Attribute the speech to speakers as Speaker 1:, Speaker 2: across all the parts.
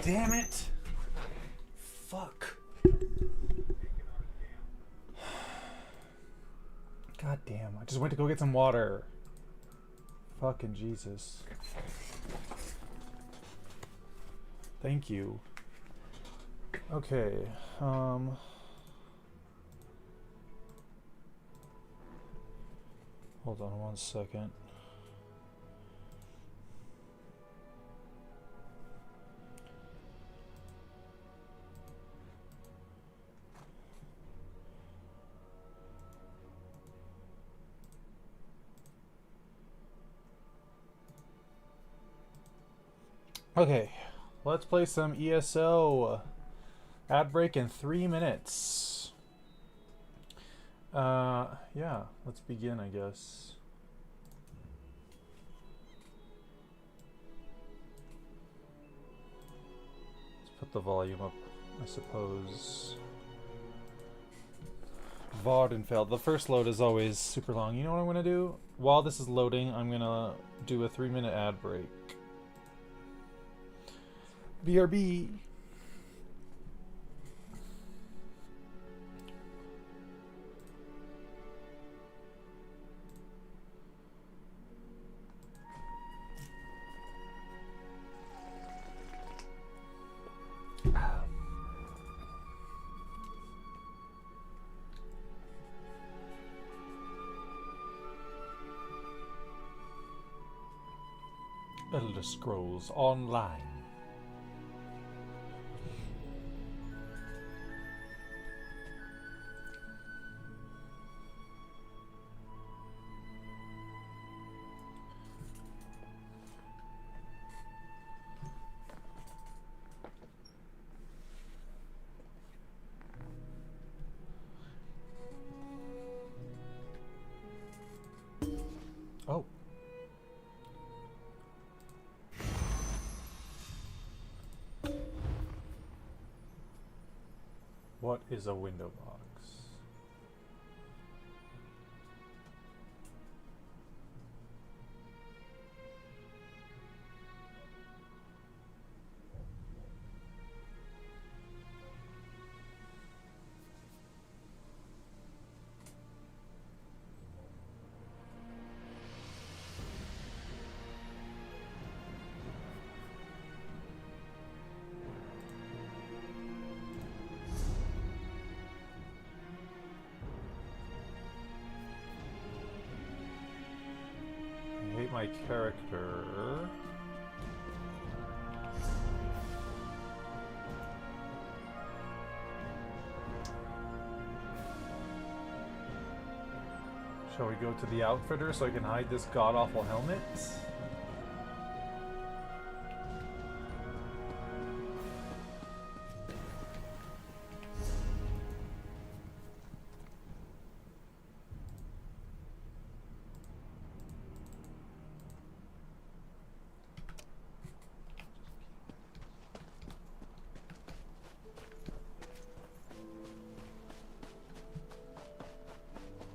Speaker 1: damn it! Fuck. God damn, I just went to go get some water. Fucking Jesus. Thank you. Okay, hold on one second. Okay, let's play some ESO. Ad break in 3 minutes. Yeah, let's begin, I guess. Let's put the volume up, I suppose. Vardenfeld. The first load is always super long. You know what I'm gonna do? While this is loading, I'm gonna do a 3-minute ad break. BRB. Elder Scrolls Online. Oh. What is a window box? I hate my character. Shall we go to the outfitter so I can hide this god-awful helmet?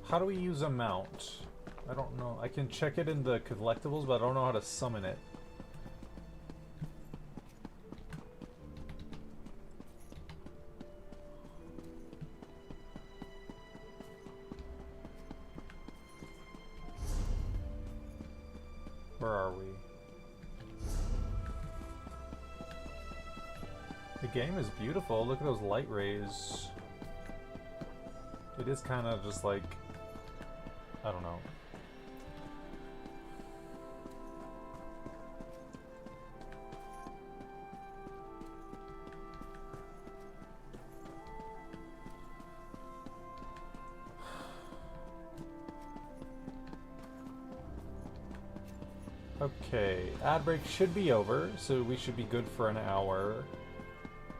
Speaker 1: How do we use a mount? I don't know. I can check it in the collectibles, but I don't know how to summon it. Where are we? The game is beautiful. Look at those light rays. It is kind of just like, I don't know. Okay, ad break should be over, so we should be good for an hour.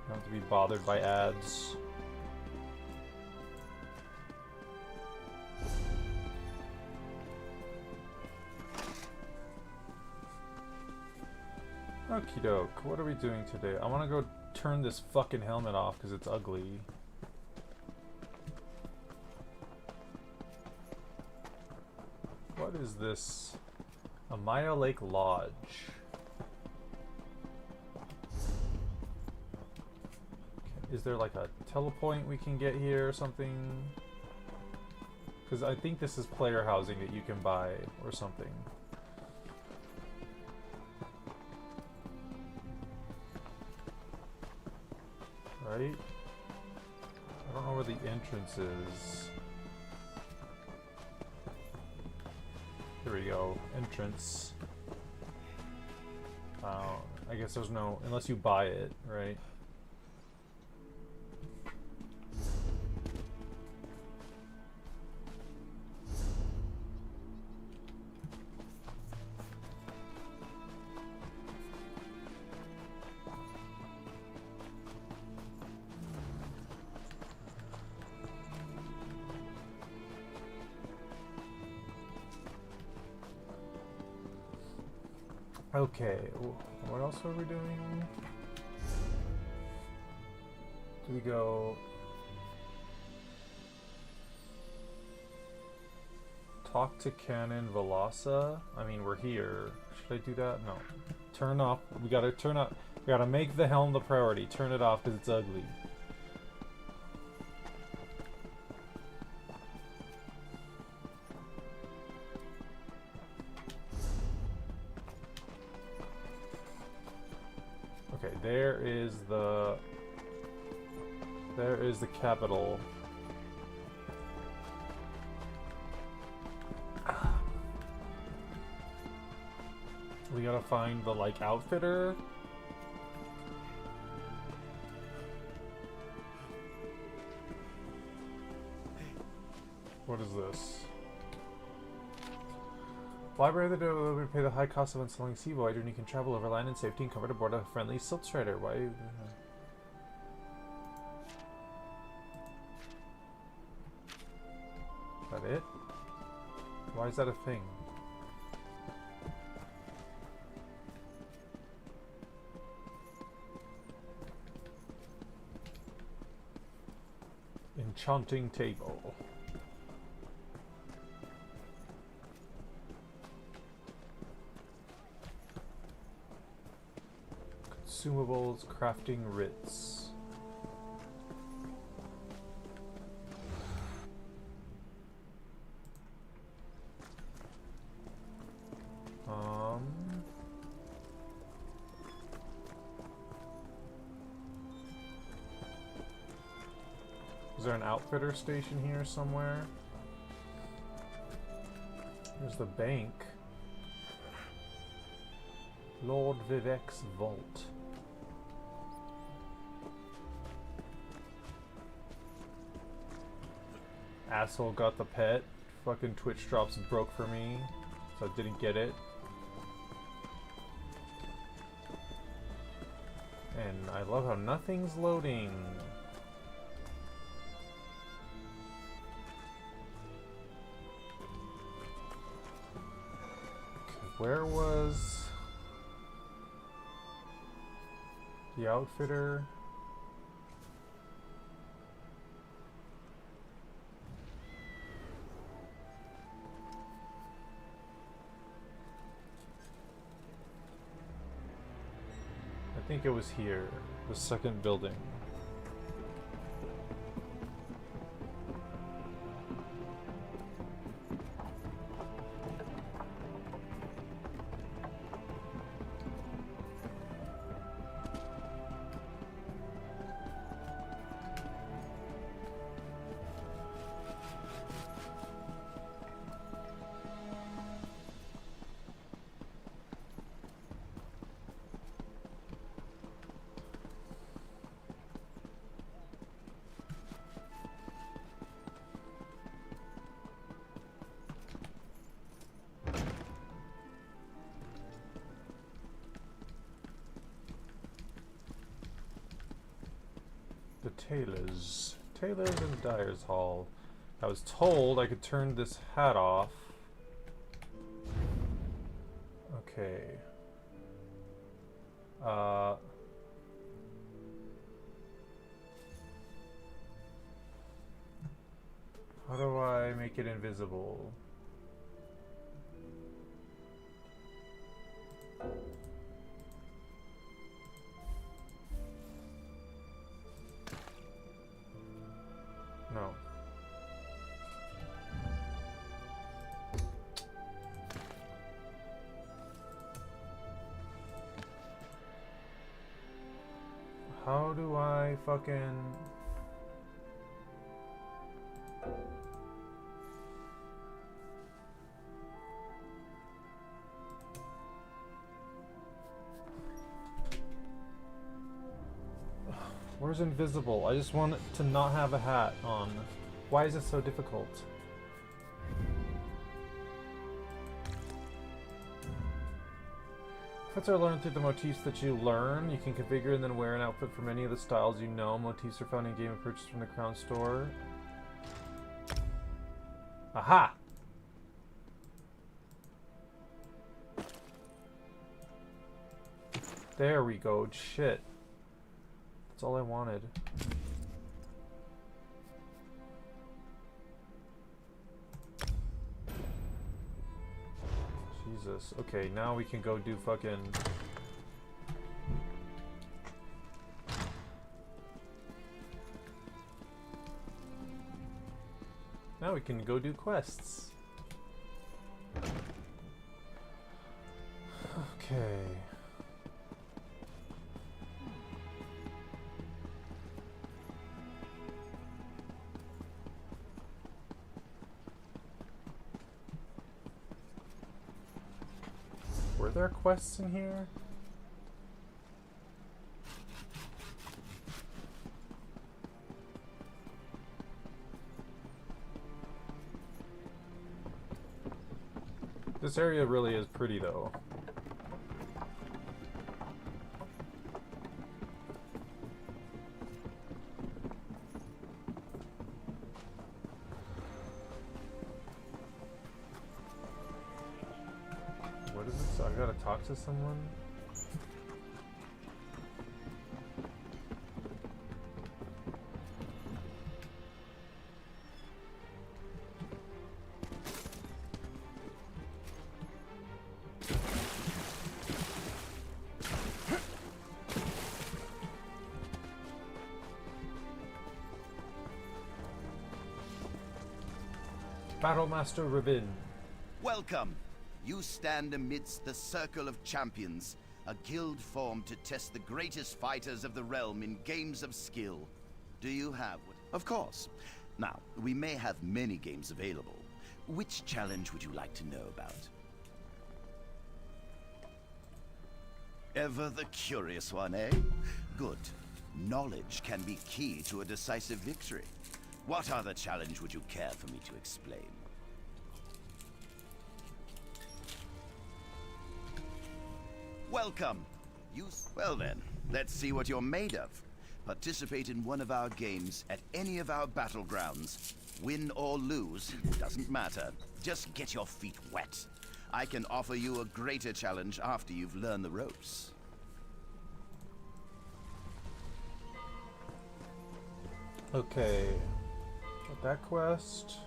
Speaker 1: Don't have to be bothered by ads. Okie doke, what are we doing today? I want to go turn this fucking helmet off because it's ugly. What is this? Amaya Lake Lodge. Is there like a telepoint we can get here or something? Because I think this is player housing that you can buy or something. Right? I don't know where the entrance is. Here we go. Entrance. I guess there's no... unless you buy it, right? Okay, what else are we doing? Do we go... talk to Canon Velasa? I mean, we're here. Should I do that? No. Turn off. We gotta turn up. We gotta make the helm the priority. Turn it off because it's ugly. Okay, there is the capital. We gotta find the, like, outfitter. What is this? Library of the Devil will pay the high cost of installing Sea Voyager, and you can travel over land in safety and comfort aboard a friendly Silt Strider. Why? Is that it? Why is that a thing? Enchanting table. Consumables, crafting writs. Is there an outfitter station here somewhere? There's the bank. Lord Vivek's vault. Asshole got the pet. Fucking Twitch drops broke for me, so I didn't get it. And I love how nothing's loading. Where was the outfitter? I think it was here, the second building. Taylor's and Dyer's Hall. I was told I could turn this hat off. Okay. How do I make it invisible? No. How do I fucking... Where's invisible? I just want to not have a hat on. Why is it so difficult? Outfits are learned through the motifs that you learn. You can configure and then wear an outfit from any of the styles you know. Motifs are found in game and purchased from the Crown Store. Aha! There we go. Shit. That's all I wanted. Jesus. Okay, now we can go do fucking... Now we can go do quests. Okay. Were there quests in here? This area really is pretty, though. What is this? I gotta talk to someone? Battlemaster Rabin.
Speaker 2: Welcome. You stand amidst the Circle of Champions, a guild formed to test the greatest fighters of the realm in games of skill. Do you have... Of course. Now, we may have many games available. Which challenge would you like to know about? Ever the curious one, eh? Good. Knowledge can be key to a decisive victory. What other challenge would you care for me to explain? Welcome. Well then, let's see what you're made of. Participate in one of our games at any of our battlegrounds. Win or lose, doesn't matter. Just get your feet wet. I can offer you a greater challenge after you've learned the ropes.
Speaker 1: Okay. Got that quest.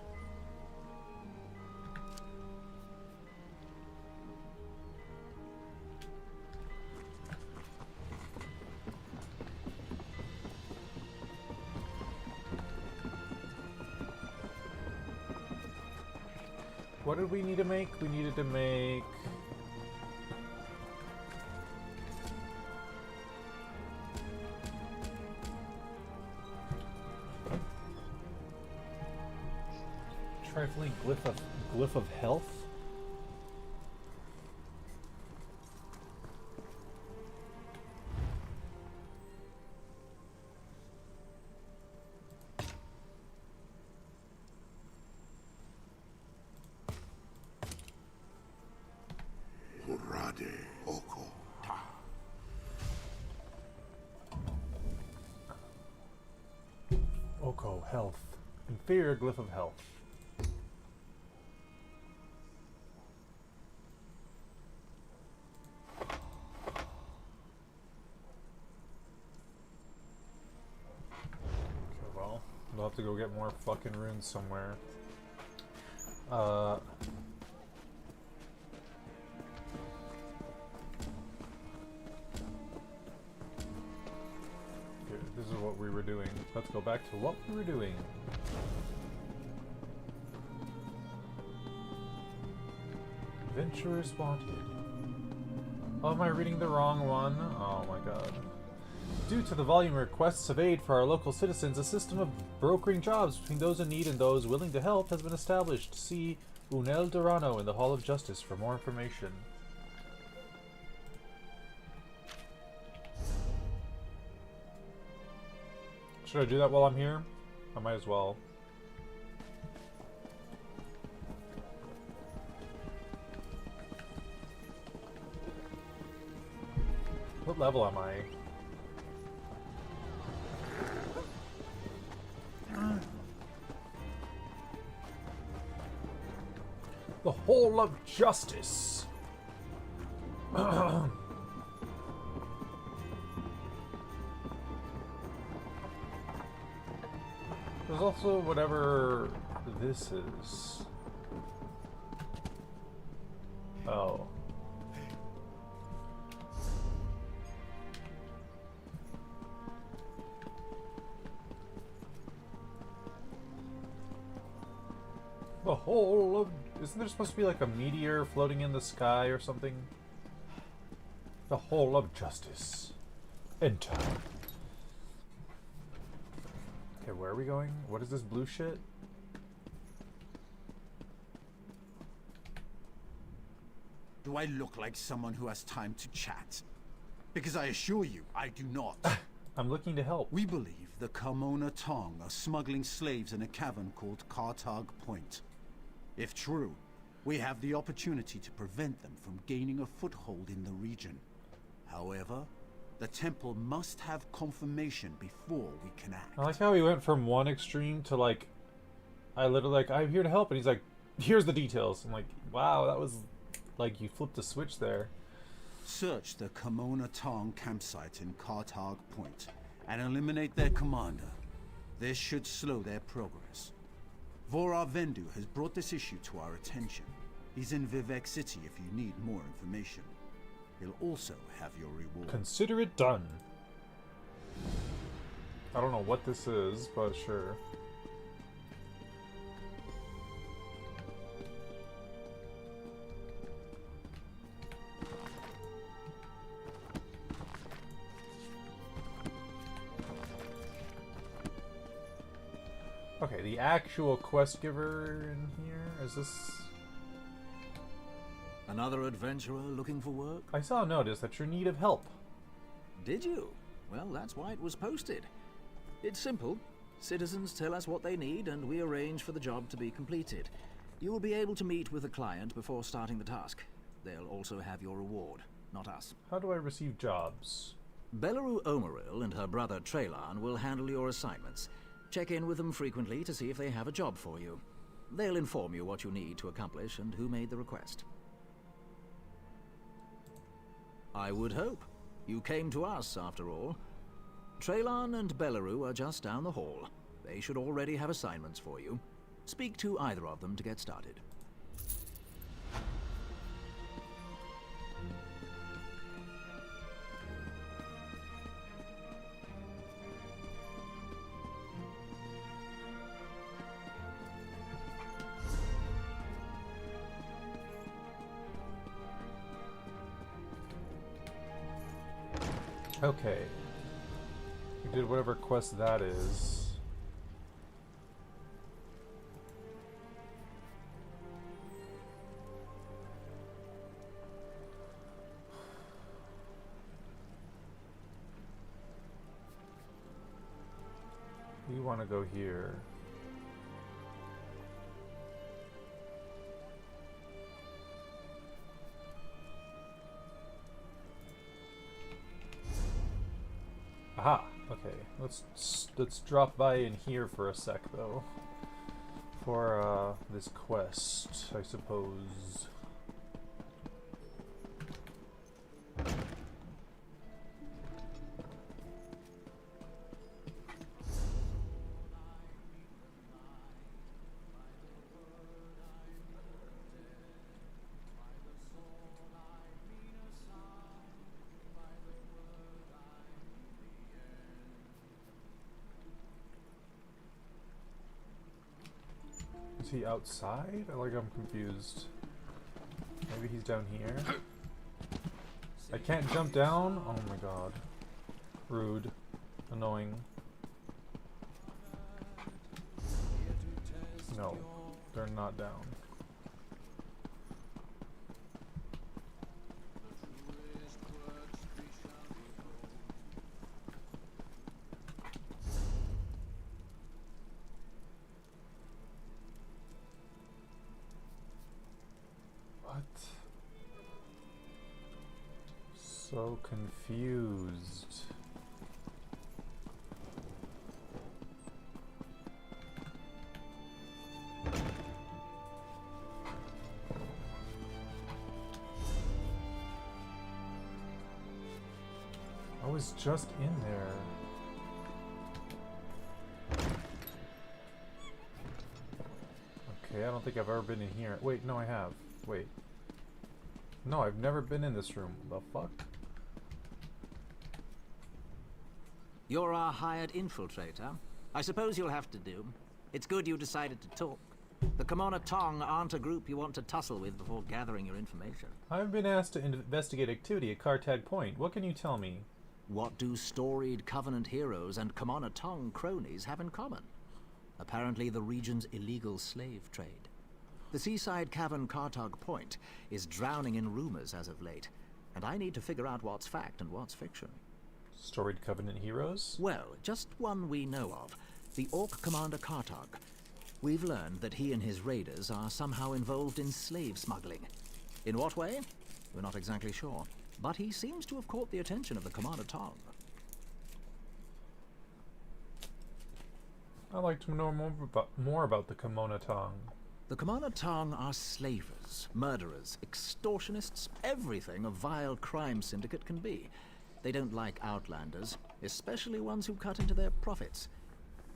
Speaker 1: What did we need to make? We needed to make... Trifling glyph of health? Oko, health. Inferior glyph of health. Okay, well, we'll have to go get more fucking runes somewhere. This is what we were doing. Let's go back to what we were doing. Adventurers wanted. Oh, am I reading the wrong one? Oh my god. Due to the volume of requests of aid for our local citizens, a system of brokering jobs between those in need and those willing to help has been established. See Unel Durano in the Hall of Justice for more information. Should I do that while I'm here? I might as well. What level am I? The Hall of Justice. There's also whatever this is. Oh. The whole of... Isn't there supposed to be like a meteor floating in the sky or something? The Hall of Justice. Enter. Okay, where are we going? What is this blue shit?
Speaker 3: Do I look like someone who has time to chat? Because I assure you, I do not.
Speaker 1: I'm looking to help.
Speaker 3: We believe the Carmona Tong are smuggling slaves in a cavern called Cartag Point. If true, we have the opportunity to prevent them from gaining a foothold in the region. However, the temple must have confirmation before we can act.
Speaker 1: I like how he went from one extreme to like, I literally like, I'm here to help, and he's like, here's the details. I'm like, wow, that was like you flipped a switch there.
Speaker 3: Search the Carmona Tong campsite in Cartag Point and eliminate their commander. This should slow their progress. Vorar Vendu has brought this issue to our attention. He's in Vivec City if you need more information. He'll also have your reward.
Speaker 1: Consider it done. I don't know what this is, but sure. Okay, the actual quest giver in here, is this...
Speaker 4: Another adventurer looking for work?
Speaker 1: I saw a notice that you're in need of help.
Speaker 4: Did you? Well, that's why it was posted. It's simple. Citizens tell us what they need, and we arrange for the job to be completed. You will be able to meet with the client before starting the task. They'll also have your reward, not us.
Speaker 1: How do I receive jobs?
Speaker 4: Belleru Omeril and her brother Traylan will handle your assignments. Check in with them frequently to see if they have a job for you. They'll inform you what you need to accomplish and who made the request. I would hope. You came to us, after all. Traylan and Belleru are just down the hall. They should already have assignments for you. Speak to either of them to get started.
Speaker 1: Okay. We did whatever quest that is. We want to go here. Aha. Okay. Let's drop by in here for a sec though. For this quest, I suppose. Is he outside? Like, I'm confused. Maybe he's down here? I can't jump down? Oh my god. Rude. Annoying. No, they're not down. What? So confused. I was just in there. Okay, I don't think I've ever been in here. Wait, no I have. Wait. No, I've never been in this room. The fuck?
Speaker 4: You're our hired infiltrator. I suppose you'll have to do. It's good you decided to talk. The Kemona Tong aren't a group you want to tussle with before gathering your information.
Speaker 1: I've been asked to investigate activity at Kartag Point. What can you tell me?
Speaker 4: What do storied Covenant heroes and Kemona Tong cronies have in common? Apparently the region's illegal slave trade. The seaside cavern Kartag Point is drowning in rumors as of late, and I need to figure out what's fact and what's fiction.
Speaker 1: Storied Covenant heroes?
Speaker 4: Well, just one we know of. The Orc Commander Kartag. We've learned that he and his raiders are somehow involved in slave smuggling. In what way? We're not exactly sure. But he seems to have caught the attention of the Kemona Tong.
Speaker 1: I'd like to know more about the Kemona Tong.
Speaker 4: The Kemona Tong are slavers, murderers, extortionists, everything a vile crime syndicate can be. They don't like outlanders, especially ones who cut into their profits.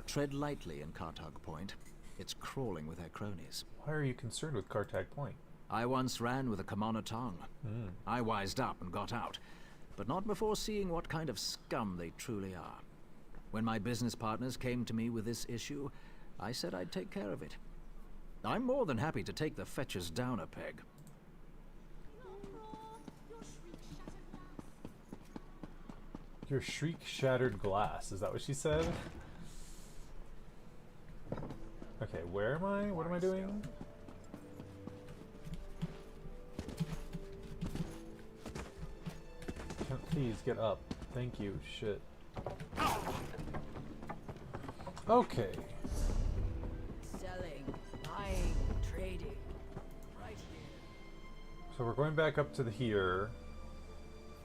Speaker 4: Tread lightly in Kartag Point. It's crawling with their cronies.
Speaker 1: Why are you concerned with Kartag Point?
Speaker 4: I once ran with a Kemona Tong. I wised up and got out, but not before seeing what kind of scum they truly are. When my business partners came to me with this issue, I said I'd take care of it. I'm more than happy to take the fetchers down a peg.
Speaker 1: Your shriek shattered glass. Is that what she said? Okay, where am I? What am I doing? Please get up. Thank you. Shit. Okay.
Speaker 5: Selling, buying, trading. Right here.
Speaker 1: So we're going back up to the here.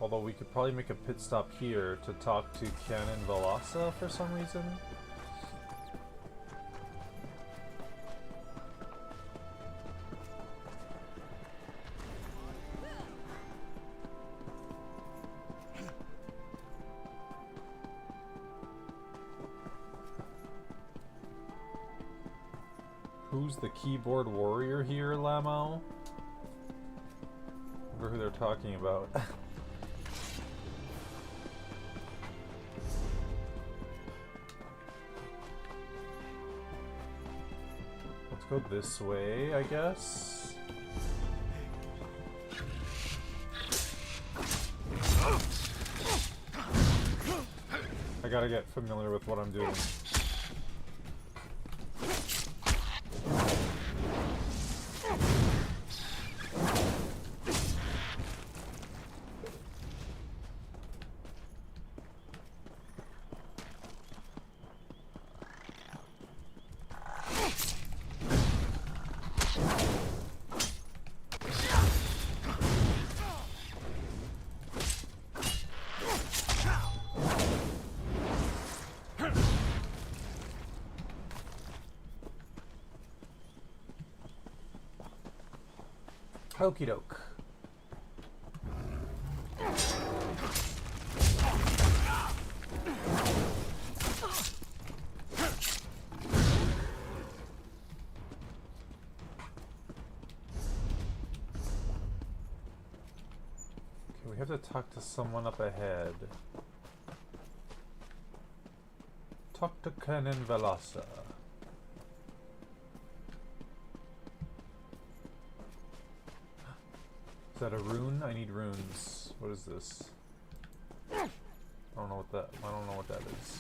Speaker 1: Although we could probably make a pit stop here to talk to Canon Velasa for some reason. Who's the keyboard warrior here, Lamo? I wonder who they're talking about. Let's go this way, I guess. I gotta get familiar with what I'm doing. Okie doke. Okay, we have to talk to someone up ahead. Talk to Canon Velasa. Is that a rune? I need runes. What is this? I don't know what that is.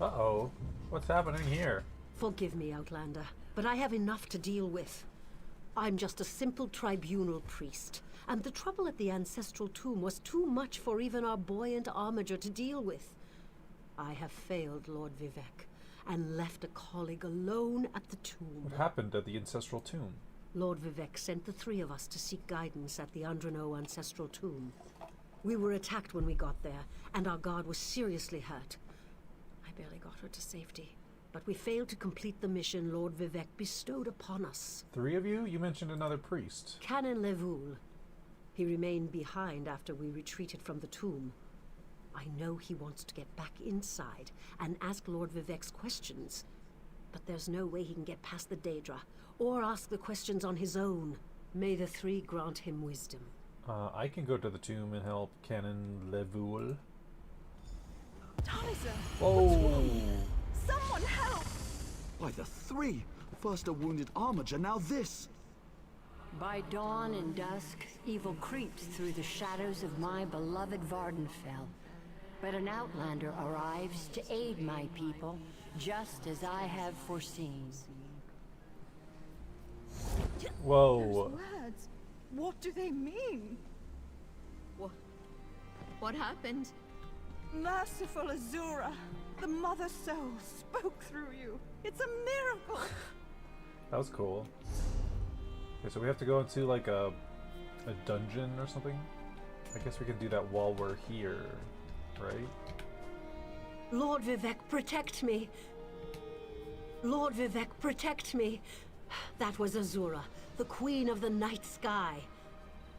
Speaker 1: Uh-oh. What's happening here?
Speaker 6: Forgive me, Outlander, but I have enough to deal with. I'm just a simple tribunal priest, and the trouble at the ancestral tomb was too much for even our buoyant armiger to deal with. I have failed Lord Vivec, and left a colleague alone at the tomb.
Speaker 1: What happened at the ancestral tomb?
Speaker 6: Lord Vivec sent the three of us to seek guidance at the Andrano ancestral tomb. We were attacked when we got there, and our guard was seriously hurt. I barely got her to safety, but we failed to complete the mission Lord Vivec bestowed upon us.
Speaker 1: 3 of you? You mentioned another priest.
Speaker 6: Canon Levoul. He remained behind after we retreated from the tomb. I know he wants to get back inside and ask Lord Vivec's questions, but there's no way he can get past the Daedra, or ask the questions on his own. May the three grant him wisdom.
Speaker 1: I can go to the tomb and help Canon Levoul.
Speaker 5: Taliza!
Speaker 1: Whoa!
Speaker 5: Someone help!
Speaker 7: By the three! First a wounded armiger, now this!
Speaker 8: By dawn and dusk, evil creeps through the shadows of my beloved Vardenfell. But an outlander arrives to aid my people, just as I have foreseen.
Speaker 1: Whoa.
Speaker 5: Words. What do they mean? What happened? Merciful Azura, the Mother Soul spoke through you. It's a miracle.
Speaker 1: That was cool. Okay, so we have to go into like a dungeon or something? I guess we can do that while we're here, right?
Speaker 6: Lord Vivec, protect me! Lord Vivec, protect me! That was Azura, the Queen of the Night Sky.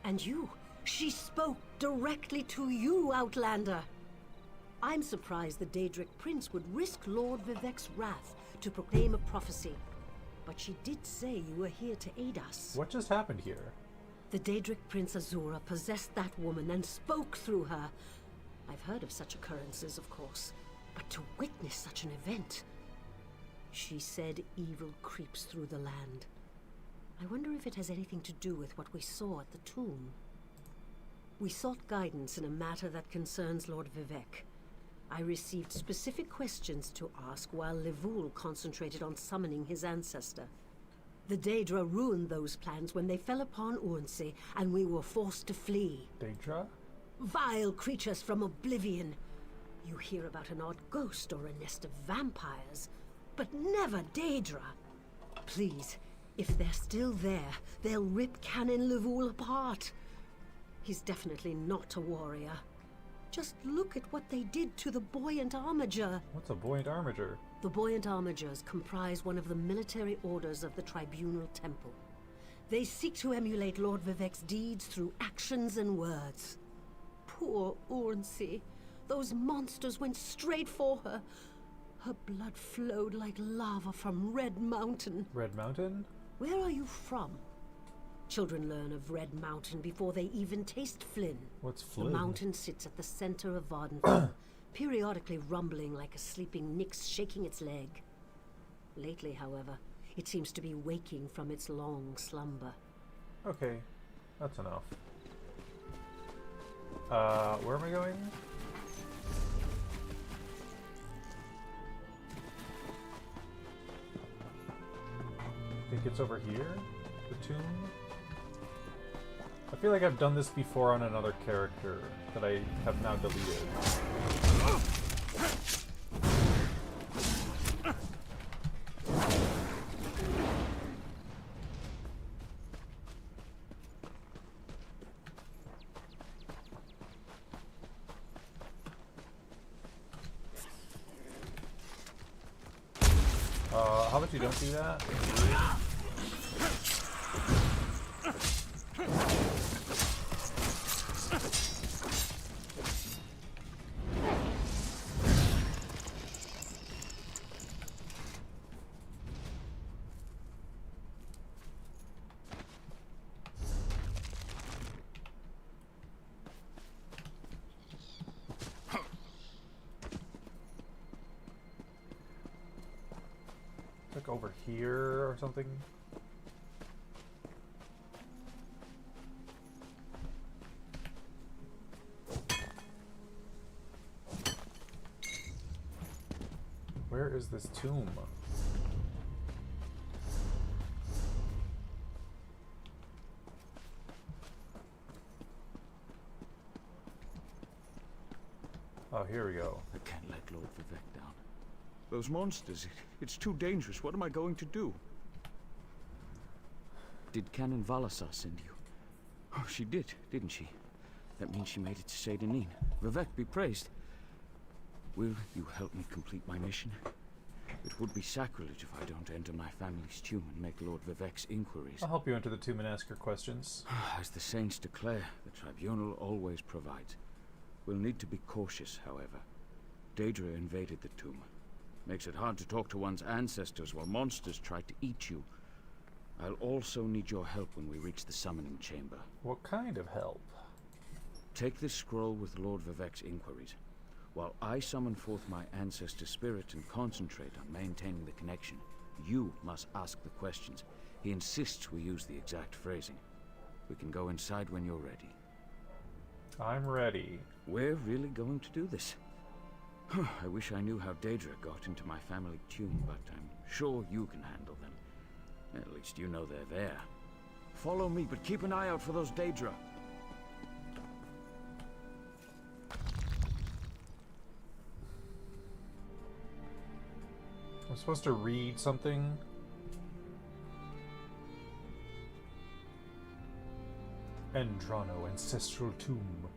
Speaker 6: And you, she spoke directly to you, Outlander. I'm surprised the Daedric Prince would risk Lord Vivec's wrath to proclaim a prophecy. But she did say you were here to aid us.
Speaker 1: What just happened here?
Speaker 6: The Daedric Prince Azura possessed that woman and spoke through her. I've heard of such occurrences, of course, but to witness such an event... She said evil creeps through the land. I wonder if it has anything to do with what we saw at the tomb. We sought guidance in a matter that concerns Lord Vivec. I received specific questions to ask while Levoul concentrated on summoning his ancestor. The Daedra ruined those plans when they fell upon Urnsey, and we were forced to flee.
Speaker 1: Daedra?
Speaker 6: Vile creatures from oblivion. You hear about an odd ghost or a nest of vampires, but never Daedra. Please, if they're still there, they'll rip Canon Levoul apart. He's definitely not a warrior. Just look at what they did to the Buoyant Armiger.
Speaker 1: What's a buoyant armiger?
Speaker 6: The Buoyant Armigers comprise one of the military orders of the Tribunal Temple. They seek to emulate Lord Vivec's deeds through actions and words. Poor Urnsey. Those monsters went straight for her. Her blood flowed like lava from Red Mountain.
Speaker 1: Red Mountain?
Speaker 6: Where are you from? Children learn of Red Mountain before they even taste Flynn.
Speaker 1: What's Flynn?
Speaker 6: The mountain sits at the center of Vardenfell, periodically rumbling like a sleeping Nyx shaking its leg. Lately, however, it seems to be waking from its long slumber.
Speaker 1: Okay, that's enough. Where am I going? I think it's over here? The tomb? I feel like I've done this before on another character that I have now deleted. How about you don't do that? Like over here or something? Where is this tomb? Oh, here we go.
Speaker 9: I can't let Lord Vivec down. Those monsters, it's too dangerous. What am I going to do? Did Canon Valasar send you? Oh, she did, didn't she? That means she made it to Seyda-Neen. Vivec be praised. Will you help me complete my mission? It would be sacrilege if I don't enter my family's tomb and make Lord Vivec's inquiries.
Speaker 1: I'll help you enter the tomb and ask your questions.
Speaker 9: As the saints declare, the tribunal always provides. We'll need to be cautious, however. Daedra invaded the tomb. Makes it hard to talk to one's ancestors while monsters try to eat you. I'll also need your help when we reach the summoning chamber.
Speaker 1: What kind of help?
Speaker 9: Take this scroll with Lord Vivec's inquiries, while I summon forth my ancestor spirit and concentrate on maintaining the connection. You must ask the questions. He insists we use the exact phrasing. We can go inside when you're ready.
Speaker 1: I'm ready.
Speaker 9: We're really going to do this. I wish I knew how Daedra got into my family tomb, but I'm sure you can handle them. At least you know they're there. Follow me, but keep an eye out for those Daedra.
Speaker 1: I'm supposed to read something. Andrano, Ancestral Tomb.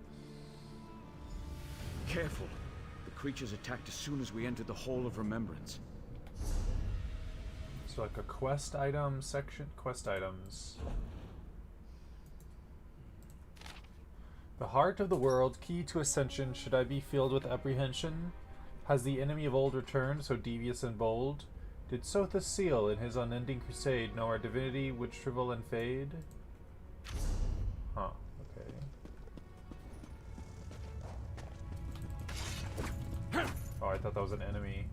Speaker 9: Careful. The creatures attacked as soon as we entered the Hall of Remembrance.
Speaker 1: So like a quest item section? Quest items. The heart of the world, key to ascension, should I be filled with apprehension? Has the enemy of old returned, so devious and bold? Did Sothis Seal, in his unending crusade, know our divinity would shrivel and fade? Huh, okay. Oh, I thought that was an enemy.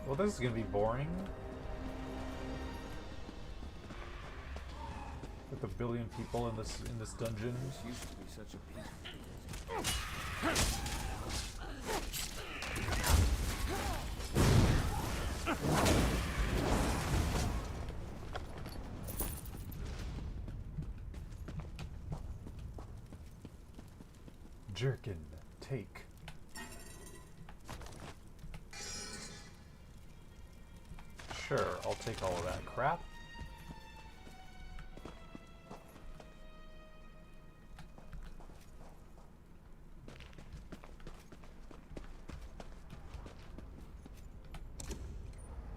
Speaker 1: Well, this is gonna be boring. With a billion people in this dungeon.
Speaker 9: This used to be such a peaceful.
Speaker 1: Jerkin, take. Sure, I'll take all of that crap.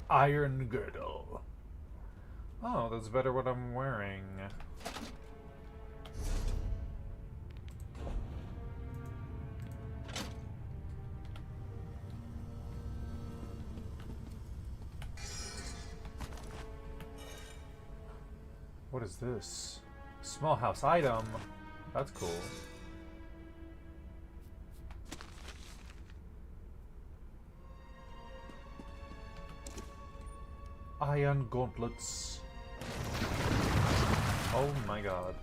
Speaker 1: Iron girdle. Oh, that's better what I'm wearing. What is this? Small house item. That's cool. Iron gauntlets. Oh my god.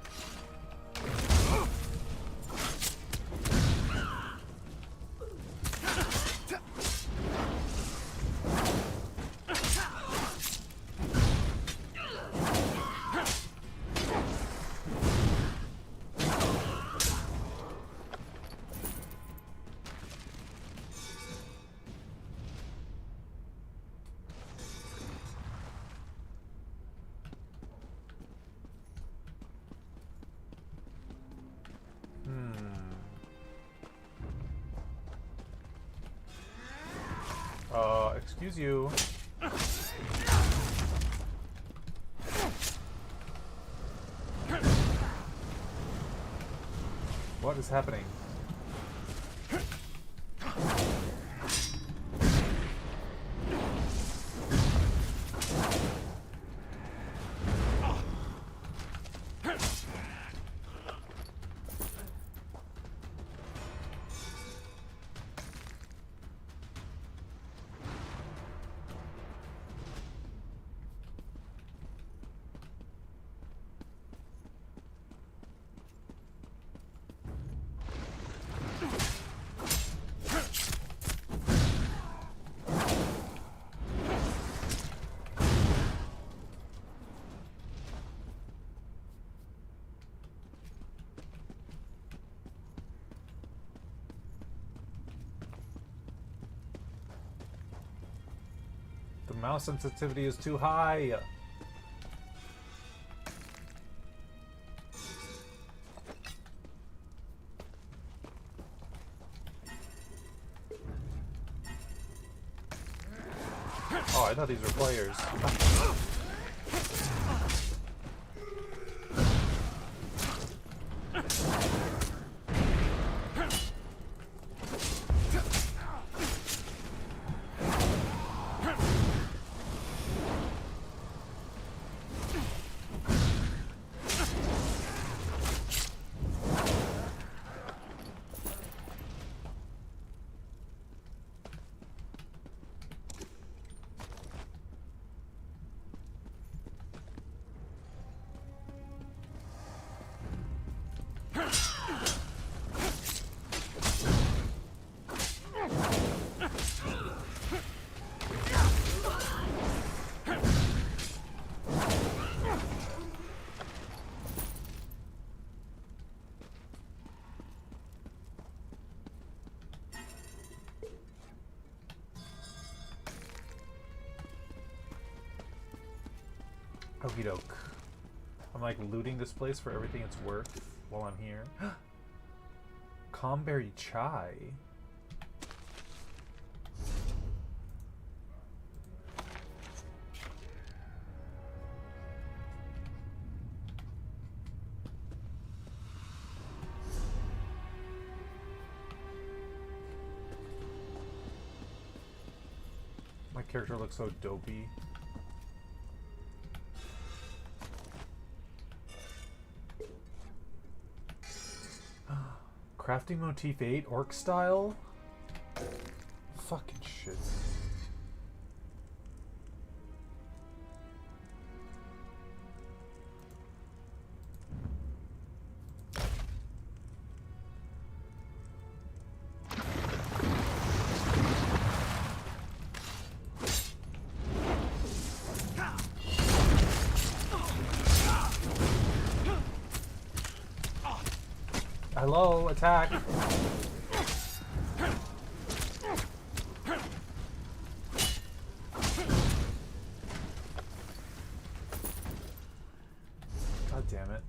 Speaker 1: Excuse you. what is happening? The mouse sensitivity is too high. Oh, I thought these were players. Okie doke. I'm like looting this place for everything it's worth while I'm here. Comberry chai. My character looks so dopey. Crafting motif 8, orc style? Fucking shit. Hello, attack! God damn it.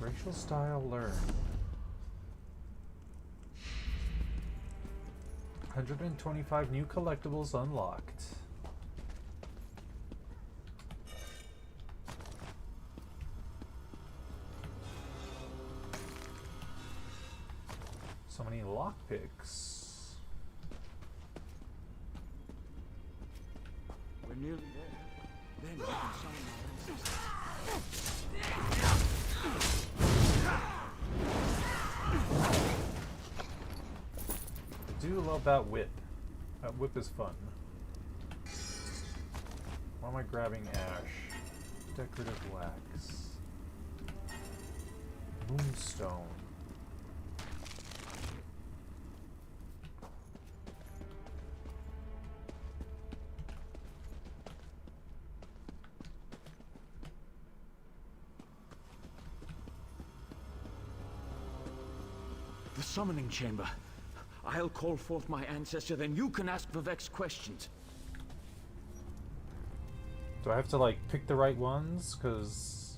Speaker 1: Racial style learn. 125 new collectibles unlocked. So many lockpicks.
Speaker 9: We're nearly there. Then we can summon our ancestors.
Speaker 1: I do love that whip. That whip is fun. Why am I grabbing ash? Decorative wax. Moonstone.
Speaker 9: summoning chamber. I'll call forth my ancestor, then you can ask Vivek's questions.
Speaker 1: Do I have to, like, pick the right ones? Because...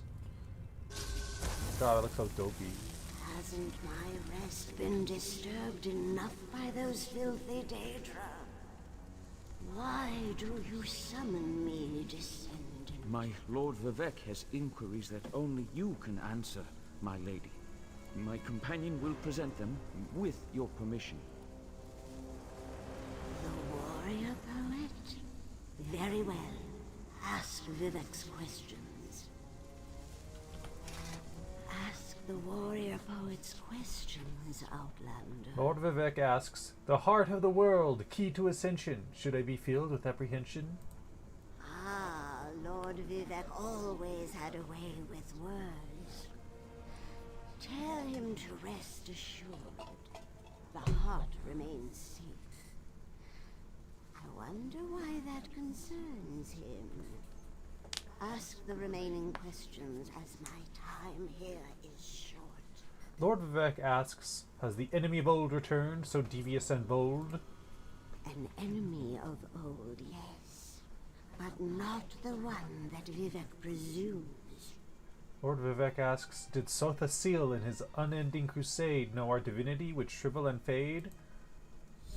Speaker 1: God, it looks so dopey.
Speaker 10: Hasn't my rest been disturbed enough by those filthy Daedra? Why do you summon me, descendant?
Speaker 9: My Lord Vivek has inquiries that only you can answer, my lady. My companion will present them with your permission.
Speaker 10: The warrior poet? Very well. Ask Vivek's questions. Ask the warrior poet's questions, Outlander.
Speaker 1: Lord Vivek asks, the heart of the world, key to ascension. Should I be filled with apprehension?
Speaker 10: Ah, Lord Vivek always had a way with words. Tell him to rest assured. The heart remains safe. I wonder why that concerns him. Ask the remaining questions, as my time here is short.
Speaker 1: Lord Vivek asks, has the enemy of old returned, so devious and bold?
Speaker 10: An enemy of old, yes. But not the one that Vivek presumes.
Speaker 1: Lord Vivek asks, did Sotha Seal in his unending crusade know our divinity would shrivel and fade?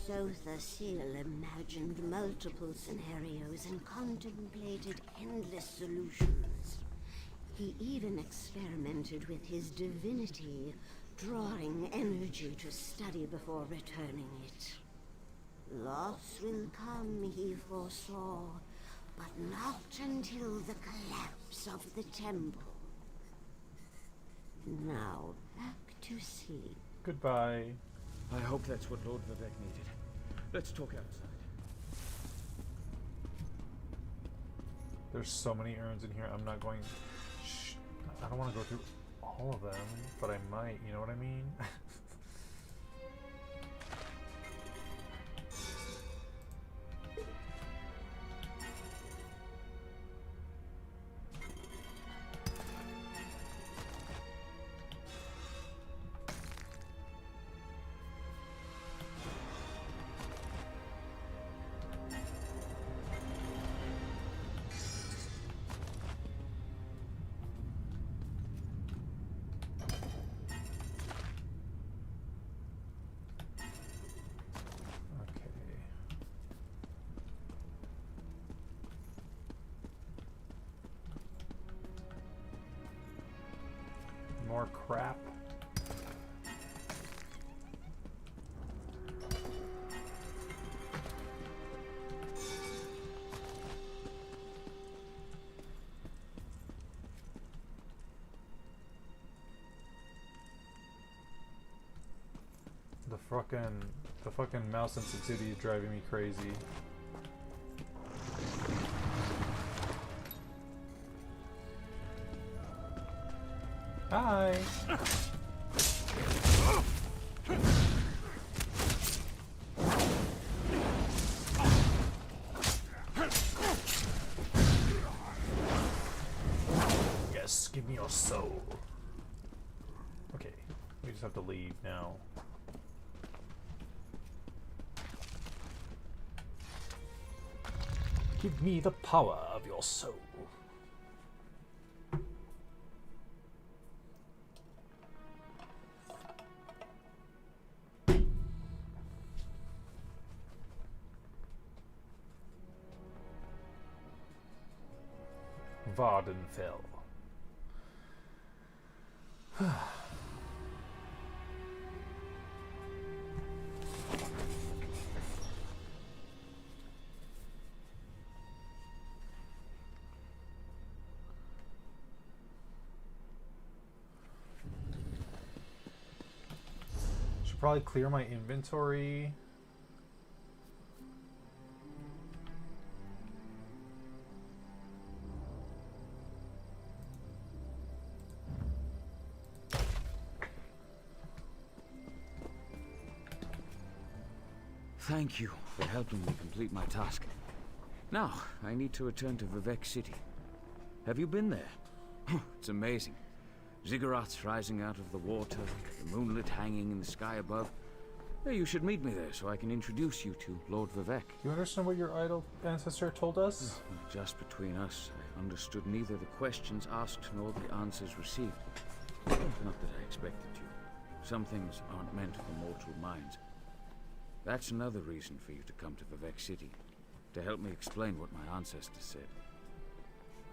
Speaker 10: Sotha Seal imagined multiple scenarios and contemplated endless solutions. He even experimented with his divinity, drawing energy to study before returning it. Loss will come, he foresaw, but not until the collapse of the temple. Now, back to sleep.
Speaker 1: Goodbye.
Speaker 9: I hope that's what Lord Vivek needed. Let's talk outside.
Speaker 1: There's so many urns in here, I'm not going... Shh. I don't want to go through all of them, but I might, you know what I mean? More crap. The fucking mouse sensitivity is driving me crazy. Hi. Yes, give me your soul. Okay, we just have to leave now. Give me the power of your soul. Vardenfell. Should probably clear my inventory.
Speaker 9: Thank you for helping me complete my task. Now, I need to return to Vivek City. Have you been there? It's amazing. Ziggurats rising out of the water, the moonlit hanging in the sky above. Hey, you should meet me there so I can introduce you to Lord Vivec.
Speaker 1: You understand what your idol ancestor told us?
Speaker 9: Just between us, I understood neither the questions asked nor the answers received. Not that I expected you. Some things aren't meant for mortal minds. That's another reason for you to come to Vivec City, to help me explain what my ancestors said.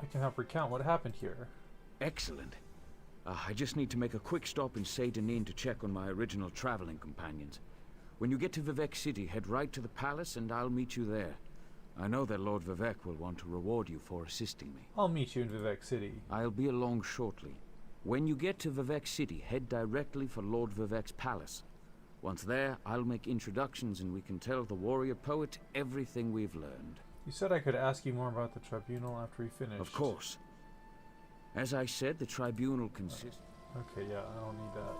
Speaker 1: I can help recount what happened here.
Speaker 9: Excellent. I just need to make a quick stop in Saint-Denis to check on my original traveling companions. When you get to Vivec City, head right to the palace and I'll meet you there. I know that Lord Vivec will want to reward you for assisting me.
Speaker 1: I'll meet you in Vivec City.
Speaker 9: I'll be along shortly. When you get to Vivec City, head directly for Lord Vivec's palace. Once there, I'll make introductions and we can tell the warrior poet everything we've learned.
Speaker 1: You said I could ask you more about the tribunal after we finished.
Speaker 9: Of course. As I said, the tribunal consists...
Speaker 1: Okay, yeah, I don't need that.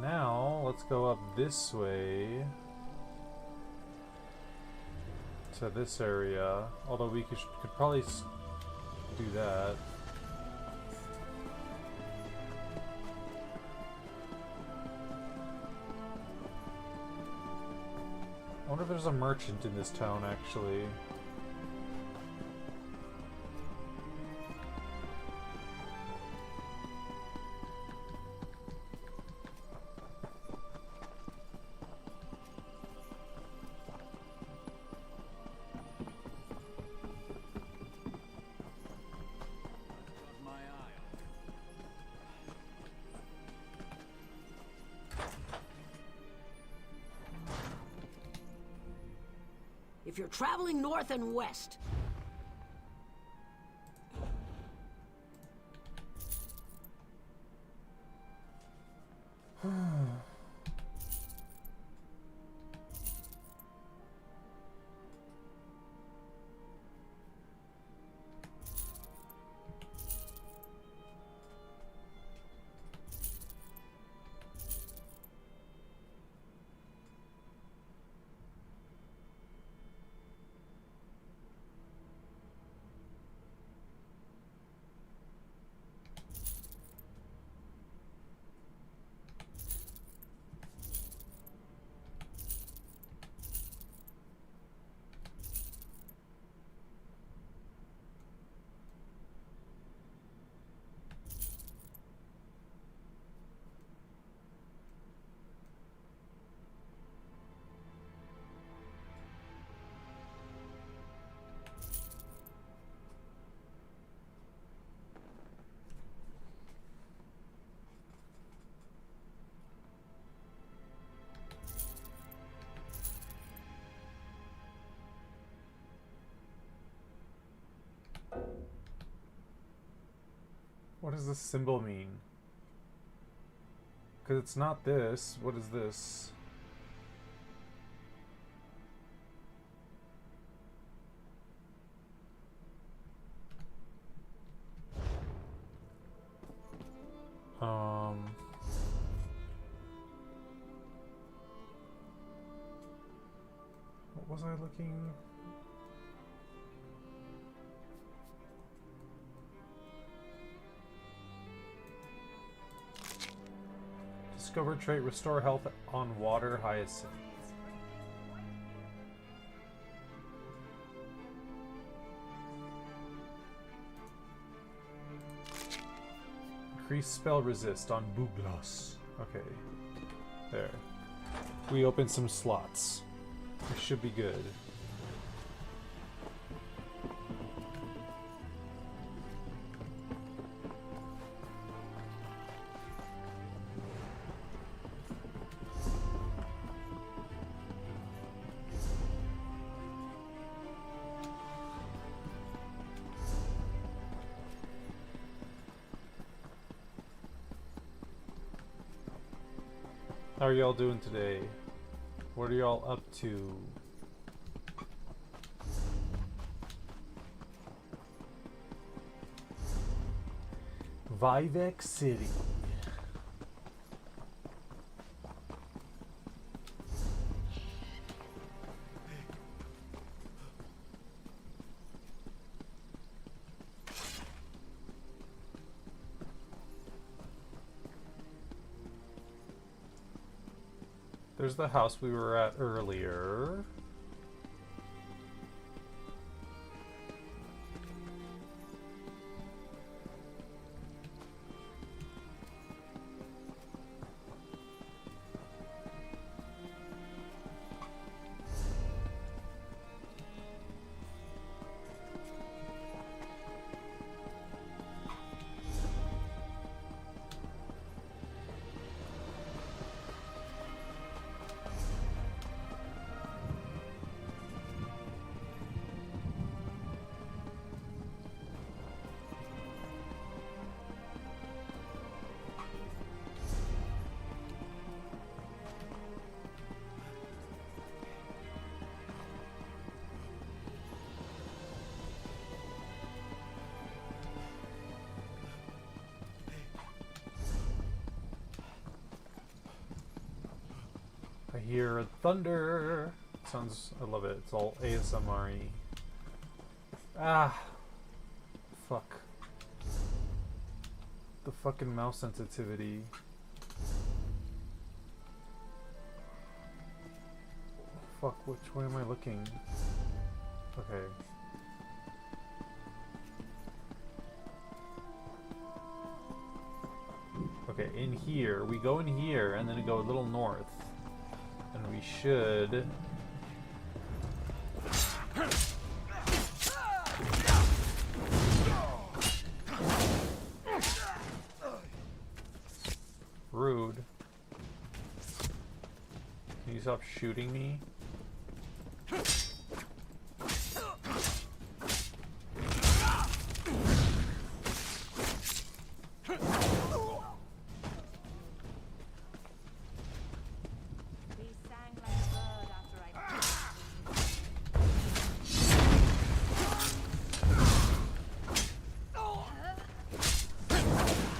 Speaker 1: Now, let's go up this way to this area. Although we could probably do that. I wonder if there's a merchant in this town, actually.
Speaker 6: If you're traveling north and west, what does this symbol mean? Because it's not this. What is this? What was I looking? Discover trait, restore health on water hyacinth. Increase spell resist on Buglos. Okay. There. We open some slots. We should be good. How are y'all doing today? What are y'all up to? Vivec City.
Speaker 1: there's the house we were at earlier. I hear thunder. Sounds, I love it. It's all ASMR-y. Ah. Fuck. The fucking mouse sensitivity. Fuck, which way am I looking? Okay. Okay, in here. We go in here and then go a little north. And we should... Rude. Can you stop shooting me?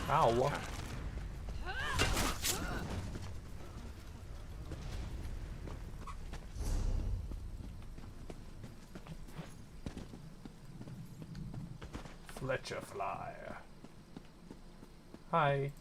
Speaker 1: Ow. Fletcher fly. Hi.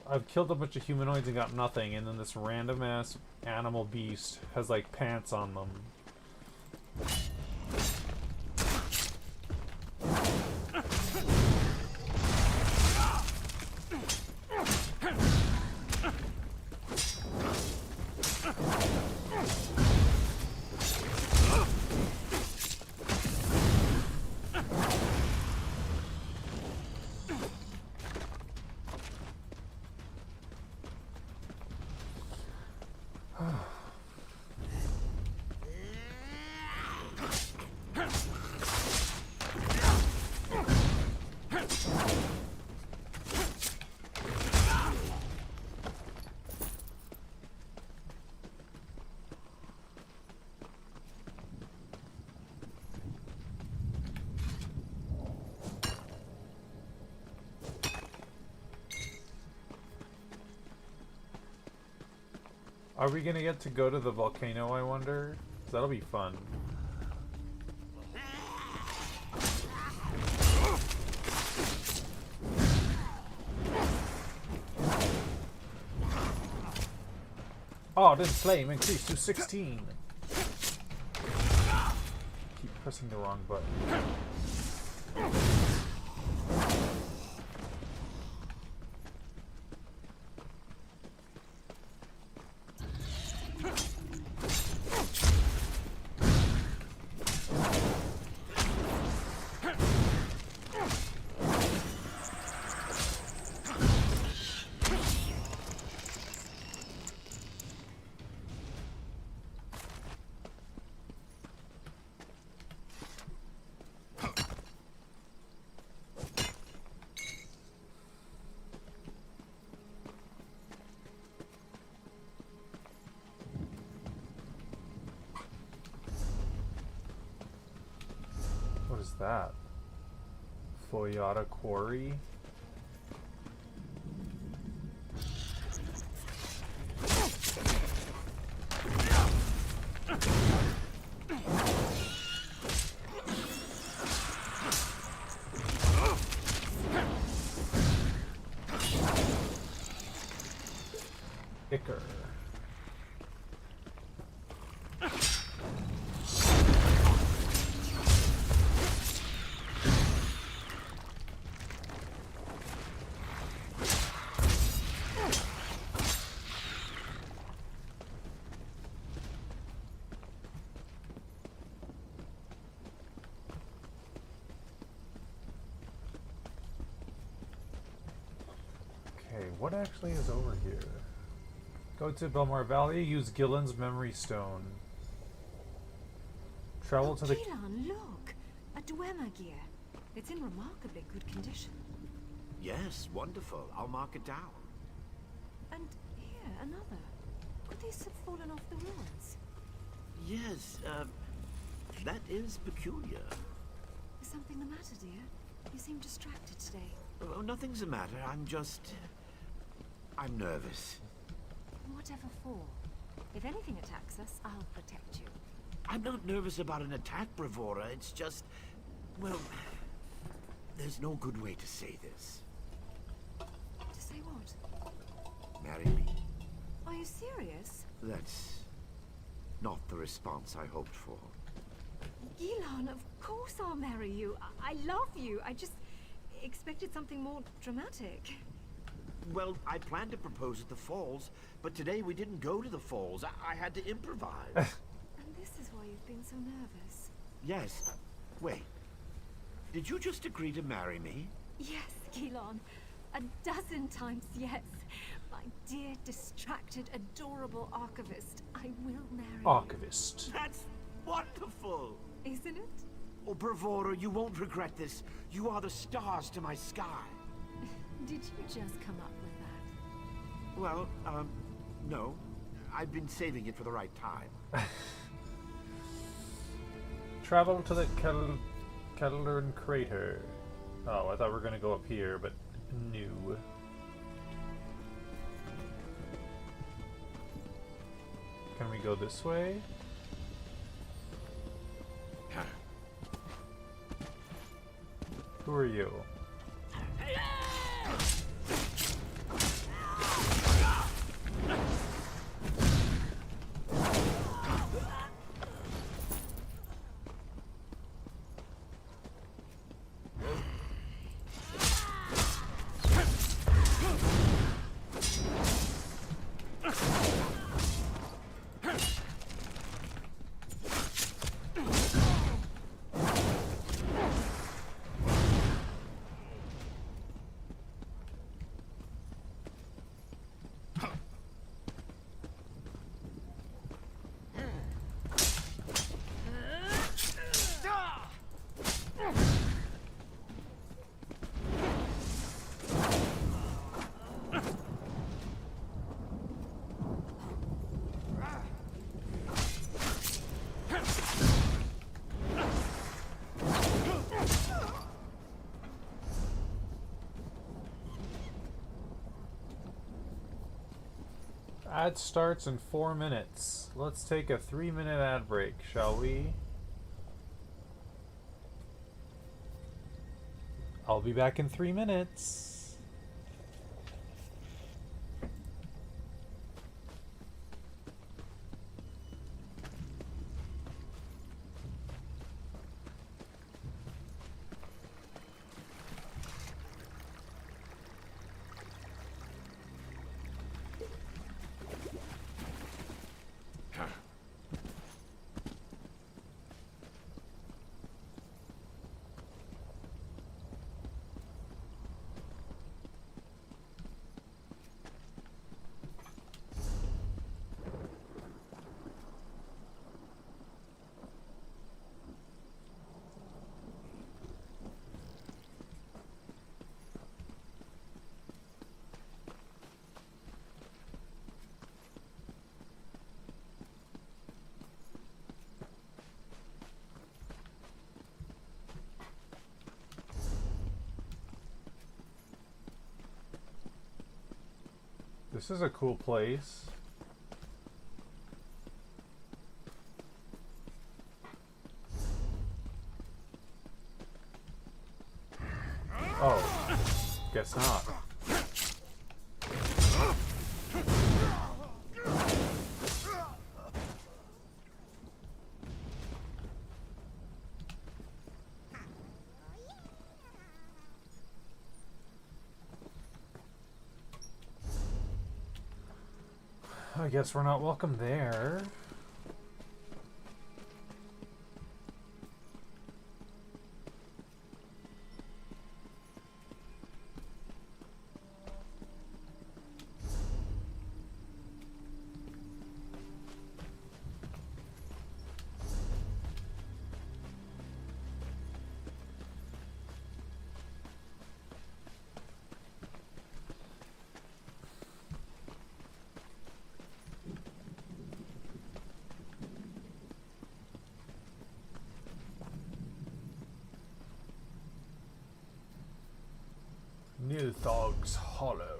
Speaker 1: I've killed a bunch of humanoids and got nothing, and then this random ass animal beast has like pants on them. Are we gonna get to go to the volcano, I wonder? 'Cause that'll be fun. Oh, this flame increased to 16. Keep pressing the wrong button. What is that? Foyata Quarry? Icker. Okay, what actually is over here? Go to Belmar Valley, use Gillen's Memory Stone. Travel to the...
Speaker 5: Gillan, look! A Dwemer gear. It's in remarkably good condition.
Speaker 11: Yes, wonderful. I'll mark it down.
Speaker 5: And here, another. Could these have fallen off the ruins?
Speaker 11: Yes, that is peculiar.
Speaker 5: Is something the matter, dear? You seem distracted today.
Speaker 11: Oh, nothing's the matter. I'm nervous.
Speaker 5: Whatever for. If anything attacks us, I'll protect you.
Speaker 11: I'm not nervous about an attack, Bravura. It's just... well... there's no good way to say this.
Speaker 5: To say what?
Speaker 11: Marry me.
Speaker 5: Are you serious?
Speaker 11: That's... not the response I hoped for.
Speaker 5: Gillan, of course I'll marry you. I love you. I just expected something more dramatic.
Speaker 11: Well, I planned to propose at the falls, but today we didn't go to the falls. I had to improvise.
Speaker 5: And this is why you've been so nervous.
Speaker 11: Yes. Wait. Did you just agree to marry me?
Speaker 5: Yes, Gillan. 12 times yes. My dear, distracted, adorable archivist. I will marry
Speaker 1: Archivist.
Speaker 11: That's wonderful!
Speaker 5: you. Isn't it?
Speaker 11: Oh, Bravura, you won't regret this. You are the stars to my sky.
Speaker 5: Did you just come up with that?
Speaker 11: Well, no. I've been saving it for the right time.
Speaker 1: Travel to the Kettlerin Crater. Oh, I thought we were going to go up here, but no. Can we go this way? Who are you? Ad starts in 4 minutes. Let's take a 3-minute ad break, shall we? I'll be back in 3 minutes. This is a cool place. Oh, guess not. I guess we're not welcome there. Nilthog's Hollow.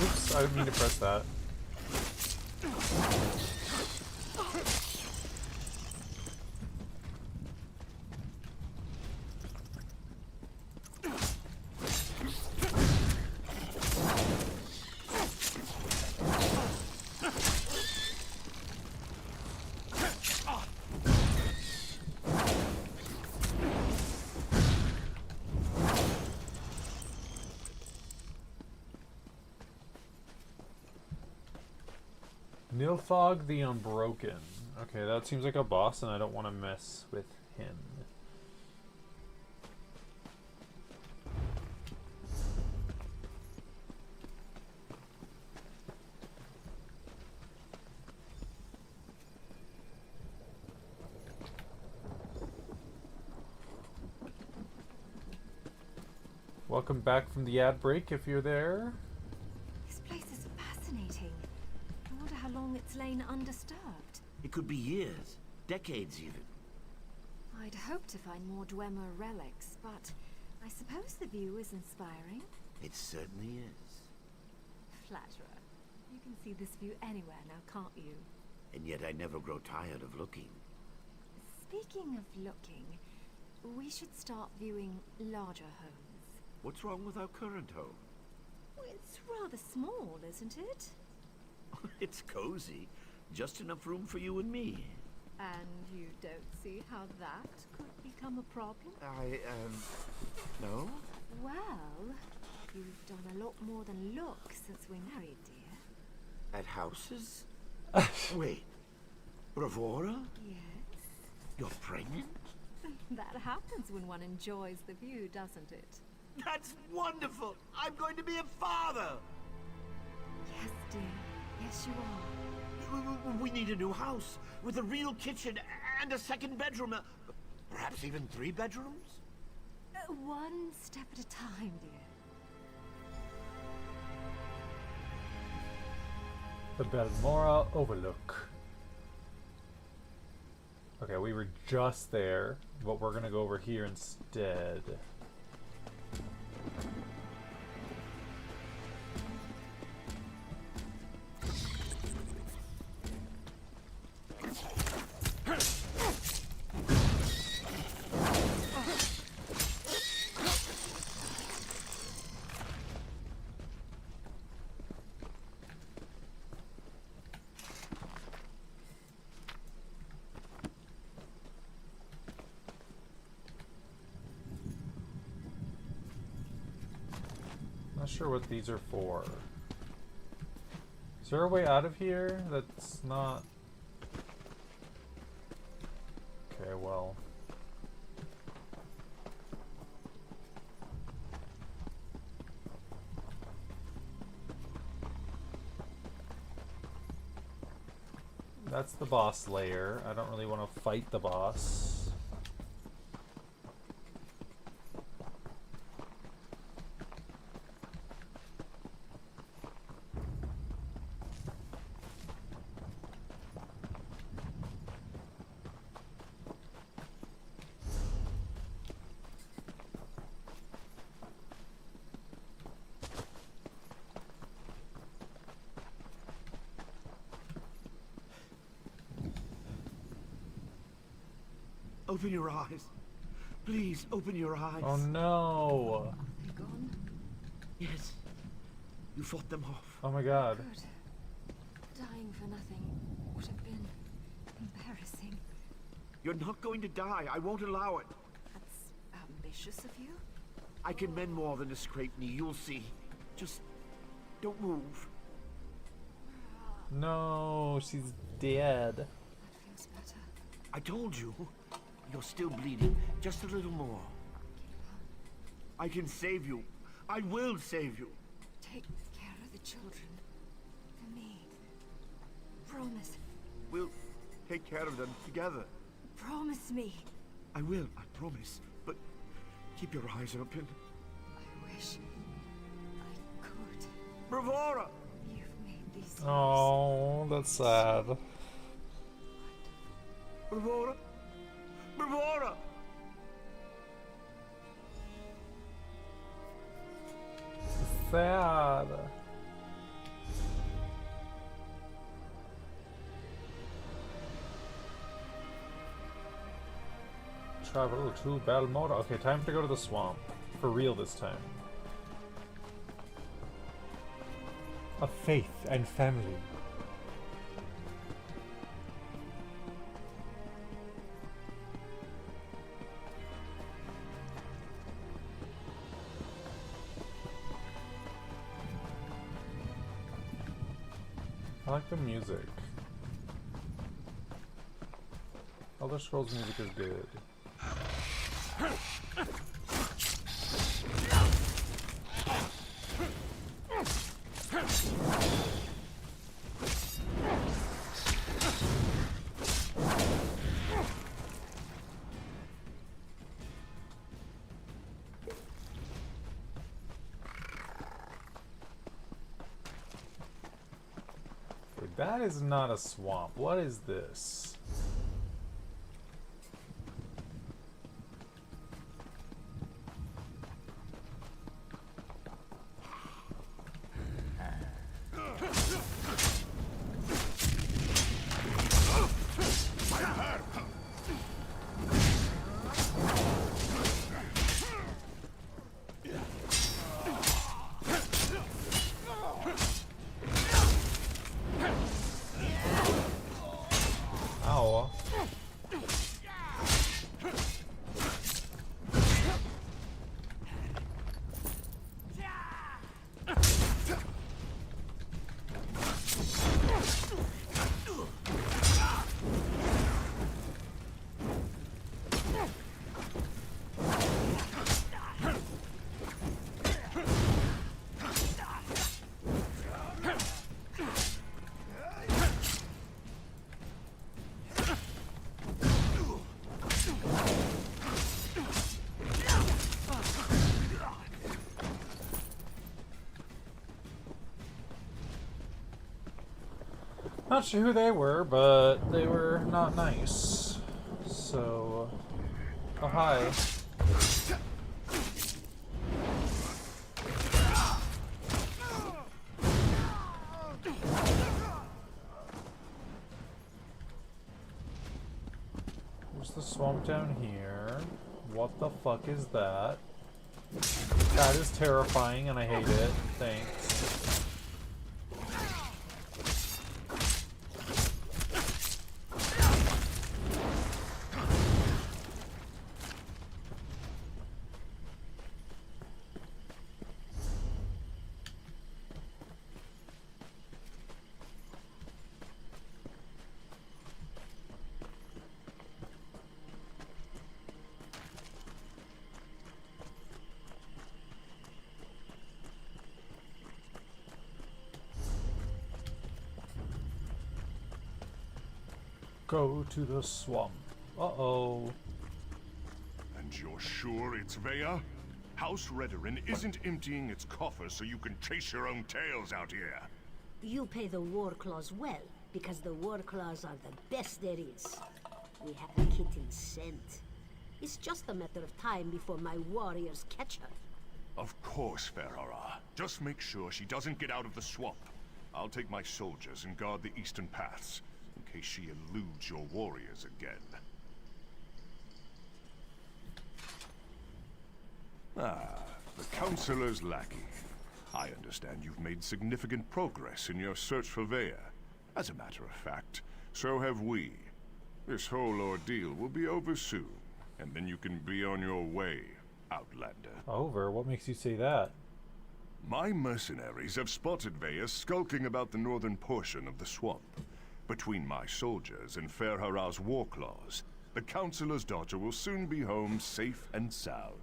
Speaker 1: Oops, I didn't mean to press that. Nilthog the Unbroken. Okay, that seems like a boss, and I don't want to mess with him. Welcome back from the ad break if you're there.
Speaker 5: This place is fascinating. I wonder how long it's lain undisturbed.
Speaker 11: It could be years, decades even.
Speaker 5: I'd hoped to find more Dwemer relics, but I suppose the view is inspiring.
Speaker 11: It certainly is.
Speaker 5: Flatterer. You can see this view anywhere now, can't you?
Speaker 11: And yet I never grow tired of looking.
Speaker 5: Speaking of looking, we should start viewing larger homes.
Speaker 11: What's wrong with our current home?
Speaker 5: It's rather small, isn't it?
Speaker 11: It's cozy. Just enough room for you and me.
Speaker 5: And you don't see how that could become a problem?
Speaker 11: No?
Speaker 5: Well, you've done a lot more than look since we married, dear.
Speaker 11: At houses? Wait. Bravura?
Speaker 5: Yes?
Speaker 11: You're pregnant?
Speaker 5: That happens when one enjoys the view, doesn't it?
Speaker 11: That's wonderful! I'm going to be a father!
Speaker 5: Yes, dear. Yes, you are.
Speaker 11: We need a new house with a real kitchen and a second bedroom. Perhaps even 3 bedrooms?
Speaker 5: One step at a time, dear.
Speaker 1: The Belmora Overlook. Okay, we were just there, but we're gonna go over here instead. Not sure what these are for. Is there a way out of here that's not... Okay, well... That's the boss lair. I don't really want to fight the boss.
Speaker 11: Open your eyes. Please, open your eyes.
Speaker 1: Oh no!
Speaker 5: They gone?
Speaker 11: Yes. You fought them off.
Speaker 1: Oh my god.
Speaker 5: Good. Dying for nothing would have been embarrassing.
Speaker 11: You're not going to die. I won't allow it.
Speaker 5: ambitious of you.
Speaker 11: I can mend more than a scraped knee, you'll see. Just don't move.
Speaker 1: No, she's dead.
Speaker 5: That feels better.
Speaker 11: I told you. You're still bleeding. Just a little more. I can save you. I will save you.
Speaker 5: Take care of the children. For me. Promise.
Speaker 11: We'll take care of them together.
Speaker 5: Promise me.
Speaker 11: I will, I promise. But keep your eyes open.
Speaker 5: I wish I could.
Speaker 11: Bravura!
Speaker 5: You've made these years.
Speaker 1: Oh, that's sad.
Speaker 11: Bravura! Bravura!
Speaker 1: Sad. Travel to Balmora. Okay, time to go to the swamp. For real this time. Of faith and family. I like the music. Elder Scrolls music is good. Wait, that is not a swamp. What is this? Ow. Not sure who they were, but they were not nice. So, oh hi. There's the swamp down here. What the fuck is that? That is terrifying and I hate it. Thanks. Go to the swamp. Uh-oh.
Speaker 12: And you're sure it's Vea? House Redoran isn't emptying its coffers so you can chase your own tails out here.
Speaker 6: You pay the war claws well, because the war claws are the best there is. We have a kitten's scent. It's just a matter of time before my warriors catch her.
Speaker 12: Of course, Ferrara. Just make sure she doesn't get out of the swamp. I'll take my soldiers and guard the eastern paths, in case she eludes your warriors again. Ah, the Counselor's lackey. I understand you've made significant progress in your search for Vea. As a matter of fact, so have we. This whole ordeal will be over soon, and then you can be on your way. Outlander.
Speaker 1: Over? What makes you say that?
Speaker 12: My mercenaries have spotted Veus skulking about the northern portion of the swamp. Between my soldiers and Fair Hara's war claws, the Councilor's daughter will soon be home safe and sound.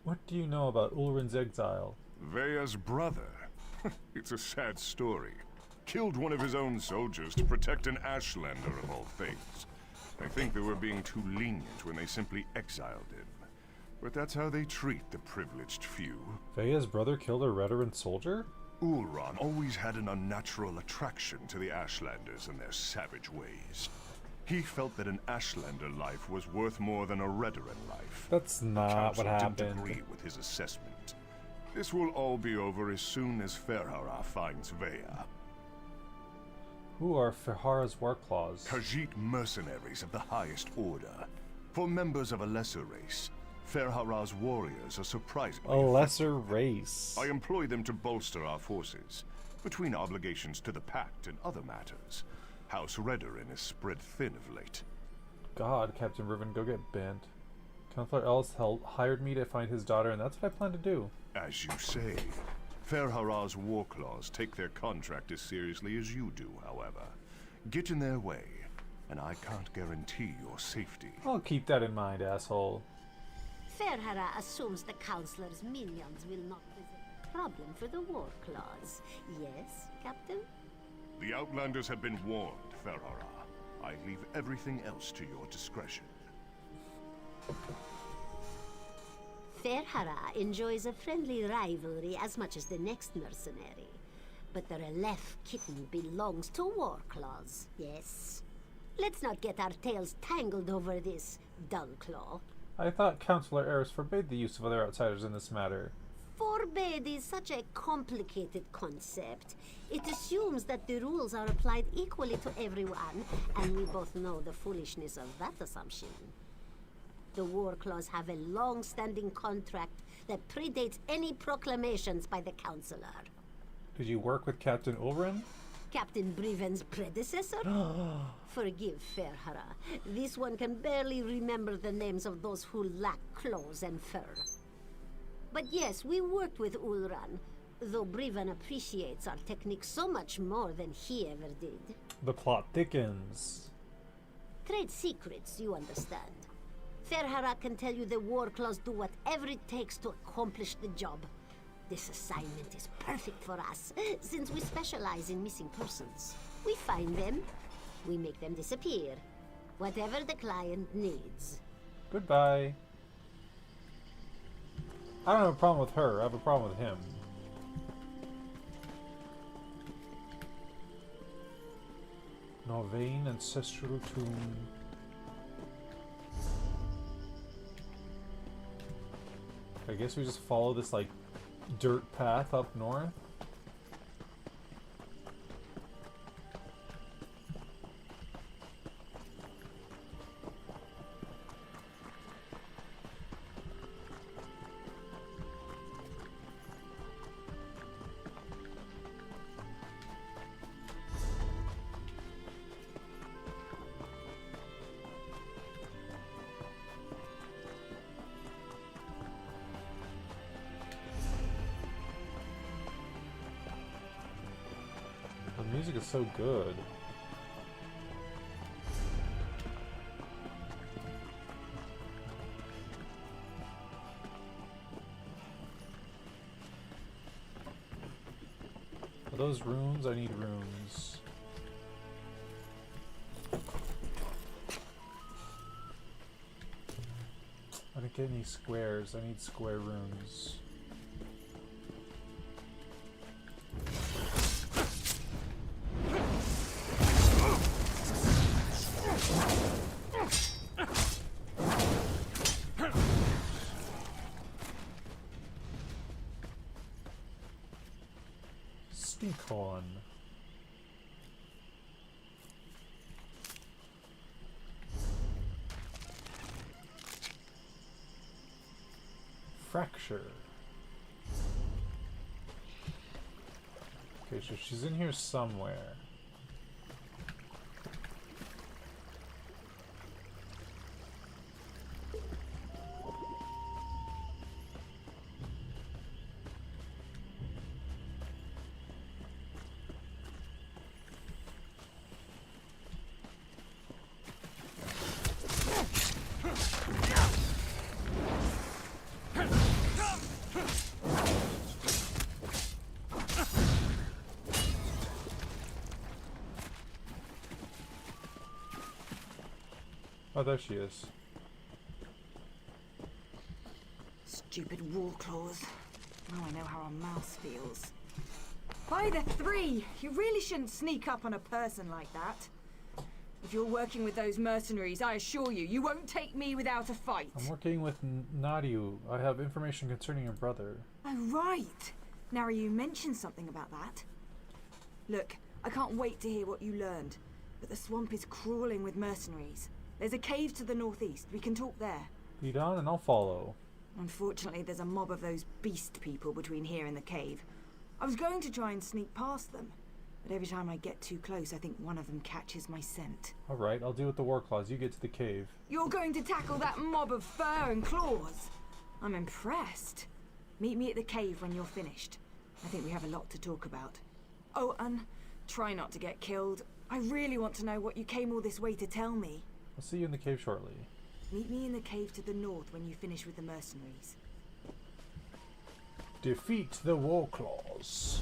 Speaker 1: What do you know about Ulrin's exile?
Speaker 12: Vea's brother. It's a sad story. Killed one of his own soldiers to protect an Ashlander of all things. I think they were being too lenient when they simply exiled him. But that's how they treat the privileged few.
Speaker 1: Vea's brother killed a Redoran soldier?
Speaker 12: Ulran always had an unnatural attraction to the Ashlanders and their savage ways. He felt that an Ashlander life was worth more than a Redoran life.
Speaker 1: That's not what happened.
Speaker 12: Didn't agree with his assessment. This will all be over as soon as Ferhara finds Vea.
Speaker 1: Who are Ferhara's war claws?
Speaker 12: Khajiit mercenaries of the highest order. For members of a lesser race, Ferhara's warriors are surprisingly
Speaker 1: a lesser race.
Speaker 12: I employ them to bolster our forces. Between obligations to the Pact and other matters, House Redoran is spread thin of late.
Speaker 1: God, Captain Riven, go get bent. Counselor Ellis hired me to find his daughter, and that's what I plan to do.
Speaker 12: As you say, Ferhara's war claws take their contract as seriously as you do, however. Get in their way, and I can't guarantee your safety.
Speaker 1: I'll keep that in mind, asshole.
Speaker 10: Ferhara assumes the Councilor's minions will not present a problem for the war claws. Yes, Captain?
Speaker 12: The Outlanders have been warned, Ferhara. I leave everything else to your discretion.
Speaker 10: Ferhara enjoys a friendly rivalry as much as the next mercenary. But the Relef kitten belongs to Warclaws, yes? Let's not get our tails tangled over this, Dullclaw.
Speaker 1: I thought Counselor Eris forbade the use of other outsiders in this matter.
Speaker 10: Forbade is such a complicated concept. It assumes that the rules are applied equally to everyone, and we both know the foolishness of that assumption. The Warclaws have a long-standing contract that predates any proclamations by the Councilor.
Speaker 1: Did you work with Captain Ulrin?
Speaker 10: Captain Briven's predecessor? Forgive Ferhara. This one can barely remember the names of those who lack claws and fur. But yes, we worked with Ulran, though Briven appreciates our technique so much more than he ever did.
Speaker 1: The plot thickens.
Speaker 10: Trade secrets, you understand. Ferhara can tell you the Warclaws do whatever it takes to accomplish the job. This assignment is perfect for us, since we specialize in missing persons. We find them, we make them disappear. Whatever the client needs.
Speaker 1: Goodbye. I don't have a problem with her, I have a problem with him. Norvain Ancestral Tomb. I guess we just follow this, like, dirt path up north. The music is so good. Are those runes? I need runes. I didn't get any squares. I need square runes. Stinkhorn. Fracture. Okay, so she's in here somewhere. Oh, there she is.
Speaker 13: Stupid wall claws. Now I know how a mouse feels. By the three! You really shouldn't sneak up on a person like that. If you're working with those mercenaries, I assure you, you won't take me without a fight.
Speaker 1: I'm working with Naryu. I have information concerning your brother.
Speaker 13: Oh, right. Naryu mentioned something about that. Look, I can't wait to hear what you learned. But the swamp is crawling with mercenaries. There's a cave to the northeast. We can talk there.
Speaker 1: Lead on and I'll follow.
Speaker 13: Unfortunately, there's a mob of those beast people between here and the cave. I was going to try and sneak past them, but every time I get too close, I think one of them catches my scent.
Speaker 1: Alright, I'll deal with the war claws. You get to the cave.
Speaker 13: You're going to tackle that mob of fur and claws? I'm impressed. Meet me at the cave when you're finished. I think we have a lot to talk about. Oh, and try not to get killed. I really want to know what you came all this way to tell me.
Speaker 1: I'll see you in the cave shortly.
Speaker 13: Meet me in the cave to the north when you finish with the mercenaries.
Speaker 1: Defeat the war claws.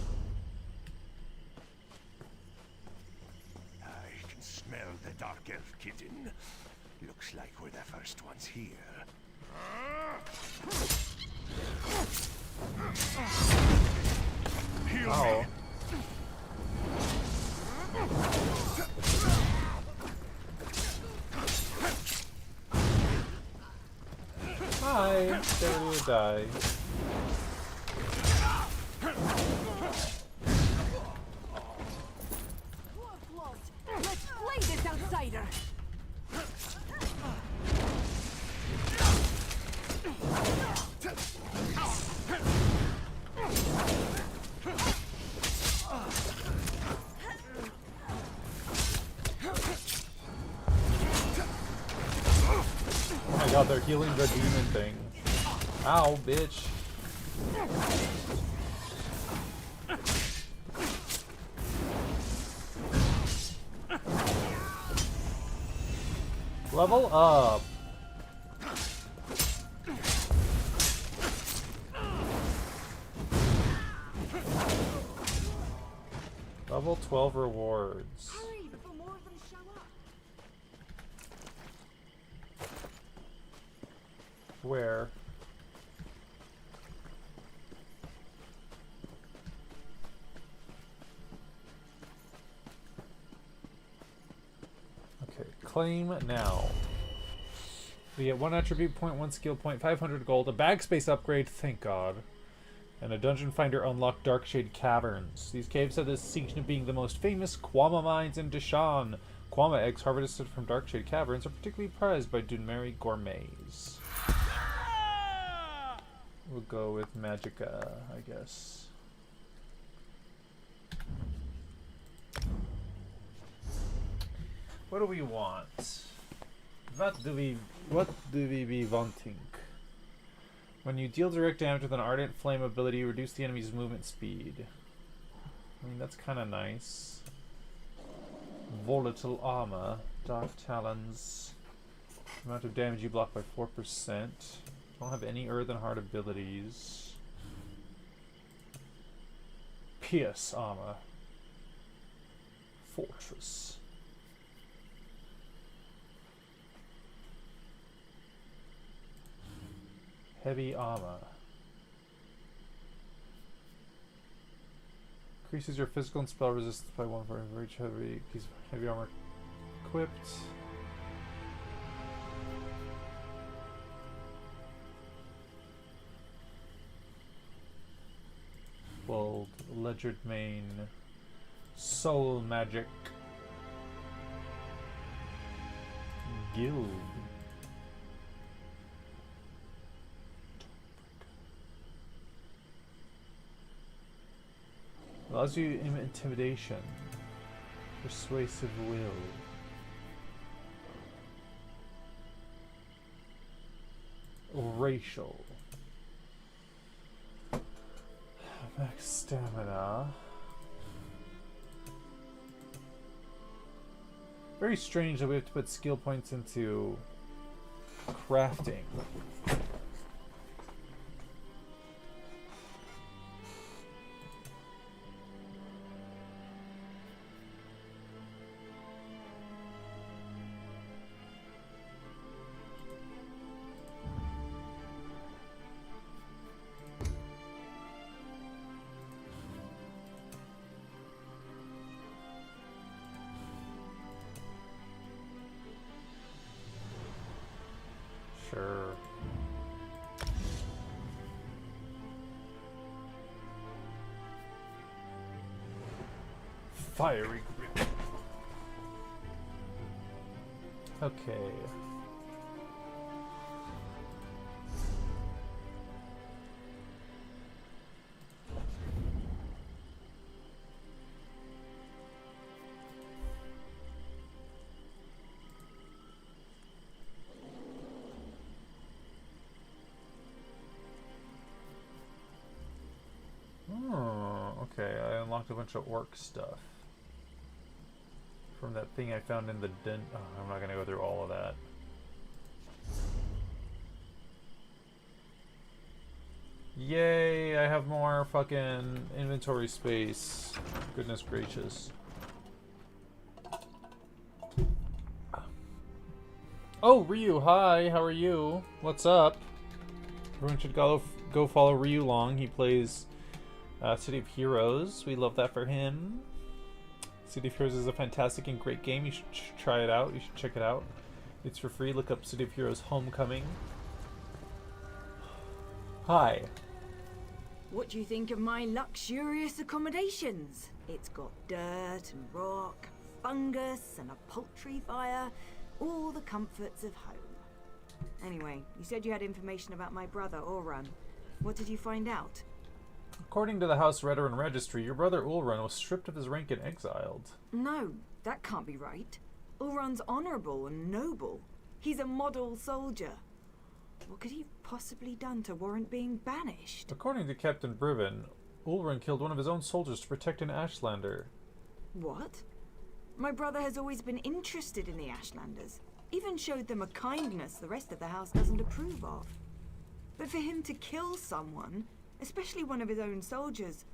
Speaker 12: I can smell the dark elf kitten. Looks like we're the first ones here. Heal me.
Speaker 1: Hi, there you die.
Speaker 13: Let's slay this outsider!
Speaker 1: Oh my god, they're healing the demon thing. Ow, bitch. Level up. Level 12 rewards.
Speaker 13: Hurry before more of them show up.
Speaker 1: Where? Okay, claim now. We get 1 attribute point, 1 skill point, 500 gold, a bag space upgrade, thank god. And a dungeon finder unlocked Darkshade Caverns. These caves have the distinction of being the most famous Quama mines in Deshaan. Quama eggs harvested from Darkshade Caverns are particularly prized by Dunmeri gourmets. We'll go with Magicka, I guess. What do we want? What do we be wanting? When you deal direct damage with an Ardent Flame ability, reduce the enemy's movement speed. I mean, that's kind of nice. Volatile Armor, Dark Talons. Amount of damage you block by 4%. Don't have any Earthen Heart abilities. Pierce Armor. Fortress. Heavy Armor. Increases your physical and spell resistance by 1 for each piece of heavy armor equipped. Bold, Ledgered Mane, Soul Magic, Guild. Allows you intimidation, persuasive will. Racial. Max stamina. Very strange that we have to put skill points into crafting. Sure. Fiery grip. Okay. Oh, okay. I unlocked a bunch of orc stuff from that thing I found in the den. Oh, I'm not gonna go through all of that. Yay! I have more fucking inventory space. Goodness gracious. Oh, Ryu, hi. How are you? What's up? Everyone should go follow Ryu Long. He plays City of Heroes. We love that for him. City of Heroes is a fantastic and great game. You should try it out. You should check it out. It's for free. Look up City of Heroes Homecoming. Hi.
Speaker 13: What do you think of my luxurious accommodations? It's got dirt and rock, fungus and a poultry fire. All the comforts of home. Anyway, you said you had information about my brother, Ulrun. What did you find out?
Speaker 1: According to the House Redoran Registry, your brother Ulrun was stripped of his rank and exiled.
Speaker 13: No, that can't be right. Ulrun's honorable and noble. He's a model soldier. What could he have possibly done to warrant being banished?
Speaker 1: According to Captain Briven, Ulrun killed one of his own soldiers to protect an Ashlander.
Speaker 13: What? My brother has always been interested in the Ashlanders. Even showed them a kindness the rest of the house doesn't approve of. But for him to kill someone, especially one of his own soldiers,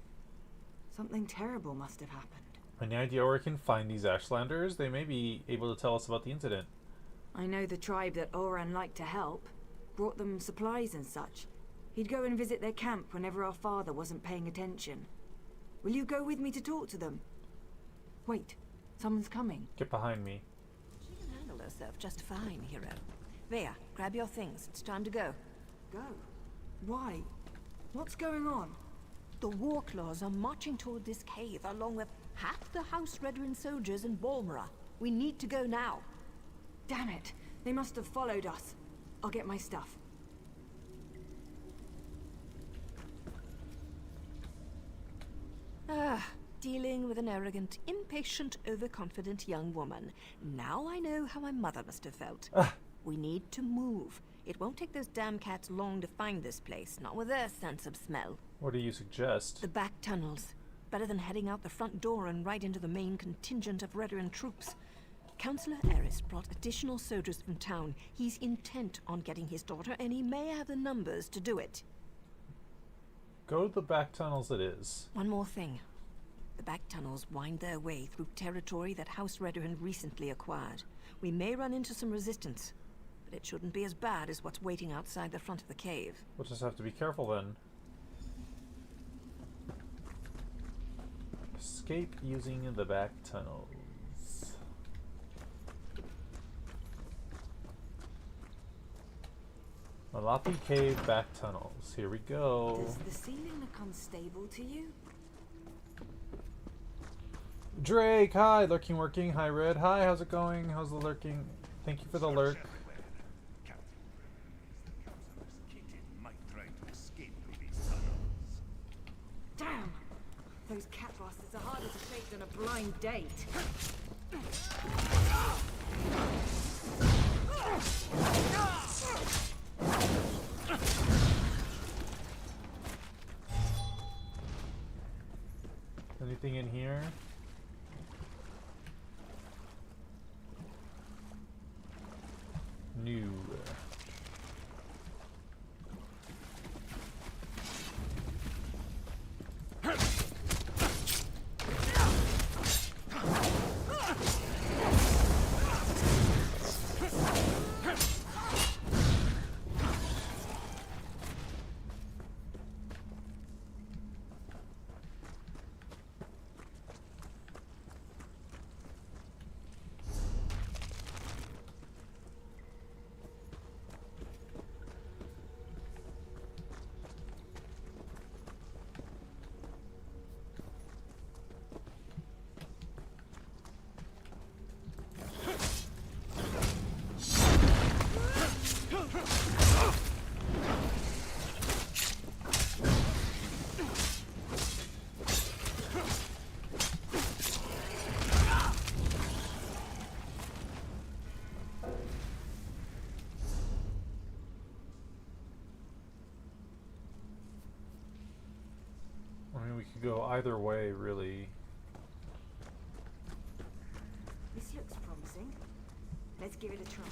Speaker 13: something terrible must have happened.
Speaker 1: Any idea where we can find these Ashlanders? They may be able to tell us about the incident.
Speaker 13: I know the tribe that Ulrun liked to help. Brought them supplies and such. He'd go and visit their camp whenever our father wasn't paying attention. Will you go with me to talk to them? Wait, someone's coming.
Speaker 1: Get behind me.
Speaker 14: She can handle herself just fine, hero. Vea, grab your things. It's time to go.
Speaker 13: Go? Why? What's going on?
Speaker 14: The Warclaws are marching toward this cave along with half the House Redoran soldiers in Balmora. We need to go now.
Speaker 13: Damn it! They must have followed us. I'll get my stuff.
Speaker 14: Dealing with an arrogant, impatient, overconfident young woman. Now I know how my mother must have felt. We need to move. It won't take those damn cats long to find this place, not with their sense of smell.
Speaker 1: What do you suggest?
Speaker 14: The back tunnels. Better than heading out the front door and right into the main contingent of Redoran troops. Councillor Eris brought additional soldiers from town. He's intent on getting his daughter, and he may have the numbers to do it.
Speaker 1: Go to the back tunnels it is.
Speaker 14: One more thing. The back tunnels wind their way through territory that House Redoran recently acquired. We may run into some resistance, but it shouldn't be as bad as what's waiting outside the front of the cave.
Speaker 1: We'll just have to be careful then. Escape using the back tunnels. Malathi Cave back tunnels. Here we go.
Speaker 13: Does the ceiling look unstable to you?
Speaker 1: Drake, hi. Lurking, working. Hi, Red. Hi, how's it going? How's the lurking? Thank you for the lurk.
Speaker 13: Damn! Those cat bastards are harder to fake than a blind date.
Speaker 1: Anything in here? New. Could go either way, really.
Speaker 13: This looks promising. Let's give it a try.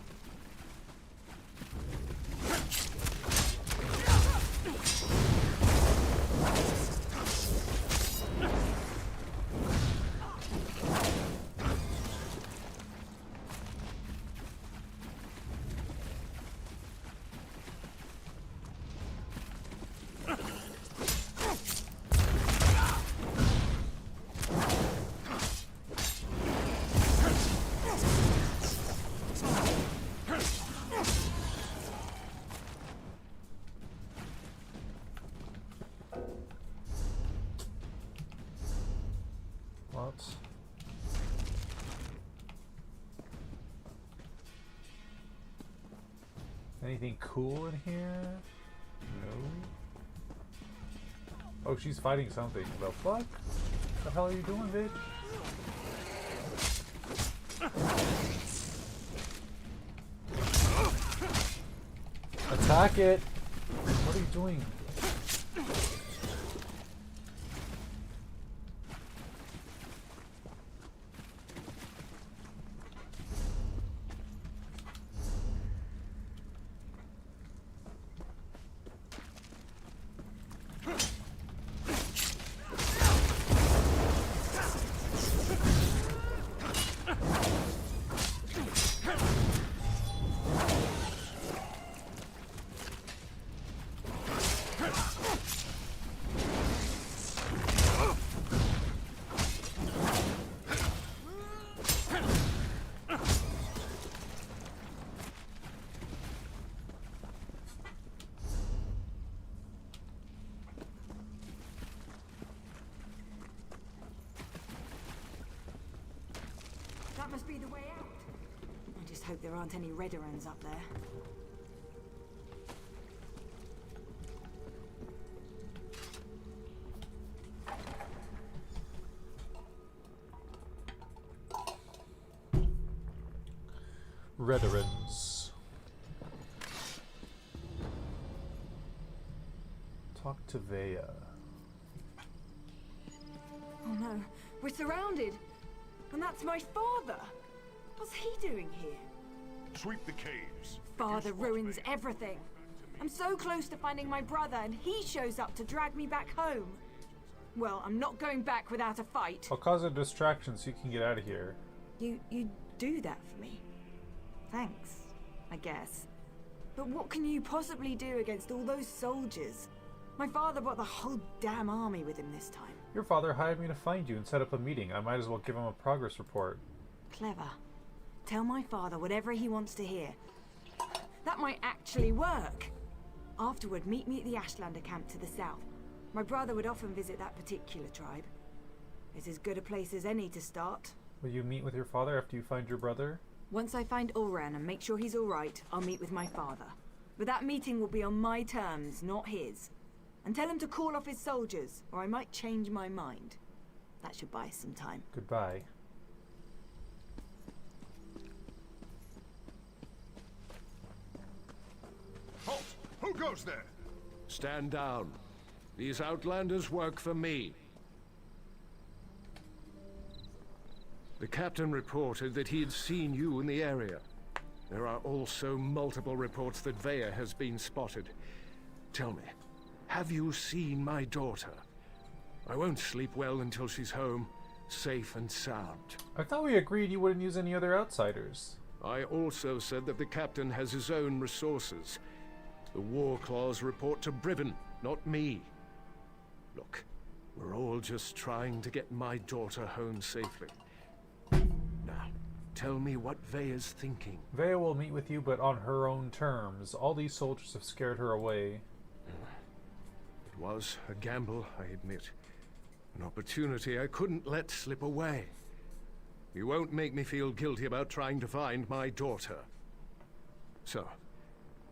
Speaker 1: What? Anything cool in here? No. Oh, she's fighting something. The fuck? The hell are you doing, bitch? Attack it! What are you doing?
Speaker 13: That must be the way out. I just hope there aren't any Redderons up there.
Speaker 1: Redderons. Talk to Vea.
Speaker 13: Oh no, we're surrounded! And that's my father! What's he doing here?
Speaker 12: Sweep the caves.
Speaker 13: Father ruins everything. I'm so close to finding my brother and he shows up to drag me back home. Well, I'm not going back without a fight.
Speaker 1: I'll cause a distraction so you can get out of here.
Speaker 13: You do that for me? Thanks, I guess. But what can you possibly do against all those soldiers? My father brought the whole damn army with him this time.
Speaker 1: Your father hired me to find you and set up a meeting. I might as well give him a progress report.
Speaker 13: Clever. Tell my father whatever he wants to hear. That might actually work. Afterward, meet me at the Ashlander camp to the south. My brother would often visit that particular tribe. It's as good a place as any to start.
Speaker 1: Will you meet with your father after you find your brother?
Speaker 13: Once I find Ulran and make sure he's alright, I'll meet with my father. But that meeting will be on my terms, not his. And tell him to call off his soldiers, or I might change my mind. That should buy us some time.
Speaker 1: Goodbye.
Speaker 12: Halt! Who goes there?
Speaker 15: Stand down. These outlanders work for me. The captain reported that he had seen you in the area. There are also multiple reports that Vea has been spotted. Tell me, have you seen my daughter? I won't sleep well until she's home, safe and sound.
Speaker 1: I thought we agreed you wouldn't use any other outsiders.
Speaker 15: I also said that the captain has his own resources. The War Claws report to Brivin, not me. Look, we're all just trying to get my daughter home safely. Now, tell me what Vea's thinking.
Speaker 1: Vea will meet with you, but on her own terms. All these soldiers have scared her away.
Speaker 15: It was a gamble, I admit. An opportunity I couldn't let slip away. You won't make me feel guilty about trying to find my daughter. So,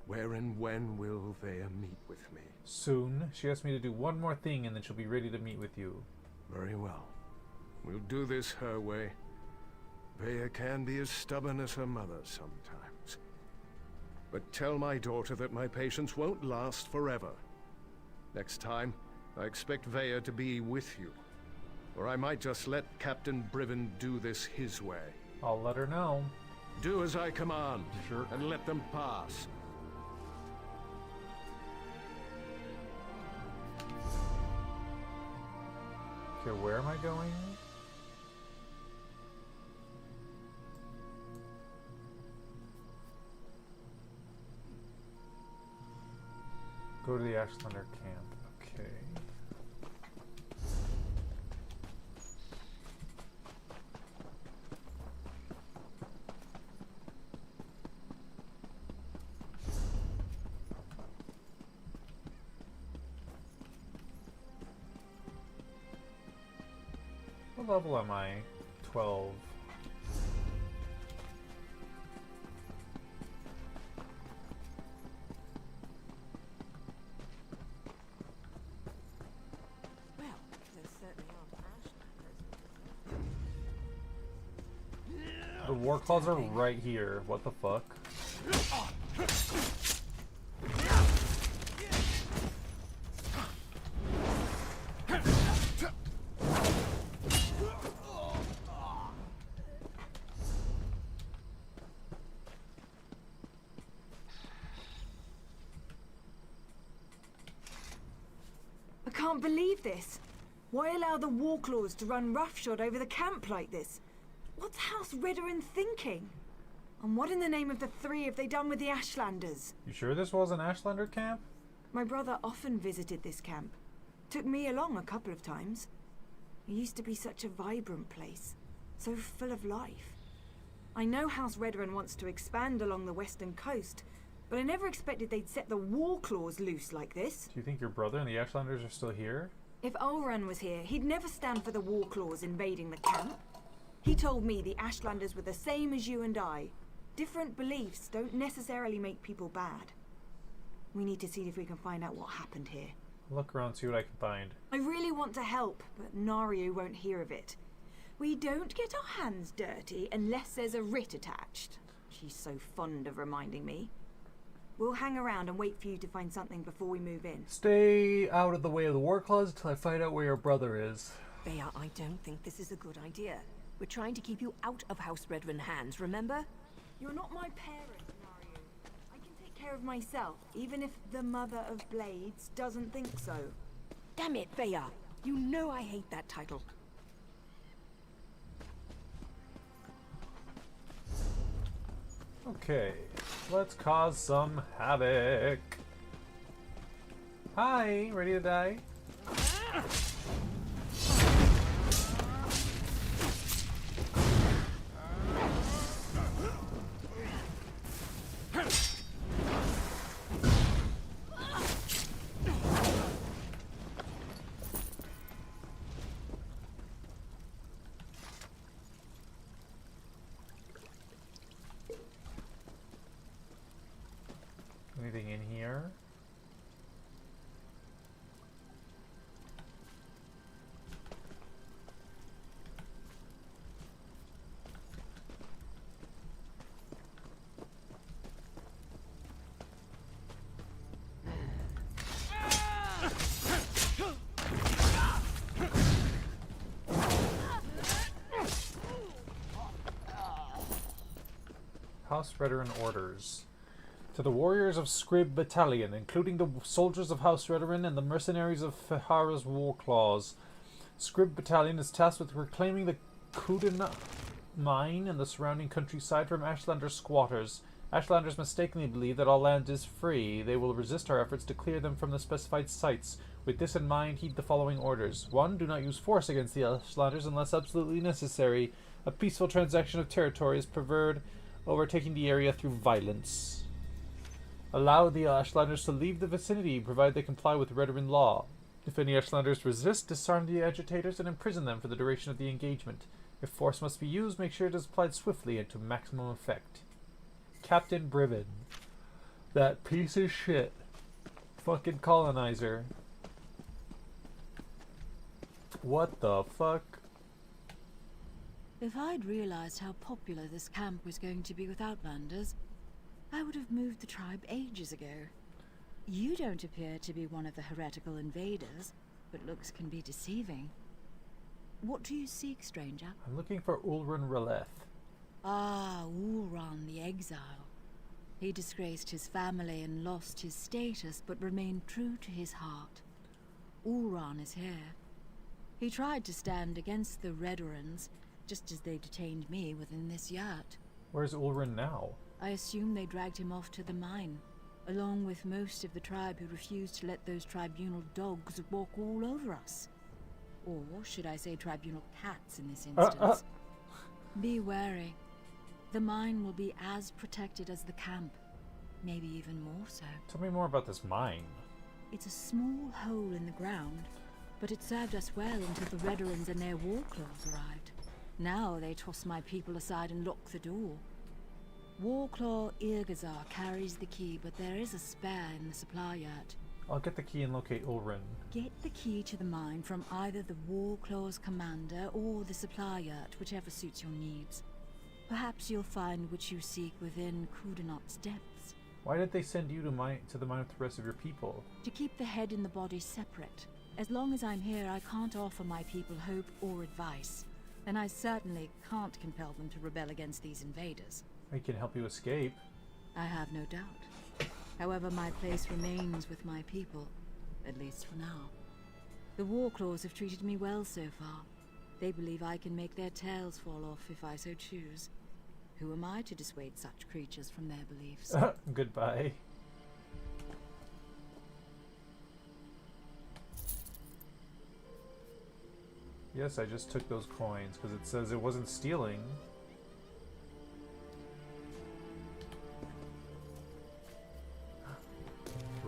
Speaker 15: where and when will Vea meet with me?
Speaker 1: Soon. She asked me to do one more thing and then she'll be ready to meet with you.
Speaker 15: Very well. We'll do this her way. Vea can be as stubborn as her mother sometimes. But tell my daughter that my patience won't last forever. Next time, I expect Veya to be with you. Or I might just let Captain Briven do this his way.
Speaker 1: I'll let her know.
Speaker 15: Do as I command.
Speaker 1: Sure.
Speaker 15: And let them pass.
Speaker 1: Okay, where am I going? Go to the Ashlander camp. Okay. What level am I? 12.
Speaker 14: Well, there certainly aren't Ashlanders.
Speaker 1: The war claws are right here. What the fuck?
Speaker 13: I can't believe this. Why allow the Warclaws to run roughshod over the camp like this? What's House Redoran thinking? And what in the name of the three have they done with the Ashlanders?
Speaker 1: You sure this was an Ashlander camp?
Speaker 13: My brother often visited this camp. Took me along a couple of times. It used to be such a vibrant place. So full of life. I know House Redoran wants to expand along the western coast, but I never expected they'd set the Warclaws loose like this.
Speaker 1: Do you think your brother and the Ashlanders are still here?
Speaker 13: If Ulran was here, he'd never stand for the Warclaws invading the camp. He told me the Ashlanders were the same as you and I. Different beliefs don't necessarily make people bad. We need to see if we can find out what happened here.
Speaker 1: Look around, see what I can find.
Speaker 13: I really want to help, but Naryu won't hear of it. We don't get our hands dirty unless there's a writ attached. She's so fond of reminding me. We'll hang around and wait for you to find something before we move in.
Speaker 1: Stay out of the way of the war claws until I find out where your brother is.
Speaker 14: Veya, I don't think this is a good idea. We're trying to keep you out of House Redoran hands, remember?
Speaker 13: You're not my parent, Naryu. I can take care of myself, even if the Mother of Blades doesn't think so.
Speaker 14: Damn it, Veya! You know I hate that title.
Speaker 1: Okay, let's cause some havoc. Hi, ready to die? Anything in here? House Redoran orders. To the warriors of Scrib Battalion, including the soldiers of House Redoran and the mercenaries of Fehara's Warclaws. Scrib Battalion is tasked with reclaiming the Kuden mine and the surrounding countryside from Ashlander squatters. Ashlanders mistakenly believe that all land is free. They will resist our efforts to clear them from the specified sites. With this in mind, heed the following orders. 1. Do not use force against the Ashlanders unless absolutely necessary. A peaceful transaction of territory is preferred over taking the area through violence. Allow the Ashlanders to leave the vicinity, provided they comply with Redoran law. If any Ashlanders resist, disarm the agitators and imprison them for the duration of the engagement. If force must be used, make sure it is applied swiftly and to maximum effect. Captain Briven. That piece of shit. Fucking colonizer. What the fuck?
Speaker 16: If I'd realized how popular this camp was going to be with Outlanders, I would have moved the tribe ages ago. You don't appear to be one of the heretical invaders, but looks can be deceiving. What do you seek, stranger?
Speaker 1: I'm looking for Ulrun Releth.
Speaker 16: Ah, Ulrun the Exile. He disgraced his family and lost his status, but remained true to his heart. Ulrun is here. He tried to stand against the Redorans, just as they detained me within this yurt.
Speaker 1: Where's Ulrun now?
Speaker 16: I assume they dragged him off to the mine, along with most of the tribe who refused to let those tribunal dogs walk all over us. Or should I say tribunal cats in this instance? Be wary. The mine will be as protected as the camp, maybe even more so.
Speaker 1: Tell me more about this mine.
Speaker 16: It's a small hole in the ground, but it served us well until the Redorans and their warclaws arrived. Now they toss my people aside and lock the door. Warclaw Irgazar carries the key, but there is a spare in the supply yurt.
Speaker 1: I'll get the key and locate Ulrun.
Speaker 16: Get the key to the mine from either the Warclaw's commander or the supply yurt, whichever suits your needs. Perhaps you'll find what you seek within Kudenot's depths.
Speaker 1: Why did they send you to the mine with the rest of your people?
Speaker 16: To keep the head and the body separate. As long as I'm here, I can't offer my people hope or advice. And I certainly can't compel them to rebel against these invaders.
Speaker 1: I can help you escape.
Speaker 16: I have no doubt. However, my place remains with my people, at least for now. The Warclaws have treated me well so far. They believe I can make their tails fall off if I so choose. Who am I to dissuade such creatures from their beliefs?
Speaker 1: Goodbye. Yes, I just took those coins because it says it wasn't stealing.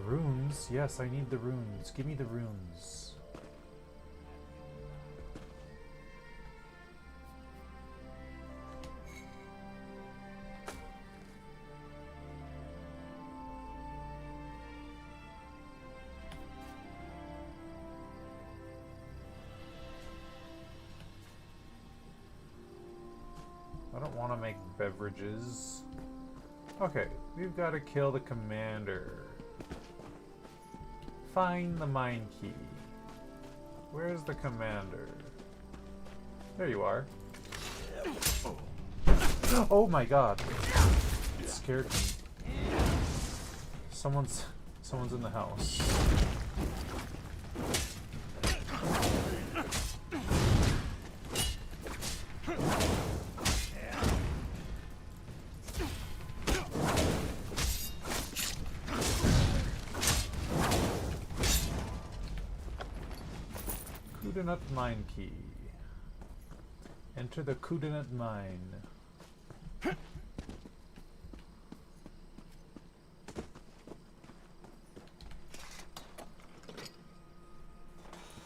Speaker 1: Runes? Yes, I need the runes. Give me the runes. I don't want to make beverages. Okay, we've got to kill the commander. Find the mine key. Where's the commander? There you are. Oh my god. It scared me. Someone's in the house. Kudenot mine key. Enter the Kudenot mine.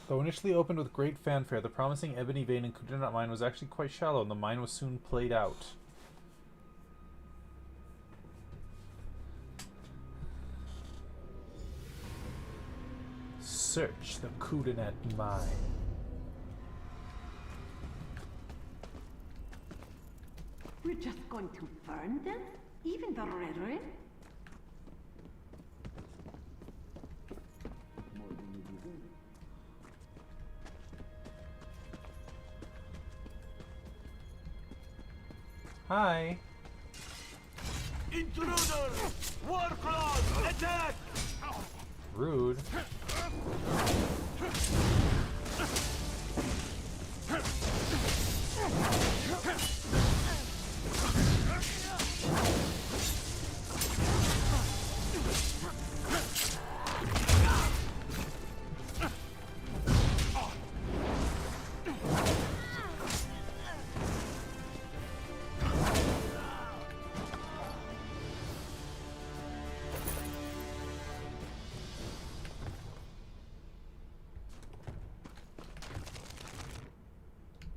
Speaker 1: Though initially opened with great fanfare, the promising ebony vein in Kudenot mine was actually quite shallow, and the mine was soon played out. Search the Kudenot mine.
Speaker 6: We're just going to burn them? Even the Redoran?
Speaker 1: Hi.
Speaker 11: Intruder! Warclaws! Attack!
Speaker 1: Rude.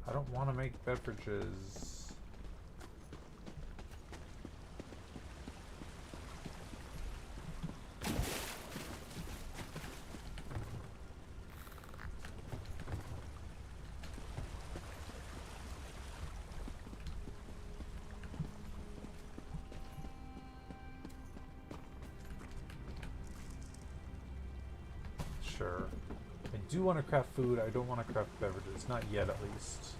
Speaker 1: I don't want to make beverages. Sure. I do want to craft food. I don't want to craft beverages. Not yet, at least.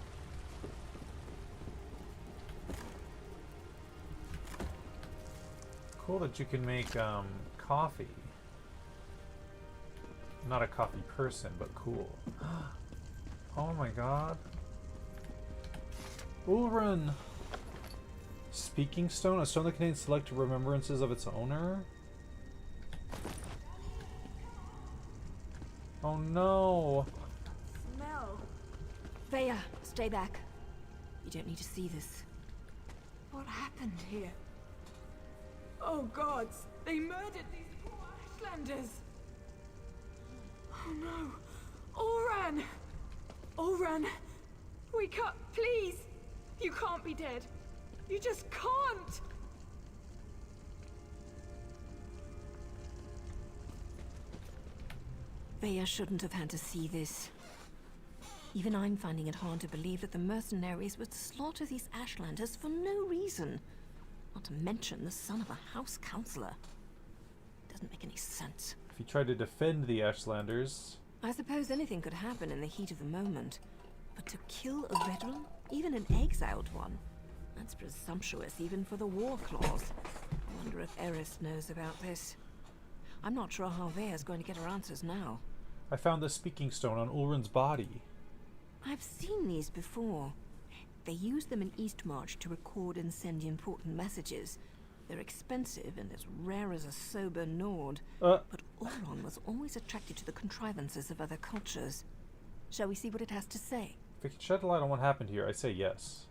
Speaker 1: Cool that you can make coffee. Not a coffee person, but cool. Oh my god. Ulrun! Speaking stone? A stone that contains select remembrances of its owner? Oh no!
Speaker 14: Smell. Veya, stay back. You don't need to see this.
Speaker 13: What happened here? Oh gods, they murdered these poor Ashlanders! Oh no! Ulran! Ulran! Wake up, please! You can't be dead. You just can't!
Speaker 14: Veya shouldn't have had to see this. Even I'm finding it hard to believe that the mercenaries would slaughter these Ashlanders for no reason. Not to mention the son of a house counselor. Doesn't make any sense.
Speaker 1: If he tried to defend the Ashlanders...
Speaker 14: I suppose anything could happen in the heat of the moment. But to kill a veteran, even an exiled one, that's presumptuous even for the war clause. I wonder if Eris knows about this. I'm not sure how Veya's going to get her answers now.
Speaker 1: I found the speaking stone on Ulrun's body.
Speaker 14: I've seen these before. They use them in Eastmarch to record and send important messages. They're expensive and as rare as a sober Nord. But Ulrun was always attracted to the contrivances of other cultures. Shall we see what it has to say?
Speaker 1: If it could shed light on what happened here, I say yes.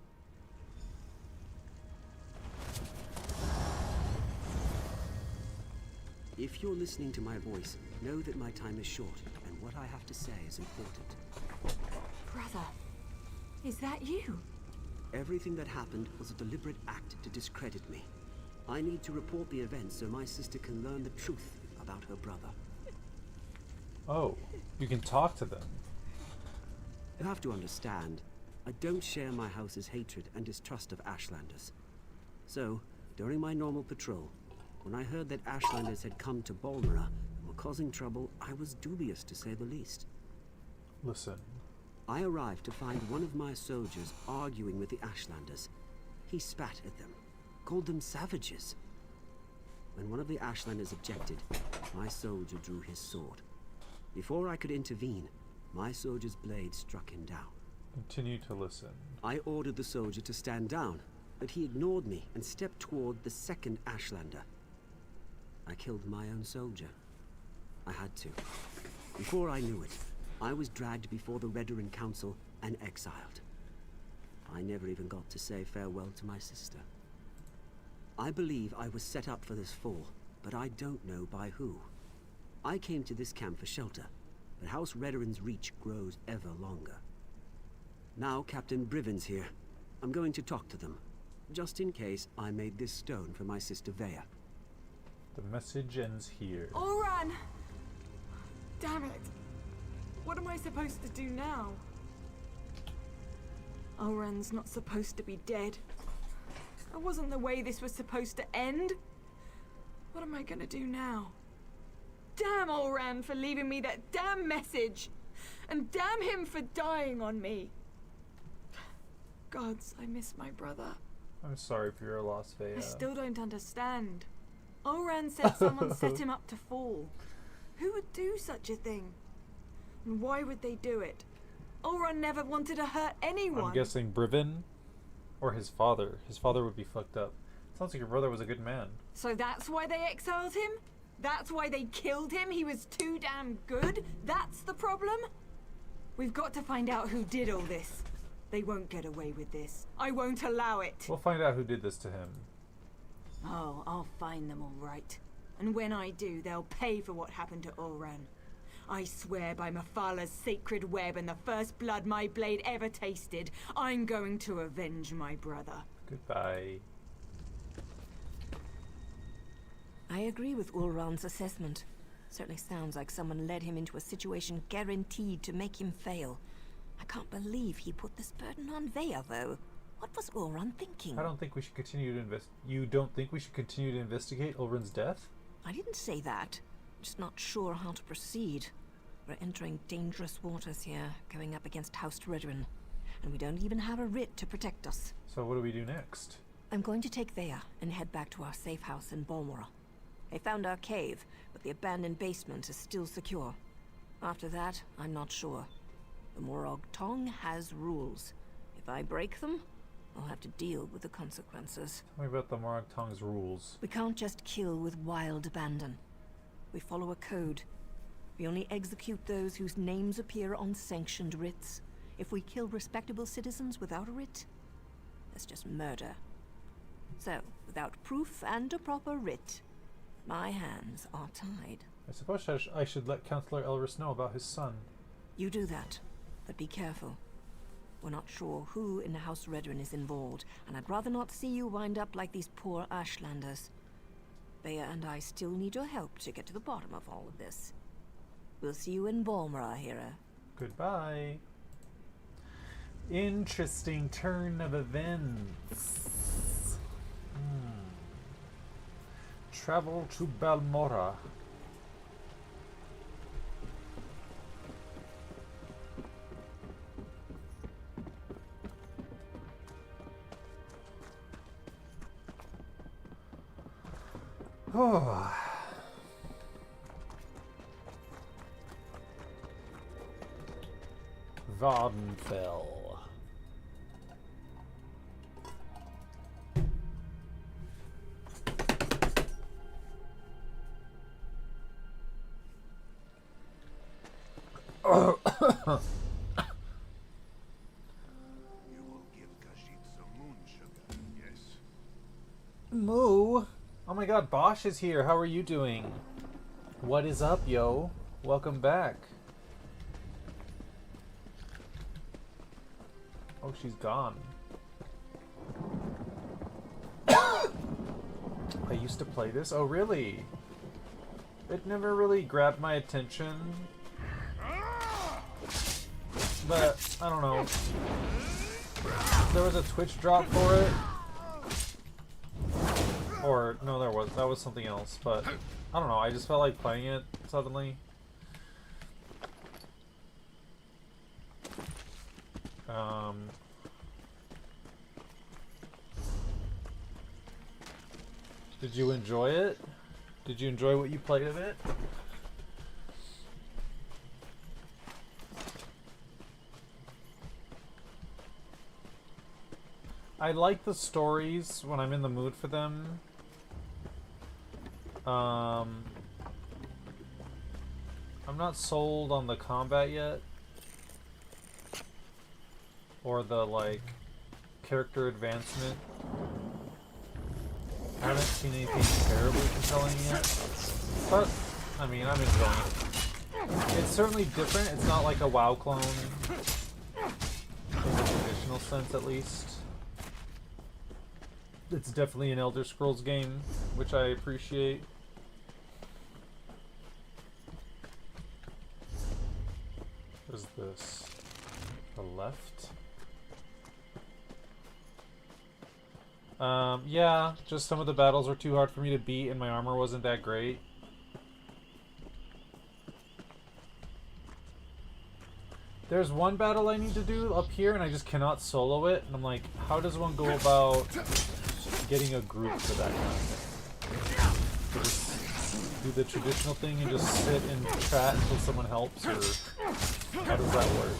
Speaker 17: If you're listening to my voice, know that my time is short, and what I have to say is important.
Speaker 14: Brother, is that you?
Speaker 17: Everything that happened was a deliberate act to discredit me. I need to report the events so my sister can learn the truth about her brother.
Speaker 1: Oh, you can talk to them.
Speaker 17: You have to understand, I don't share my house's hatred and distrust of Ashlanders. So, during my normal patrol, when I heard that Ashlanders had come to Bolmera and were causing trouble, I was dubious to say the least.
Speaker 1: Listen.
Speaker 17: I arrived to find one of my soldiers arguing with the Ashlanders. He spat at them, called them savages. When one of the Ashlanders objected, my soldier drew his sword. Before I could intervene, my soldier's blade struck him down.
Speaker 1: Continue to listen.
Speaker 17: I ordered the soldier to stand down, but he ignored me and stepped toward the second Ashlander. I killed my own soldier. I had to. Before I knew it, I was dragged before the Redoran Council and exiled. I never even got to say farewell to my sister. I believe I was set up for this fall, but I don't know by who. I came to this camp for shelter, but House Redoran's reach grows ever longer. Now Captain Briven's here. I'm going to talk to them, just in case I made this stone for my sister Veya.
Speaker 1: The message ends here.
Speaker 13: Ulran! Damn it! What am I supposed to do now? Ulran's not supposed to be dead. That wasn't the way this was supposed to end. What am I gonna do now? Damn Ulran for leaving me that damn message! And damn him for dying on me! Gods, I miss my brother.
Speaker 1: I'm sorry for your loss, Veya.
Speaker 13: I still don't understand. Ulran said someone set him up to fall. Who would do such a thing? And why would they do it? Ulran never wanted to hurt anyone.
Speaker 1: I'm guessing Briven? Or his father. His father would be fucked up. Sounds like your brother was a good man.
Speaker 13: So that's why they exiled him? That's why they killed him? He was too damn good? That's the problem? We've got to find out who did all this. They won't get away with this. I won't allow it.
Speaker 1: We'll find out who did this to him.
Speaker 13: Oh, I'll find them all right. And when I do, they'll pay for what happened to Ulran. I swear by Mafala's sacred web and the first blood my blade ever tasted, I'm going to avenge my brother.
Speaker 1: Goodbye.
Speaker 14: I agree with Ulran's assessment. Certainly sounds like someone led him into a situation guaranteed to make him fail. I can't believe he put this burden on Veya, though. What was Ulran thinking?
Speaker 1: I don't think we should continue to You don't think we should continue to investigate Ulran's death?
Speaker 14: I didn't say that. Just not sure how to proceed. We're entering dangerous waters here, going up against House Redrin, and we don't even have a writ to protect us.
Speaker 1: So what do we do next?
Speaker 14: I'm going to take Thea and head back to our safe house in Balmora. They found our cave, but the abandoned basement is still secure. After that, I'm not sure. The Morag Tong has rules. If I break them, I'll have to deal with the consequences.
Speaker 1: Tell me about the Morag Tong's rules.
Speaker 14: We can't just kill with wild abandon. We follow a code. We only execute those whose names appear on sanctioned writs. If we kill respectable citizens without a writ, that's just murder. So, without proof and a proper writ, my hands are tied.
Speaker 1: I suppose I should let Councillor Elris know about his son.
Speaker 14: You do that, but be careful. We're not sure who in the House Redrin is involved, and I'd rather not see you wind up like these poor Ashlanders. Bea and I still need your help to get to the bottom of all of this. We'll see you in Balmora, Hera.
Speaker 1: Goodbye. Interesting turn of events. Travel to Balmora. Oh. Vardenfell. Moo! Oh my god, Bosch is here. How are you doing? What is up, yo? Welcome back. Oh, she's gone. I used to play this? Oh, really? It never really grabbed my attention. But, I don't know. There was a Twitch drop for it. Or, no, that was something else, but I don't know, I just felt like playing it suddenly. Did you enjoy it? Did you enjoy what you played of it? I like the stories when I'm in the mood for them. I'm not sold on the combat yet. Or the, like, character advancement. I haven't seen anything terribly compelling yet. But, I mean, I'm enjoying it. It's certainly different. It's not like a WoW clone. In the traditional sense, at least. It's definitely an Elder Scrolls game, which I appreciate. What is this? The left? Yeah, just some of the battles were too hard for me to beat and my armor wasn't that great. There's one battle I need to do up here and I just cannot solo it, and I'm like, how does one go about getting a group for that kind of thing? Just do the traditional thing and just sit and chat until someone helps, or how does that work?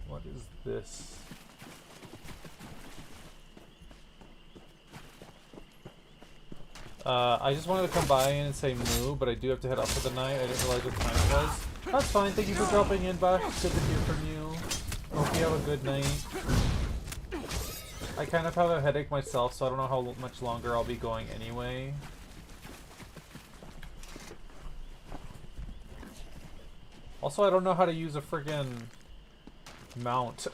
Speaker 1: What is this? I just wanted to come by and say moo, but I do have to head out for the night. I didn't realize what time it was. That's fine. Thank you for dropping in, Bosch. Good to hear from you. Hope you have a good night. I kind of have a headache myself, so I don't know how much longer I'll be going anyway. Also, I don't know how to use a friggin' mount.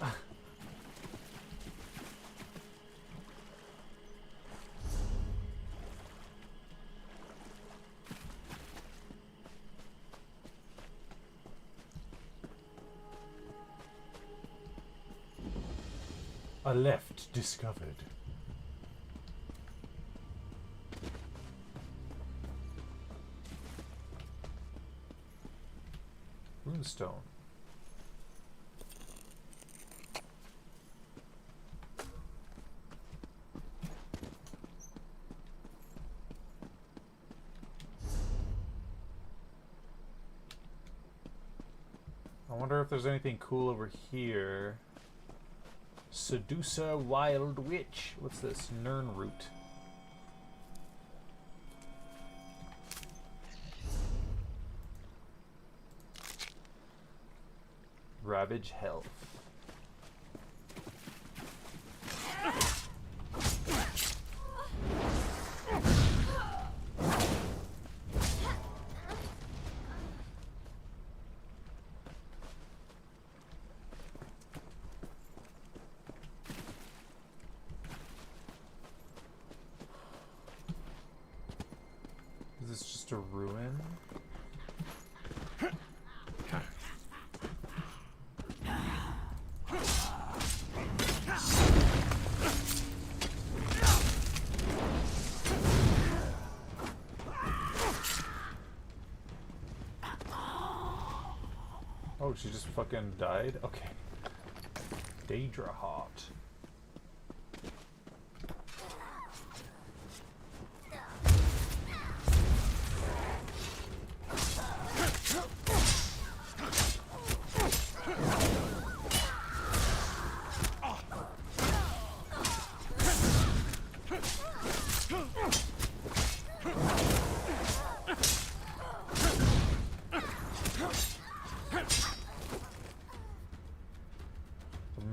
Speaker 1: A left discovered. Runestone. I wonder if there's anything cool over here. Seducer Wild Witch. What's this? Nirnroot. Ravage Health. Is this just a ruin? Oh, she just fucking died? Okay. Daedra Heart.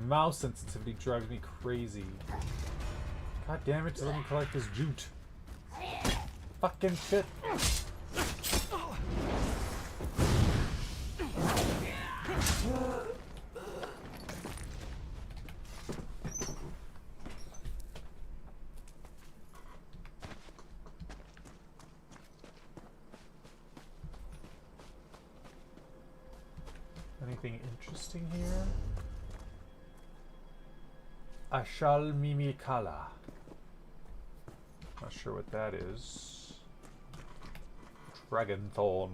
Speaker 1: Mouse sensitivity drives me crazy. God damn it, let me collect this jute. Fucking shit. Anything interesting here? Ashal Mimikala. Not sure what that is. Dragonthorn.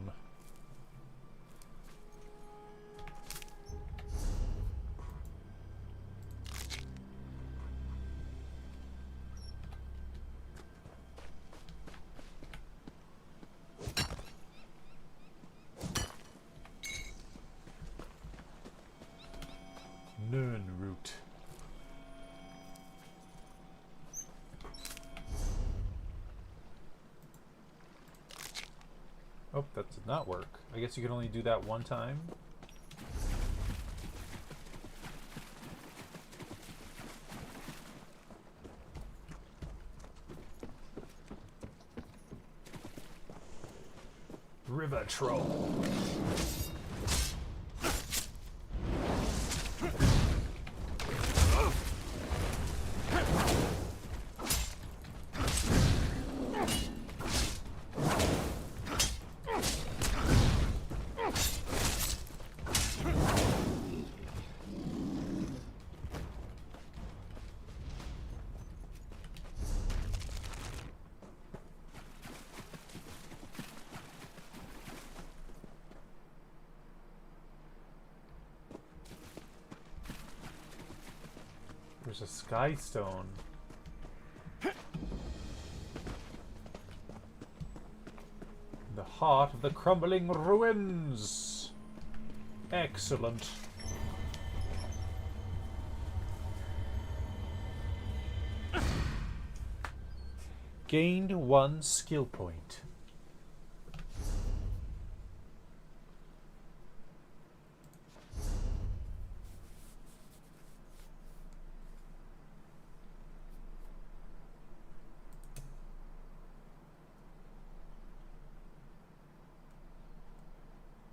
Speaker 1: Nirnroot. Oh, that did not work. I guess you can only do that one time. River Troll. There's a sky stone. The heart of the crumbling ruins. Excellent. Gained 1 skill point.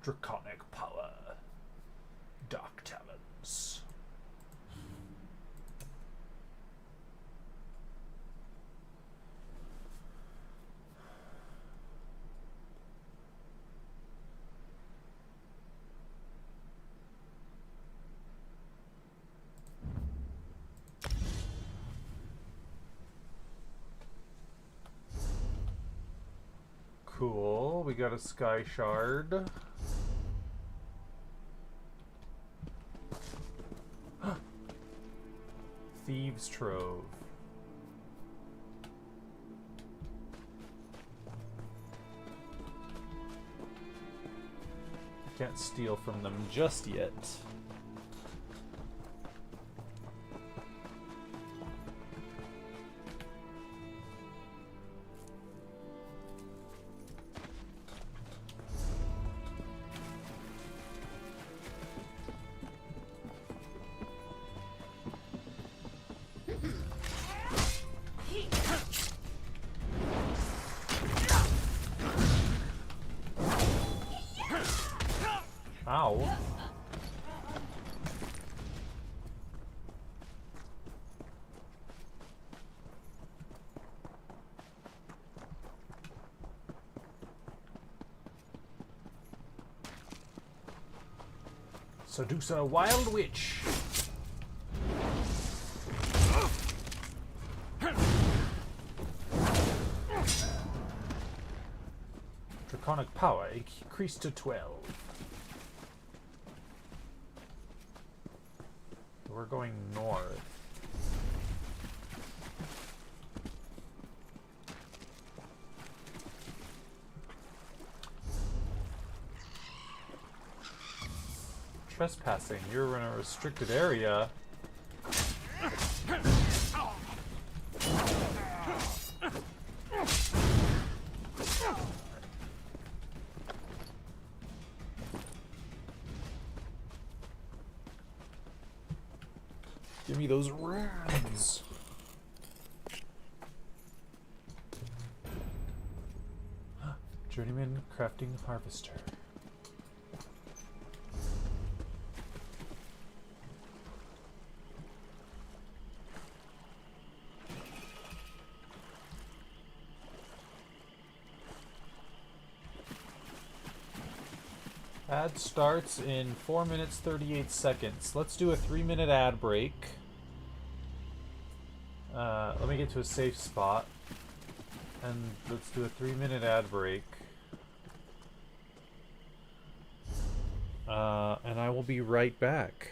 Speaker 1: Draconic power. Dark talons. Cool. We got a sky shard. Thieves' Trove. Can't steal from them just yet. Ow. Sedusa Wild Witch. Draconic power increased to 12. We're going north. Trespassing. You're in a restricted area. Give me those rags. Journeyman crafting harvester. Ad starts in 4 minutes 38 seconds. Let's do a 3-minute ad break. Let me get to a safe spot. And let's do a 3-minute ad break. And I will be right back.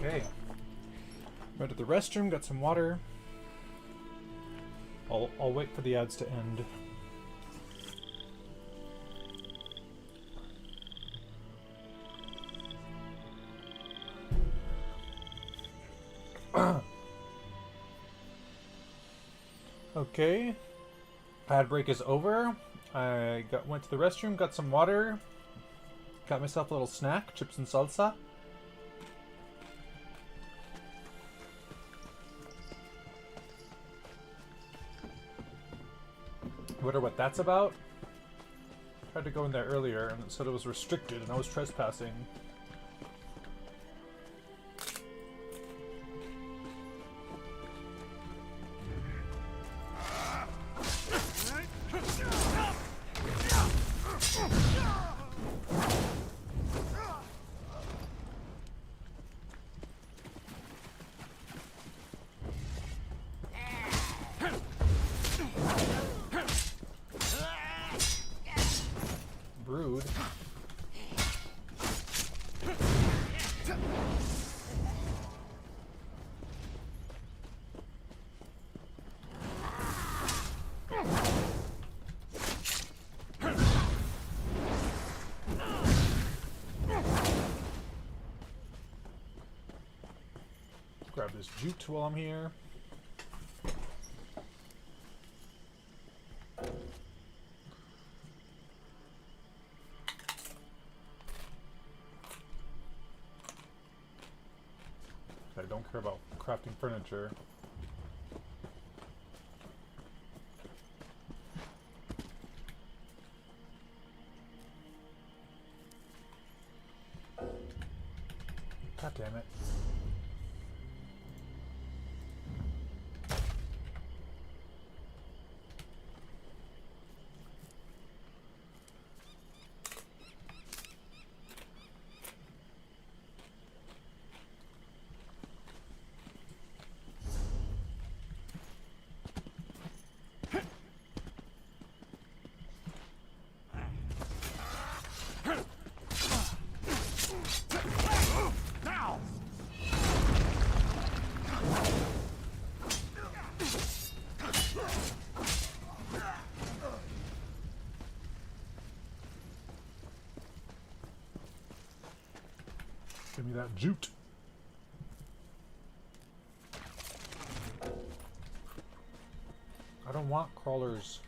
Speaker 1: Okay. Went to the restroom, got some water. I'll wait for the ads to end. Okay. Ad break is over. I went to the restroom, got some water. Got myself a little snack, chips and salsa. Wonder what that's about? Tried to go in there earlier and it said it was restricted and I was trespassing. Rude. Grab this jute while I'm here. I don't care about crafting furniture. God damn it. Give me that jute. I don't want crawlers.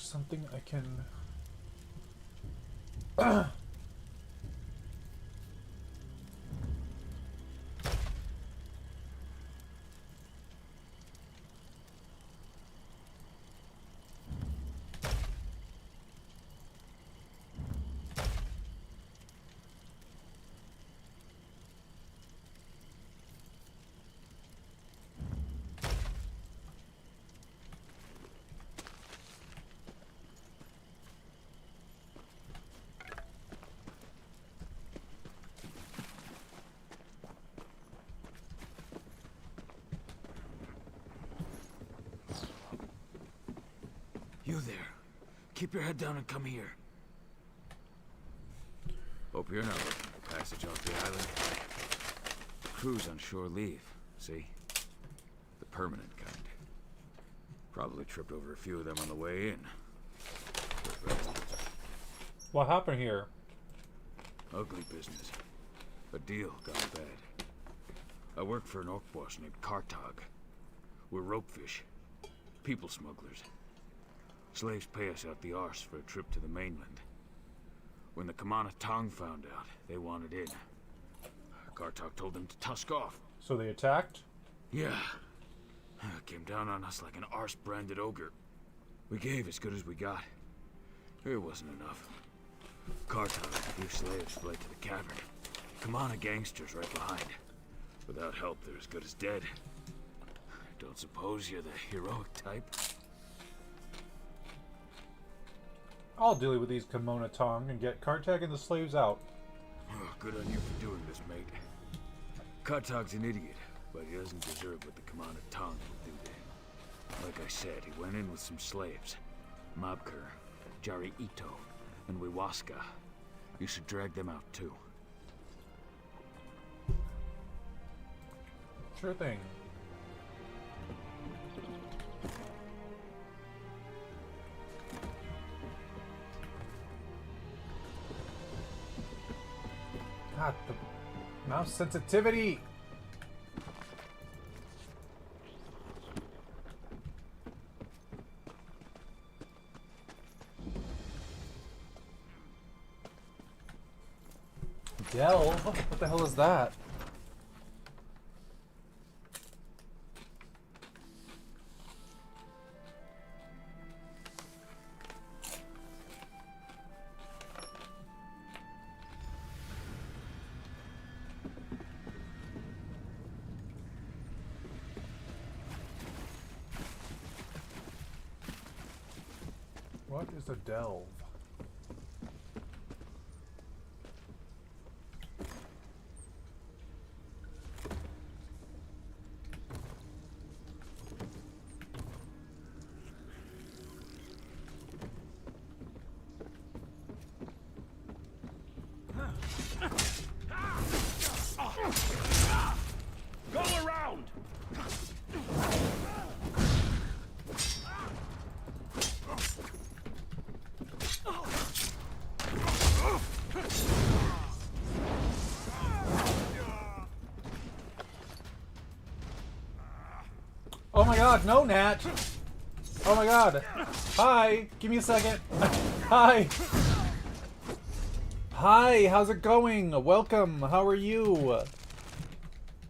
Speaker 1: Something I can
Speaker 9: You there. Keep your head down and come here. Hope you're not looking for passage off the island. The crew's on shore leave, see? The permanent kind. Probably tripped over a few of them on the way in.
Speaker 1: What happened here?
Speaker 9: Ugly business. A deal gone bad. I work for an orc boss named Kartag. We're ropefish. People smugglers. Slaves pay us out the arse for a trip to the mainland. When the Kamana Tong found out, they wanted in. Kartok told them to tusk off.
Speaker 1: So they attacked?
Speaker 9: Yeah. Came down on us like an arse-branded ogre. We gave as good as we got. It wasn't enough. Kartok and a few slaves fled to the cavern. Kamana gangsters right behind. Without help, they're as good as dead. Don't suppose you're the heroic type?
Speaker 1: I'll deal with these Kimono Tong and get Kartak and the slaves out.
Speaker 9: Oh, good on you for doing this, mate. Kartag's an idiot, but he doesn't deserve what the Kamana Tong will do to him. Like I said, he went in with some slaves. Mabkur, Jari Ito, and Wiwaska. You should drag them out too.
Speaker 1: Sure thing. God, the mouse sensitivity! Delve? What the hell is that? What is a delve?
Speaker 11: Go around!
Speaker 1: Oh my god, no, Nat! Oh my god. Hi, give me a second. Hi! Hi, how's it going? Welcome, how are you?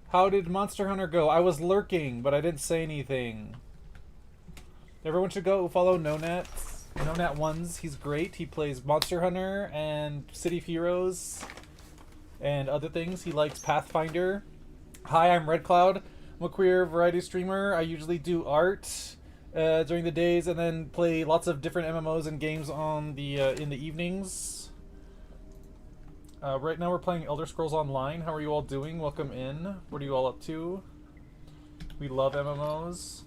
Speaker 1: How did Monster Hunter go? I was lurking, but I didn't say anything. Everyone should go follow Nonat. Nonat1s, he's great. He plays Monster Hunter and City of Heroes and other things. He likes Pathfinder. Hi, I'm Red Cloud. I'm a queer variety streamer. I usually do art during the days and then play lots of different MMOs and games on the in the evenings. Right now we're playing Elder Scrolls Online. How are you all doing? Welcome in. What are you all up to? We love MMOs.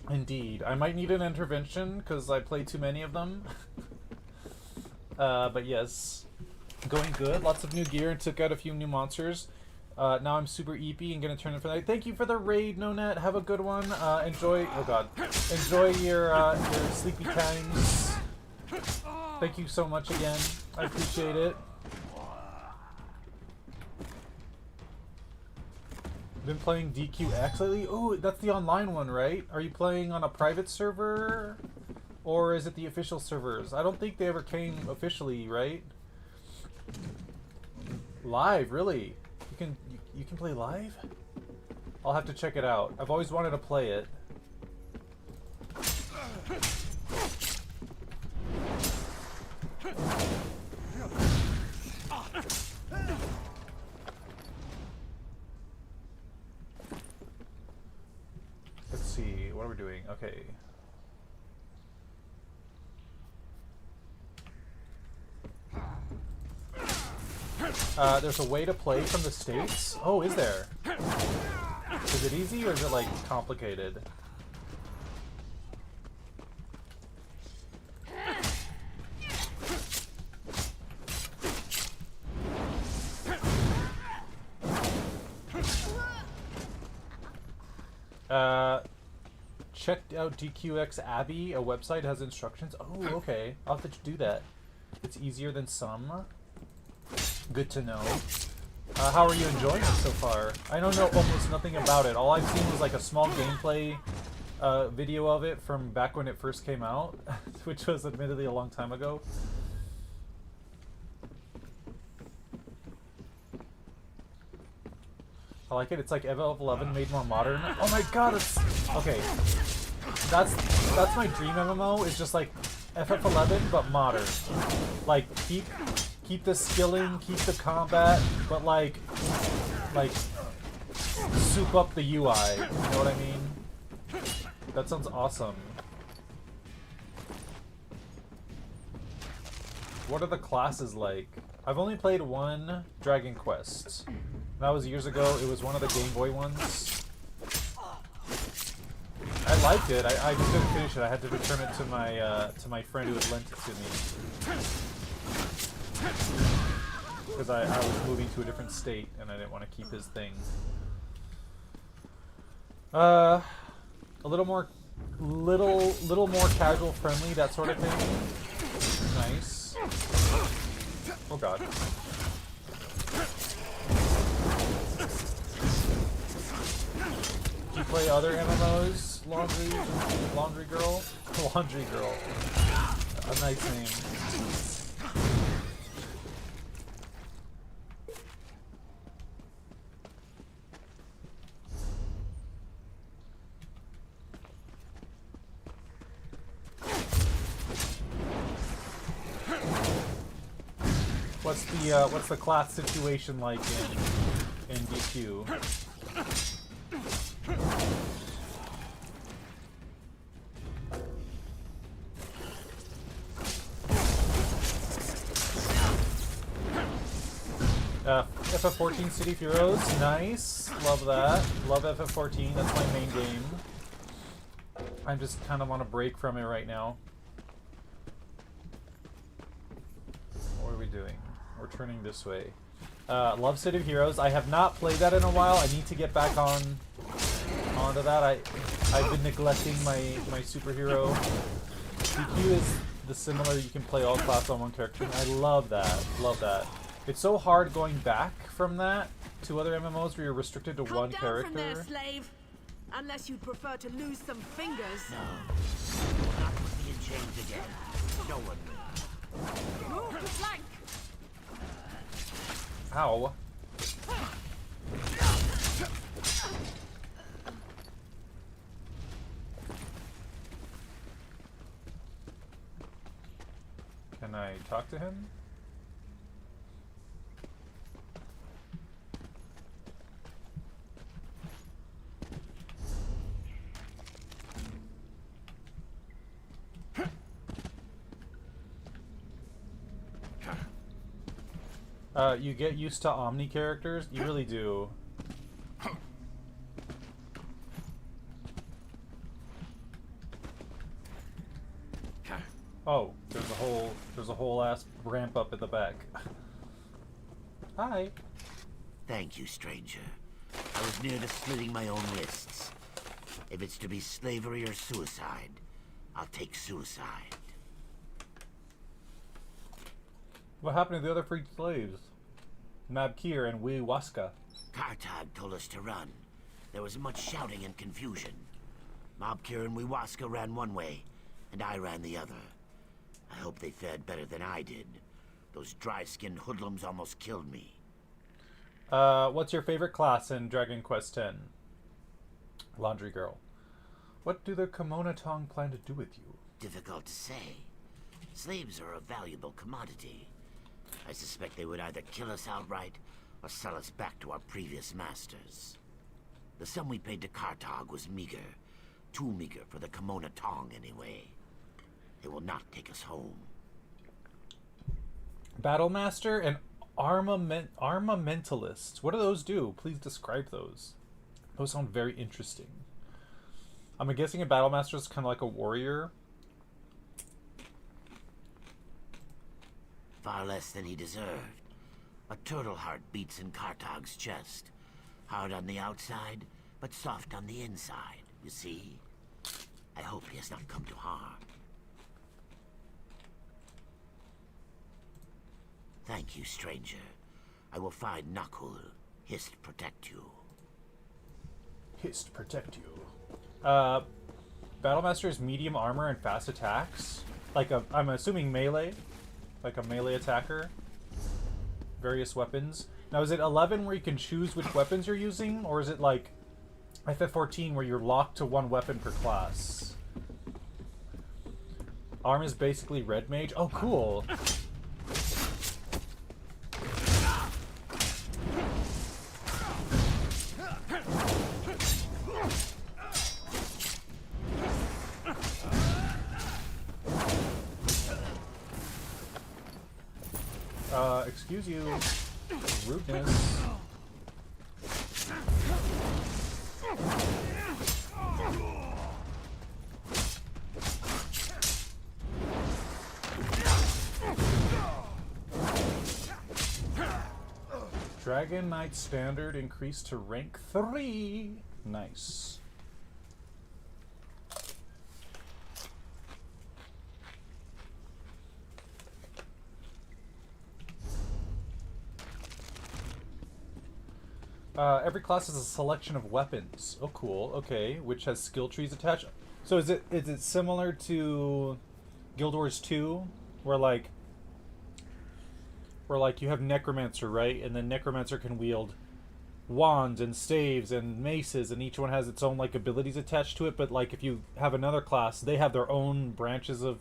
Speaker 1: Indeed. I might need an intervention because I play too many of them. But yes. Going good. Lots of new gear and took out a few new monsters. Now I'm super EP and gonna turn in for the night. Thank you for the raid, Nonet. Have a good one. Enjoy. Oh god. Enjoy your sleepy times. Thank you so much again. I appreciate it. Been playing DQX lately? Oh, that's the online one, right? Are you playing on a private server? Or is it the official servers? I don't think they ever came officially, right? Live, really? You can play live? I'll have to check it out. I've always wanted to play it. Let's see, what are we doing? Okay. There's a way to play from the States? Oh, is there? Is it easy or is it, like, complicated? Checked out DQX Abbey, a website has instructions. Oh, okay. I'll have to do that. It's easier than some. Good to know. How are you enjoying it so far? I don't know almost nothing about it. All I've seen was like a small gameplay video of it from back when it first came out, which was admittedly a long time ago. I like it. It's like FF11 made more modern. Oh my god, it's... Okay. That's my dream MMO, is just like FF11 but modern. Like keep the skilling, keep the combat, but like soup up the UI. You know what I mean? That sounds awesome. What are the classes like? I've only played one Dragon Quest. That was years ago. It was one of the Game Boy ones. I liked it. I just couldn't finish it. I had to return it to my friend who had lent it to me. Because I was moving to a different state and I didn't want to keep his thing. A little more casual friendly, that sort of thing. Nice. Oh god. Do you play other MMOs? Laundry Girl? Laundry Girl. A nice name. What's the class situation like in DQ? FF14 City of Heroes, nice. Love that. Love FF14. That's my main game. I just kind of want to break from it right now. What are we doing? We're turning this way. Love City of Heroes. I have not played that in a while. I need to get back onto that. I've been neglecting my superhero. DQ is the similar. You can play all classes on one character. And I love that. Love that. It's so hard going back from that to other MMOs where you're restricted to one character.
Speaker 14: Come down from there, slave. Unless you'd prefer to lose some fingers.
Speaker 11: No. You will not put me in chains again. No one will.
Speaker 14: Move to flank.
Speaker 1: Ow. Can I talk to him? You get used to Omni characters? You really do. Oh, there's a whole ass ramp up at the back. Hi.
Speaker 11: Thank you, stranger. I was near to slitting my own wrists. If it's to be slavery or suicide, I'll take suicide.
Speaker 1: What happened to the other freed slaves? Mabkir and Wewaska.
Speaker 11: Kartag told us to run. There was much shouting and confusion. Mabkir and Wewaska ran one way, and I ran the other. I hope they fared better than I did. Those dry-skinned hoodlums almost killed me.
Speaker 1: What's your favorite class in Dragon Quest X? Laundry Girl. What do the Kimono Tong plan to do with you?
Speaker 11: Difficult to say. Slaves are a valuable commodity. I suspect they would either kill us outright or sell us back to our previous masters. The sum we paid to Kartag was meager. Too meager for the Kimono Tong, anyway. They will not take us home.
Speaker 1: Battlemaster and Armamentalist. What do those do? Please describe those. Those sound very interesting. I'm guessing a Battlemaster is kind of like a warrior.
Speaker 11: Far less than he deserved. A turtle heart beats in Kartag's chest. Hard on the outside, but soft on the inside, you see? I hope he has not come to harm. Thank you, stranger. I will find Nakul. Hist protect you.
Speaker 1: Hist protect you. Battlemaster is medium armor and fast attacks. I'm assuming melee. Like a melee attacker. Various weapons. Now, is it 11 where you can choose which weapons you're using, or is it like FF14 where you're locked to one weapon per class? Arm is basically red mage. Oh, cool. Excuse you. Rudeness. Dragon Knight standard increased to rank 3. Nice. Every class has a selection of weapons. Oh, cool. Okay, which has skill trees attached. So is it similar to Guild Wars 2, where like you have Necromancer, right? And then Necromancer can wield wands and staves and maces, and each one has its own like abilities attached to it. But like if you have another class, they have their own branches of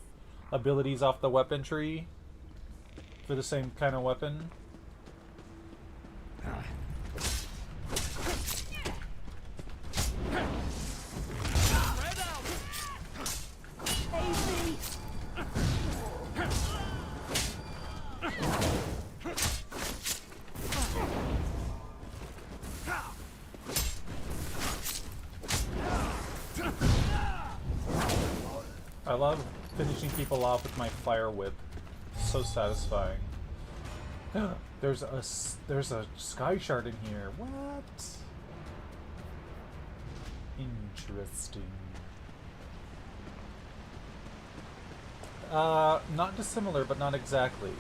Speaker 1: abilities off the weapon tree for the same kind of weapon. I love finishing people off with my fire whip. So satisfying. There's a sky shard in here. What? Interesting. Not dissimilar, but not exactly.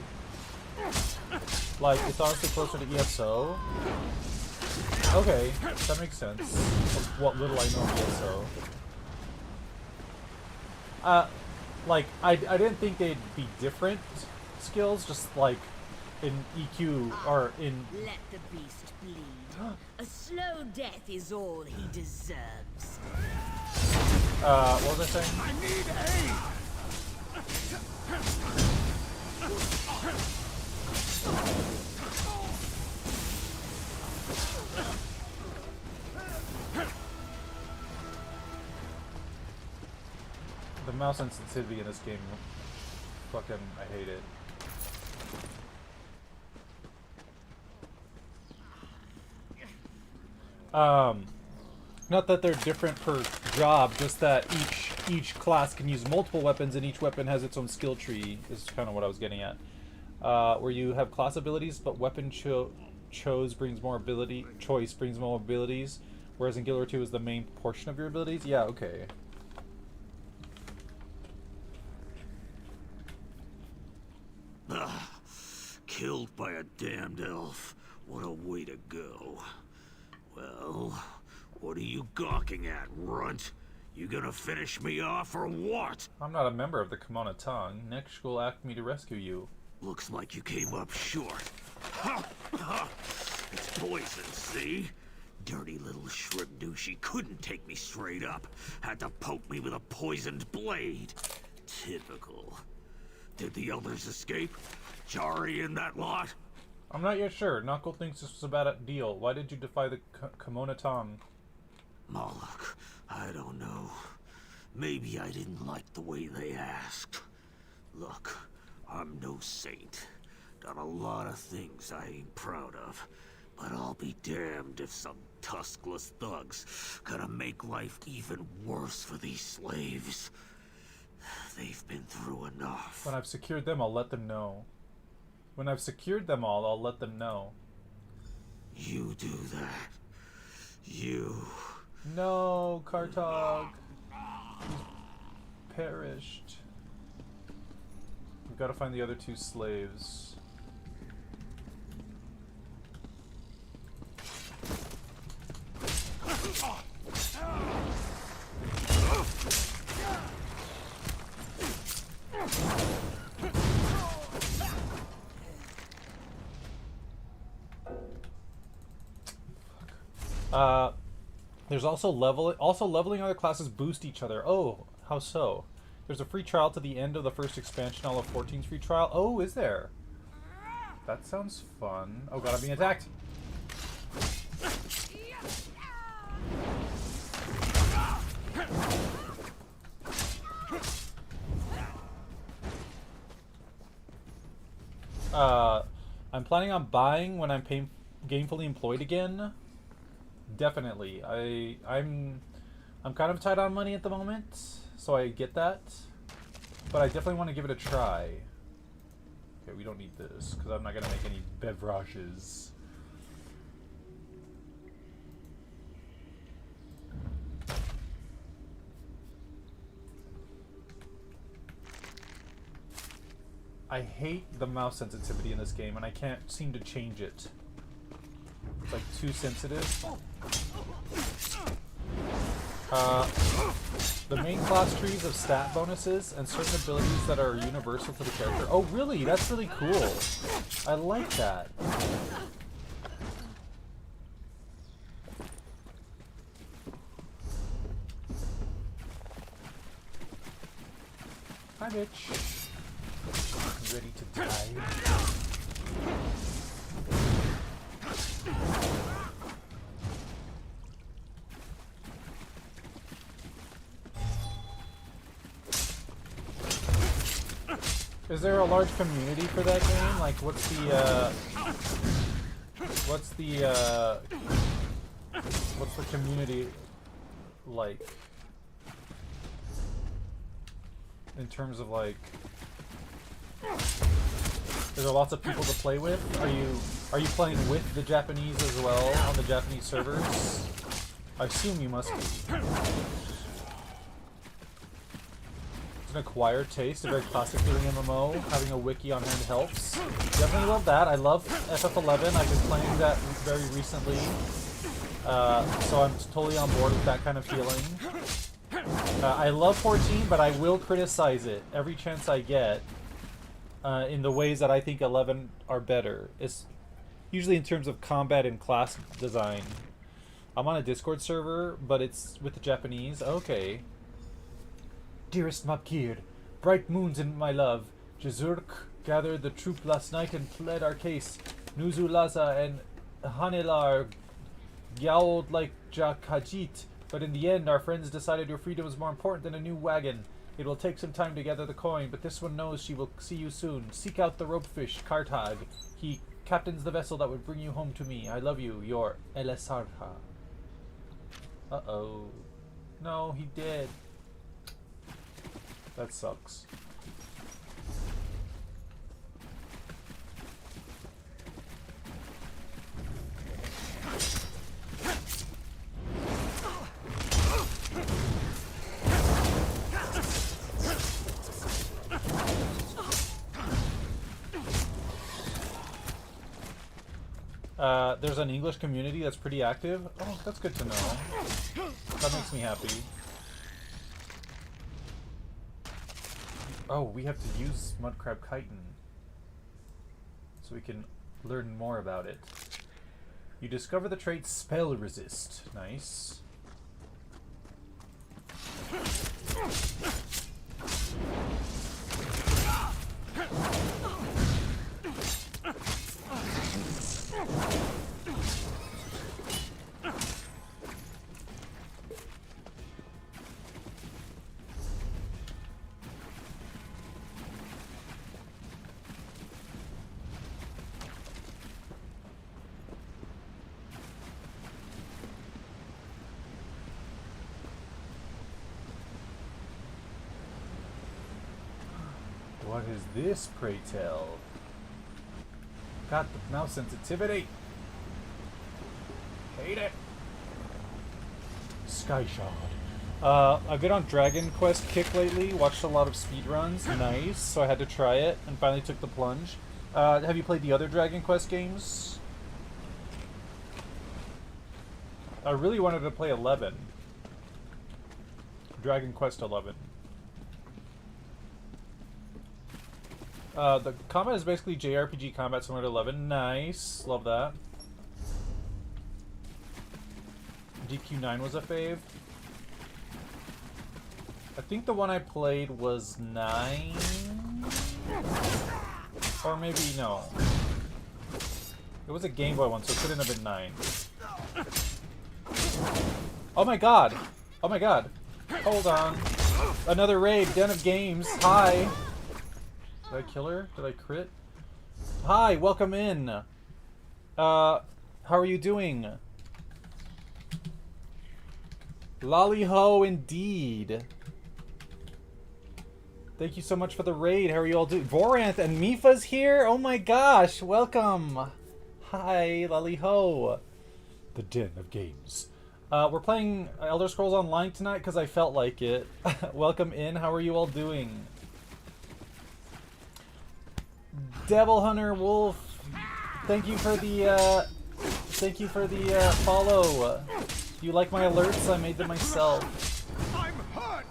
Speaker 1: Like, it's honestly closer to ESO. Okay, that makes sense. Of what little I know of ESO. Like, I didn't think they'd be different skills, just like in EQ or in...
Speaker 10: Let the beast bleed. A slow death is all he deserves.
Speaker 1: What was I saying?
Speaker 10: I need aid!
Speaker 1: The mouse sensitivity in this game, fucking, I hate it. Not that they're different per job, just that each class can use multiple weapons and each weapon has its own skill tree, is kind of what I was getting at. Where you have class abilities, but weapon choice brings more abilities, whereas in Guild Wars 2 is the main portion of your abilities. Yeah, okay.
Speaker 18: Killed by a damned elf. What a way to go. Well, what are you gawking at, runt? You gonna finish me off or what?
Speaker 1: I'm not a member of the Kimono Tongue. Next will ask me to rescue you.
Speaker 18: Looks like you came up short. It's poison, see? Dirty little shrimp douchey couldn't take me straight up. Had to poke me with a poisoned blade. Typical. Did the elders escape? Jari and that lot?
Speaker 1: I'm not yet sure. Knuckle thinks this was a bad deal. Why did you defy the Kimono Tongue?
Speaker 18: Moloch, I don't know. Maybe I didn't like the way they asked. Look, I'm no saint. Done a lot of things I ain't proud of. But I'll be damned if some tuskless thugs gonna make life even worse for these slaves. They've been through enough.
Speaker 1: When I've secured them, I'll let them know. When I've secured them all, I'll let them know.
Speaker 18: You do that. You...
Speaker 1: No, Kartog. He's perished. We've got to find the other two slaves. There's also leveling other classes boost each other. Oh, how so? There's a free trial to the end of the first expansion. All of 14's free trial. Oh, is there? That sounds fun. Oh god, I'm being attacked. I'm planning on buying when I'm gainfully employed again. Definitely. I'm kind of tight on money at the moment, so I get that. But I definitely want to give it a try. Okay, we don't need this, because I'm not going to make any beverages. I hate the mouse sensitivity in this game, and I can't seem to change it. It's like too sensitive. The main class trees have stat bonuses and certain abilities that are universal to the character. Oh really? That's really cool. I like that. Hi bitch. Ready to die. Is there a large community for that game? Like, what's the community like? In terms of like, is there lots of people to play with? Are you playing with the Japanese as well on the Japanese servers? I assume you must be. It's an acquired taste, a very classic feeling MMO. Having a wiki on hand helps. Definitely love that. I love FF11. I've been playing that very recently, so I'm totally on board with that kind of feeling. I love 14, but I will criticize it every chance I get. In the ways that I think 11 are better. It's usually in terms of combat and class design. I'm on a Discord server, but it's with the Japanese. Okay. Dearest Mapkir, bright moons in my love. Jezurk gathered the troop last night and pled our case. Nuzulaza and Hanelar yowled like Jakajit, but in the end our friends decided your freedom was more important than a new wagon. It will take some time to gather the coin, but this one knows she will see you soon. Seek out the ropefish, Kartag. He captains the vessel that would bring you home to me. I love you, your Elesarha. Uh-oh. No, he did. That sucks. There's an English community that's pretty active. Oh, that's good to know. That makes me happy. Oh, we have to use Mudcrab Chitin, so we can learn more about it. You discover the trait Spell Resist. Nice. What is this, pray tell? Got the mouse sensitivity. Hate it. Sky Shard. I've been on Dragon Quest kick lately. Watched a lot of speedruns. Nice. So I had to try it and finally took the plunge. Have you played the other Dragon Quest games? I really wanted to play 11. Dragon Quest 11. The combat is basically JRPG combat similar to 11. Nice. Love that. DQ9 was a fave. I think the one I played was 9? Or maybe, no. It was a Game Boy one, so it couldn't have been 9. Oh my god! Oh my god! Hold on. Another raid, Den of Games. Hi! Did I kill her? Did I crit? Hi, welcome in! How are you doing? Lolly-ho indeed. Thank you so much for the raid. How are you all doing? Voranth and Mifa's here? Oh my gosh, welcome. Hi, Lolly-ho. The Den of Games. We're playing Elder Scrolls Online tonight because I felt like it. Welcome in. How are you all doing? Devil Hunter Wolf. Thank you for the follow. You like my alerts? I made them myself.
Speaker 12: I'm hurt.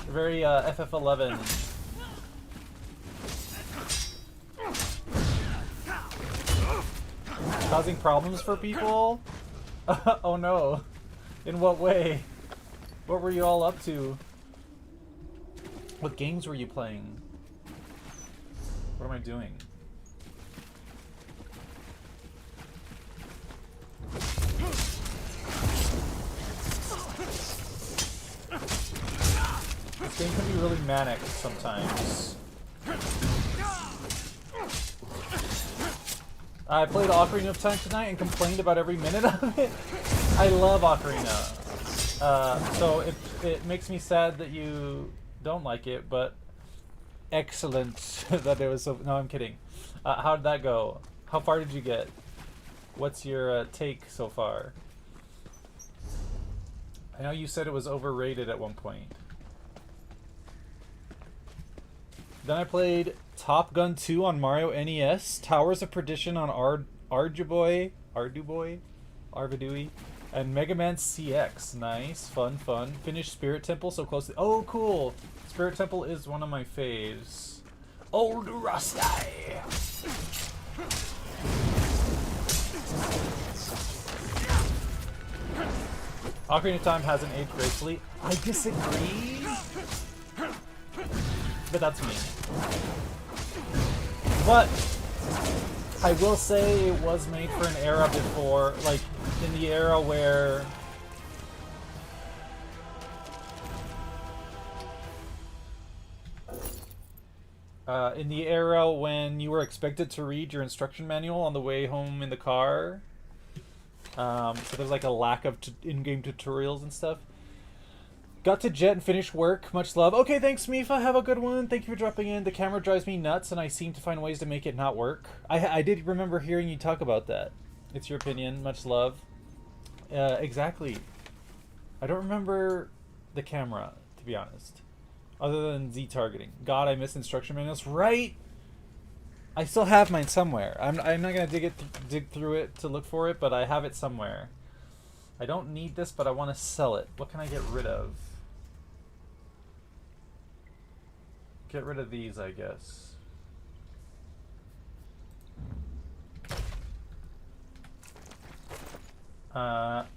Speaker 1: Very FF11. Causing problems for people? Oh no. In what way? What were you all up to? What games were you playing? What am I doing? This game can be really manic sometimes. I played Ocarina of Time tonight and complained about every minute of it. I love Ocarina. So it makes me sad that you don't like it, but excellent that it was so... No, I'm kidding. How did that go? How far did you get? What's your take so far? I know you said it was overrated at one point. Then I played Top Gun 2 on Mario NES, Towers of Perdition on Arduboy, and Mega Man CX. Nice, fun. Finished Spirit Temple so close to... Oh, cool! Spirit Temple is one of my faves. Old Rusty! Ocarina of Time hasn't aged gracefully. I disagree! But that's me. But I will say it was made for an era before, like in the era where when you were expected to read your instruction manual on the way home in the car. So there's like a lack of in-game tutorials and stuff. Got to jet and finish work. Much love. Okay, thanks, Mifa. Have a good one. Thank you for dropping in. The camera drives me nuts, and I seem to find ways to make it not work. I did remember hearing you talk about that. It's your opinion. Much love. Exactly. I don't remember the camera, to be honest. Other than Z targeting. God, I miss instruction manuals. Right? I still have mine somewhere. I'm not gonna dig through it to look for it, but I have it somewhere. I don't need this, but I want to sell it. What can I get rid of? Get rid of these, I guess. But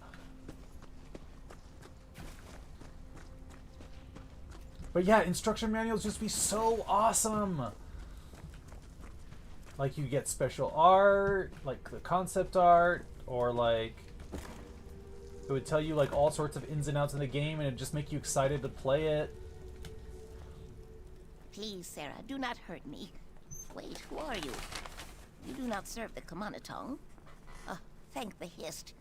Speaker 1: yeah, instruction manuals just be so awesome. Like you get special art, like the concept art, or like it would tell you like all sorts of ins and outs in the game, and it'd just make you excited to play it.
Speaker 19: Please, Sarah, do not hurt me. Wait, who are you? You do not serve the Kumanatong. Thank the Hist.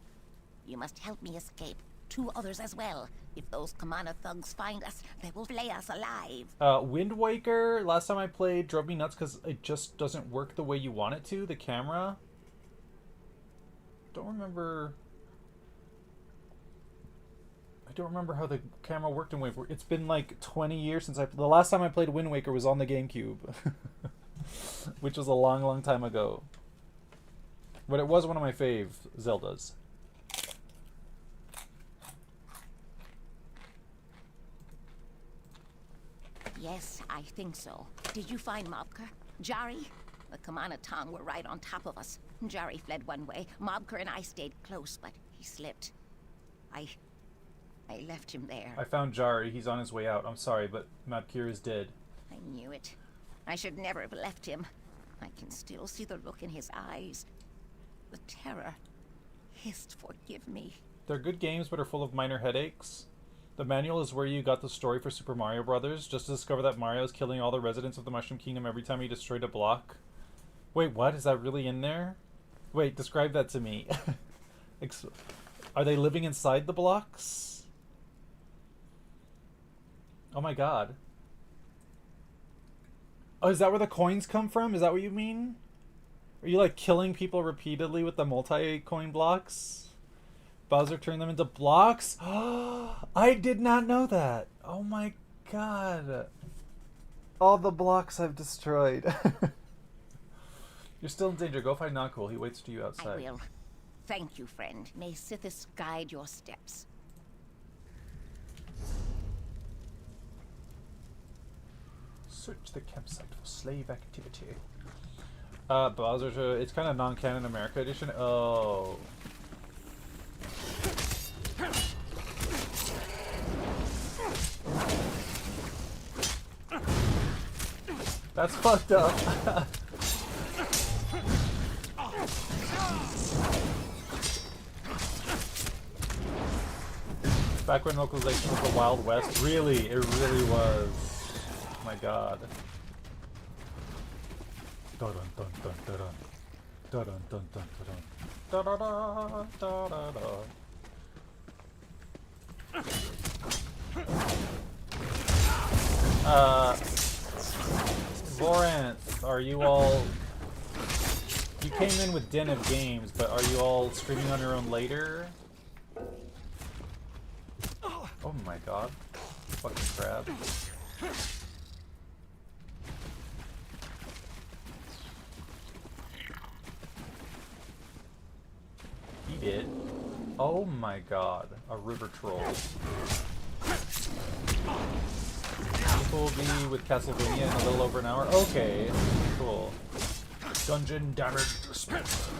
Speaker 19: You must help me escape. 2 others as well. If those Kumana thugs find us, they will flay us alive.
Speaker 1: Wind Waker, last time I played, drove me nuts because it just doesn't work the way you want it to, the camera. I don't remember how the camera worked in Wind Waker. It's been like 20 years since the last time I played Wind Waker was on the GameCube. Which was a long, long time ago. But it was one of my fave Zeldas.
Speaker 19: Yes, I think so. Did you find Mopka? Jari? The Kamanatong were right on top of us. Jari fled one way. Mobker and I stayed close, but he slipped. I left him there.
Speaker 1: I found Jari. He's on his way out. I'm sorry, but Mabkir is dead.
Speaker 19: I knew it. I should never have left him. I can still see the look in his eyes. The terror. Hist, forgive me.
Speaker 1: They're good games, but are full of minor headaches. The manual is where you got the story for Super Mario Brothers, just to discover that Mario is killing all the residents of the Mushroom Kingdom every time he destroyed a block. Wait, what? Is that really in there? Wait, describe that to me. Are they living inside the blocks? Oh my god. Oh, is that where the coins come from? Is that what you mean? Are you like killing people repeatedly with the multi-coin blocks? Bowser turned them into blocks? I did not know that. Oh my god. All the blocks I've destroyed. You're still in danger. Go find Nakul. He waits for you outside.
Speaker 19: I will. Thank you, friend. May Sithis guide your steps.
Speaker 1: Search the campsite for slave activity. Bowser, it's kind of non-canon America edition. Oh. That's fucked up. Back when localization was the Wild West. Really, it really was. Oh my god. Dun dun dun dun dun dun dun dun dun dun dun dun dun dun. Voranth, are you all... You came in with Den of Games, but are you all streaming on your own later? Oh my god. Fucking crab. He did. Oh my god. A river troll. This will be with Castlevania in a little over an hour. Okay. Cool. Dungeon damage dispenser.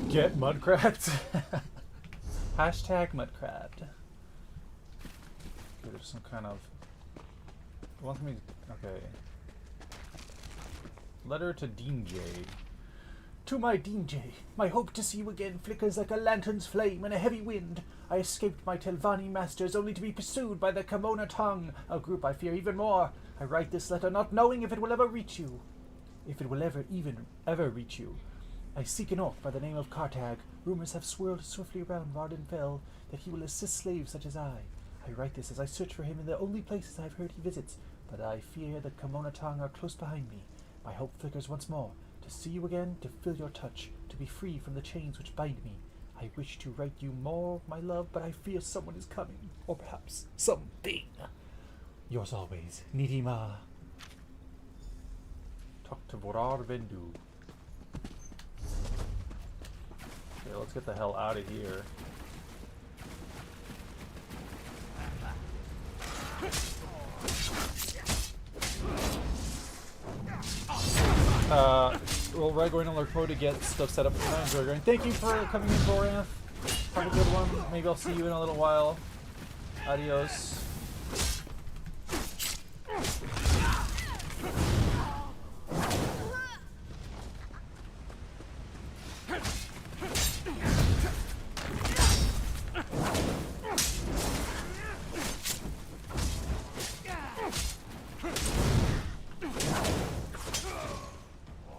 Speaker 1: Get mudcraft. Hashtag mudcraft. Okay, there's some kind of... Want me... Okay. Letter to Dean J. To my Dean J. My hope to see you again flickers like a lantern's flame in a heavy wind. I escaped my Telvanni masters only to be pursued by the Kamonatong, a group I fear even more. I write this letter not knowing if it will ever reach you. If it will ever reach you. I seek an oath by the name of Kartag. Rumors have swirled swiftly around Vardenfell that he will assist slaves such as I write this as I search for him in the only places I've heard he visits, but I fear the Kamonatong are close behind me. My hope flickers once more, to see you again, to feel your touch, to be free from the chains which bind me. I wish to write you more, my love, but I fear someone is coming, or perhaps something. Yours always, Nidima. Talk to Vorar Vendu. Okay, let's get the hell out of here. Well, we're going to lurk mode to get stuff set up for tonight. Enjoy going. Thank you for coming in, Voranth. Have a good one. Maybe I'll see you in a little while. Adios.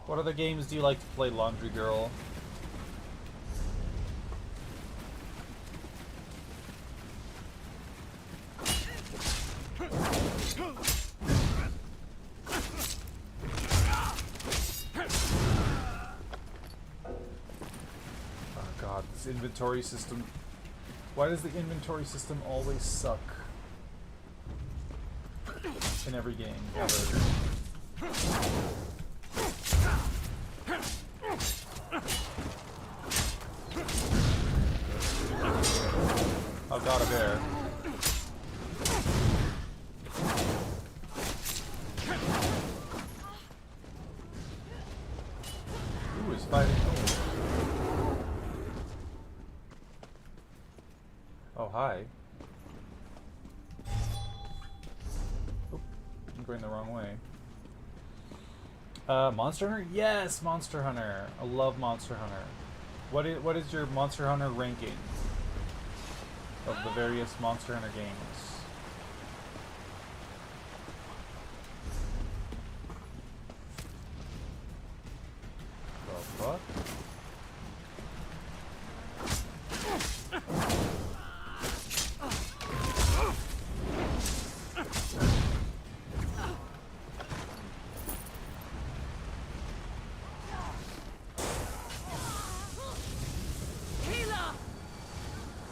Speaker 1: What other games do you like to play, Laundry Girl? Oh god, this inventory system. Why does the inventory system always suck? In every game, ever. got a bear. Who is fighting whom? Oh, hi. Oop, I'm going the wrong way. Monster Hunter? Yes, Monster Hunter. I love Monster Hunter. What is your Monster Hunter ranking of the various Monster Hunter games? The fuck?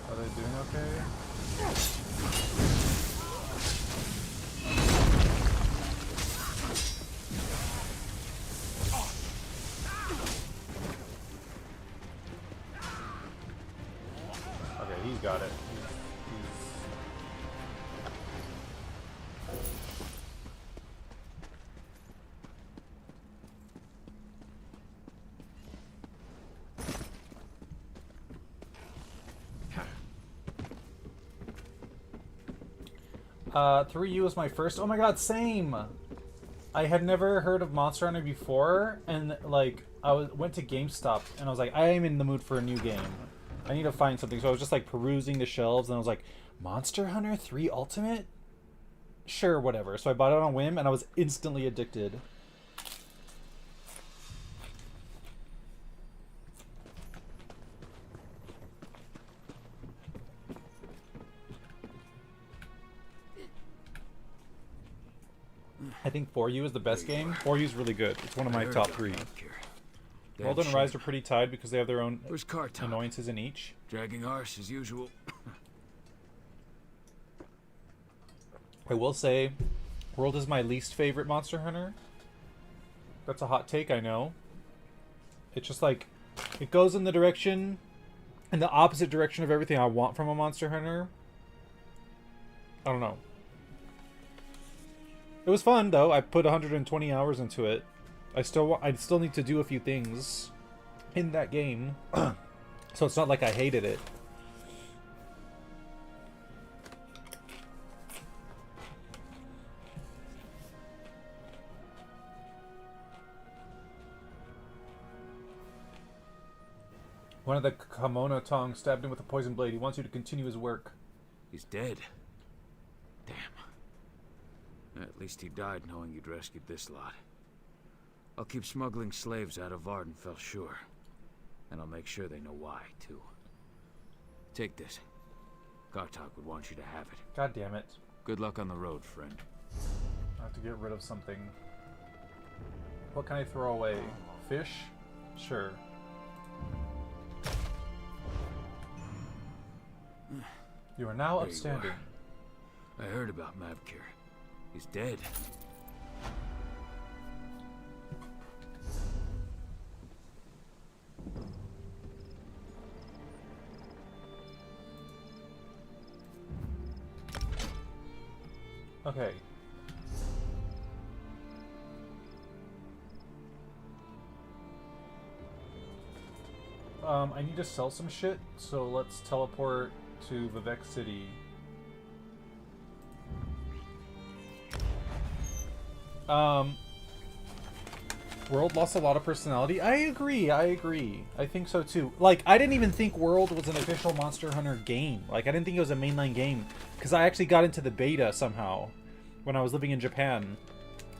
Speaker 1: Are they doing okay? Okay, he's got it. Through You was my first. Oh my god, same! I had never heard of Monster Hunter before, and like, went to GameStop, and I was like, I am in the mood for a new game. I need to find something. So I was just like perusing the shelves, and I was like, Monster Hunter 3 Ultimate? Sure, whatever. So I bought it on a whim, and I was instantly addicted. I think For You is the best game. For You is really good. It's one of my top 3. World and Rise are pretty tied because they have their own annoyances in each.
Speaker 9: Dragging arse as usual.
Speaker 1: I will say, World is my least favorite Monster Hunter. That's a hot take, I know. It's just like, it goes in the opposite direction of everything I want from a Monster Hunter. I don't know. It was fun though. I put 120 hours into it. I still need to do a few things in that game. So it's not like I hated it. One of the Kamona Tong stabbed him with a poison blade. He wants you to continue his work.
Speaker 9: He's dead. Damn. At least he died knowing you'd rescued this lot. I'll keep smuggling slaves out of Vardenfell, sure. And I'll make sure they know why, too. Take this. Gartok would want you to have it.
Speaker 1: God damn it.
Speaker 9: Good luck on the road, friend.
Speaker 1: I have to get rid of something. What can I throw away? Fish? Sure. You are now
Speaker 9: There
Speaker 1: upstanding.
Speaker 9: you are. I heard about Mavkir. He's dead.
Speaker 1: Okay. I need to sell some shit, so let's teleport to Vivek City. World lost a lot of personality. I agree. I think so too. Like, I didn't even think World was an official Monster Hunter game. Like, I didn't think it was a mainline game. Because I actually got into the beta somehow when I was living in Japan.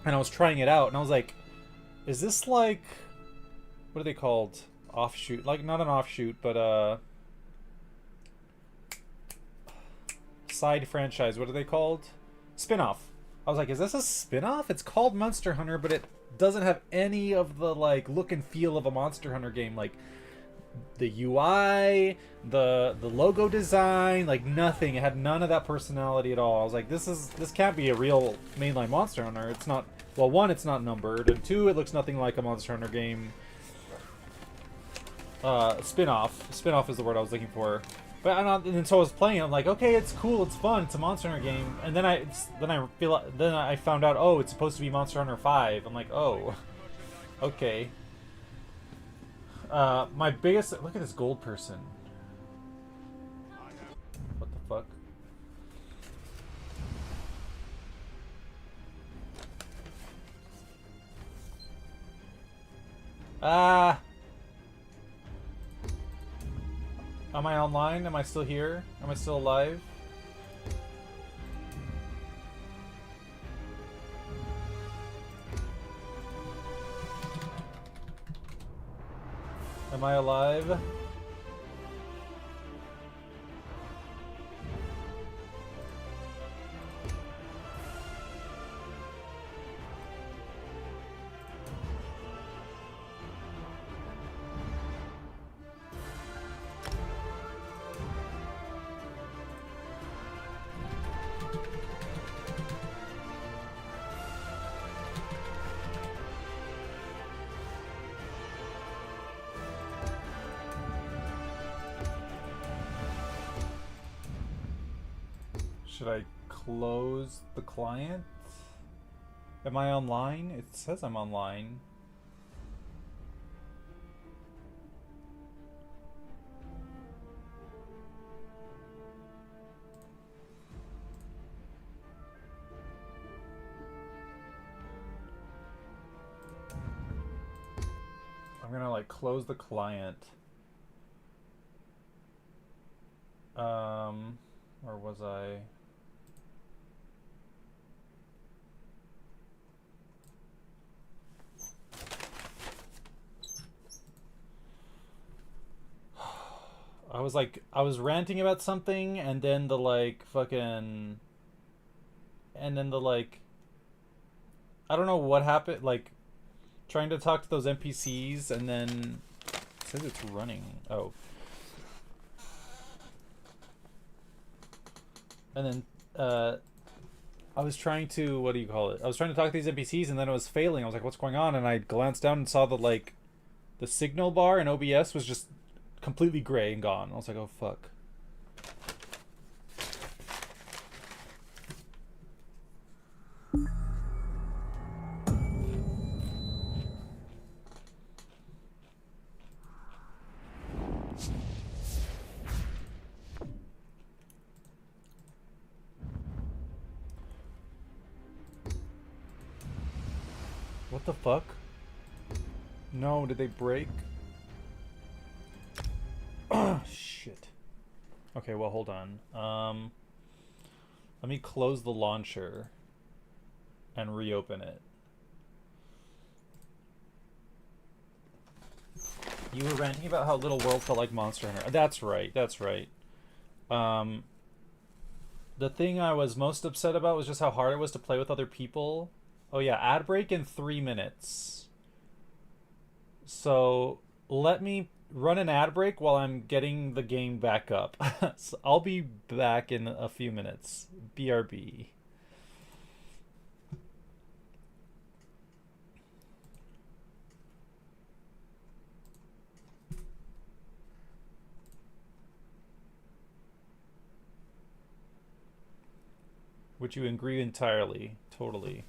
Speaker 1: And I was trying it out, and I was like, is this like... What are they called? Offshoot. Like, not an offshoot, but side franchise. What are they called? Spin-off. I was like, is this a spin-off? It's called Monster Hunter, but it doesn't have any of the like look and feel of a Monster Hunter game. Like the UI, the logo design, like nothing. It had none of that personality at all. I was like, this can't be a real mainline Monster Hunter. It's not. Well, one, it's not numbered, and two, it looks nothing like a Monster Hunter game. Spin-off. Spin-off is the word I was looking for. But and so I was playing. I'm like, okay, it's cool, it's fun, it's a Monster Hunter game. And then I found out, oh, it's supposed to be Monster Hunter 5. I'm like, oh, okay. My biggest look at this gold person. What the fuck? Am I online? Am I still here? Am I still alive? Am I alive? Should I close the client? Am I online? It says I'm online. I'm gonna like close the client. Or was I? I was ranting about something, and then the like fucking, and then the like, I don't know what happened, like, trying to talk to those NPCs, and then it says it's running. Oh. And then, I was trying to, what do you call it? I was trying to talk to these NPCs, and then it was failing. I was like, what's going on? And I glanced down and saw that, like, the signal bar in OBS was just completely gray and gone. I was like, oh, fuck. What the fuck? No, did they break? Oh, shit. Okay, well, hold on. Let me close the launcher and reopen it. You were ranting about how Little World felt like Monster Hunter. That's right, that's right. The thing I was most upset about was just how hard it was to play with other people. Oh yeah, ad break in 3 minutes. So let me run an ad break while I'm getting the game back up. So I'll be back in a few minutes. BRB. Would you agree entirely? Totally.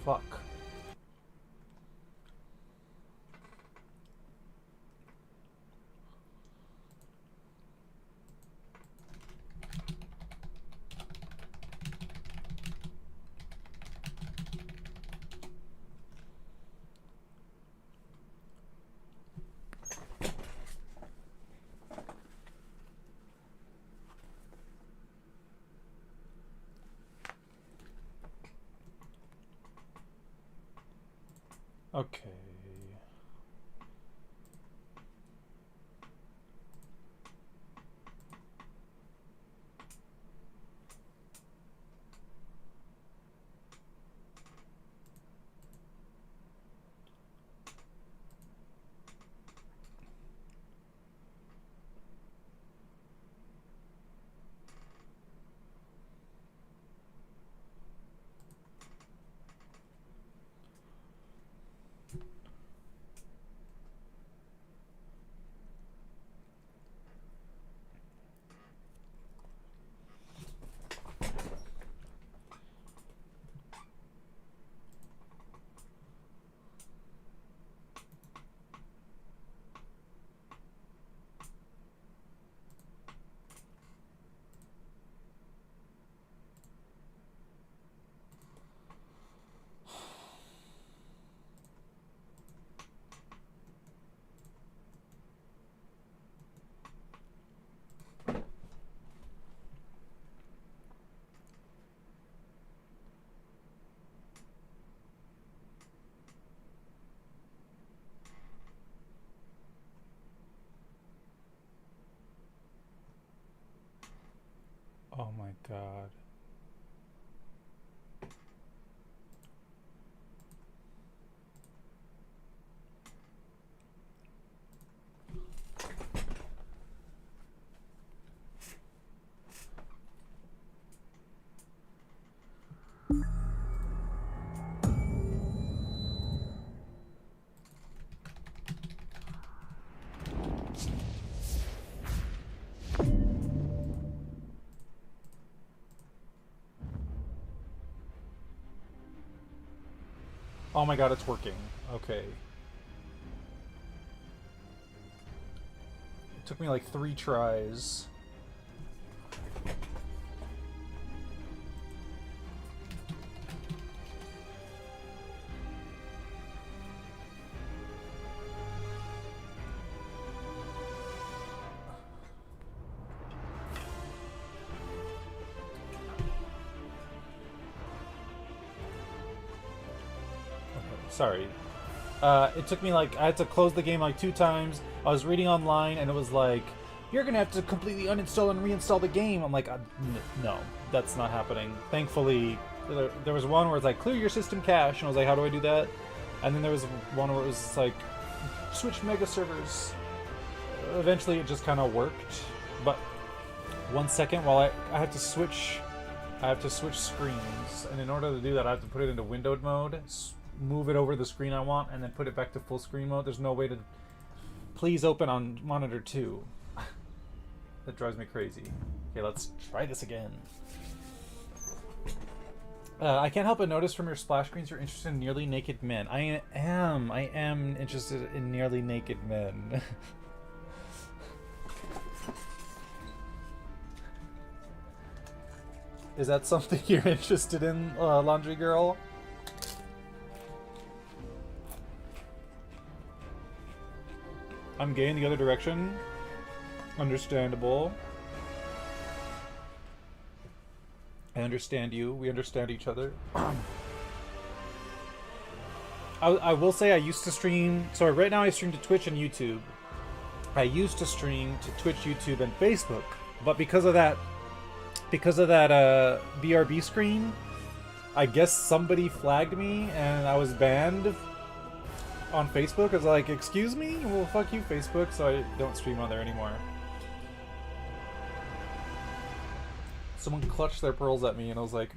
Speaker 1: Fuck. Okay. Oh my god. Oh my god, it's working. Okay. It took me like 3 tries. Sorry. It took me like, I had to close the game like 2 times. I was reading online and it was like, you're gonna have to completely uninstall and reinstall the game. I'm like, no, that's not happening. Thankfully, there was one where it's like, clear your system cache, and I was like, how do I do that? And then there was one where it was like, switch mega servers. Eventually it just kind of worked, but 1 second while I have to switch screens, and in order to do that I have to put it into windowed mode, move it over the screen I want, and then put it back to full screen mode. There's no way to please open on monitor 2. That drives me crazy. Okay, let's try this again. I can't help but notice from your splash screens you're interested in nearly naked men. I am interested in nearly naked men. Is that something you're interested in, Laundry Girl? I'm gay in the other direction. Understandable. I understand you. We understand each other. I will say I used to stream... So right now I stream to Twitch and YouTube. I used to stream to Twitch, YouTube, and Facebook. But because of that BRB screen, I guess somebody flagged me and I was banned on Facebook. I was like, excuse me? Well, fuck you, Facebook, so I don't stream on there anymore. Someone clutched their pearls at me and I was like,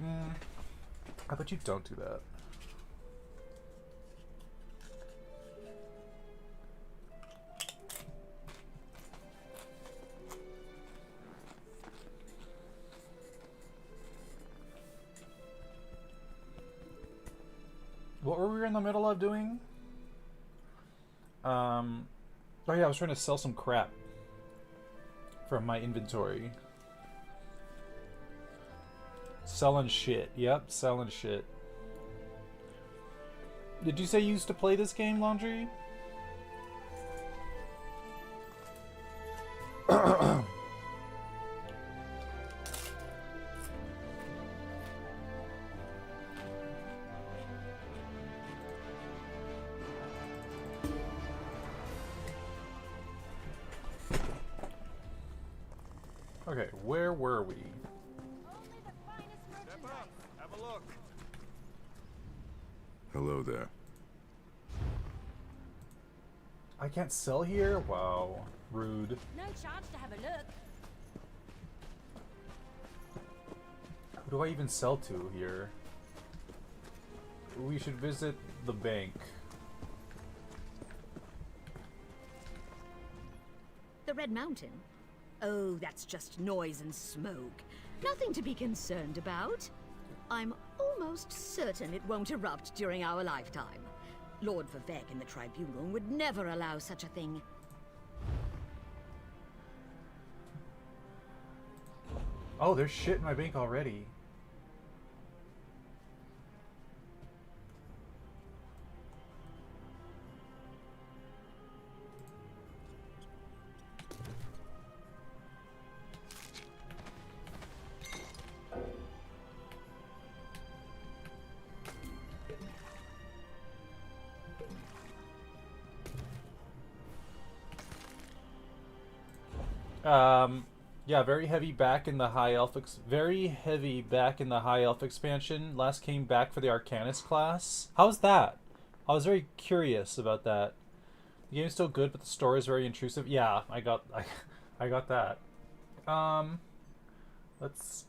Speaker 1: I bet you don't do that. What were we in the middle of doing? Oh yeah, I was trying to sell some crap from my inventory. Selling shit. Yep, selling shit. Did you say you used to play this game, Laundry? Okay, where were we?
Speaker 12: Step up. Have a look. Hello there.
Speaker 1: I can't sell here? Wow. Rude.
Speaker 8: No chance to have a look.
Speaker 1: Who do I even sell to here? We should visit the bank.
Speaker 20: The Red Mountain? Oh, that's just noise and smoke. Nothing to be concerned about. I'm almost certain it won't erupt during our lifetime. Lord Vivek and the Tribunal would never allow such a thing.
Speaker 1: Oh, there's shit in my bank already. Yeah, very heavy back in the High Elf expansion. Last came back for the Arcanist class. How's that? I was very curious about that. The game's still good, but the story is very intrusive. Yeah, I got that. Let's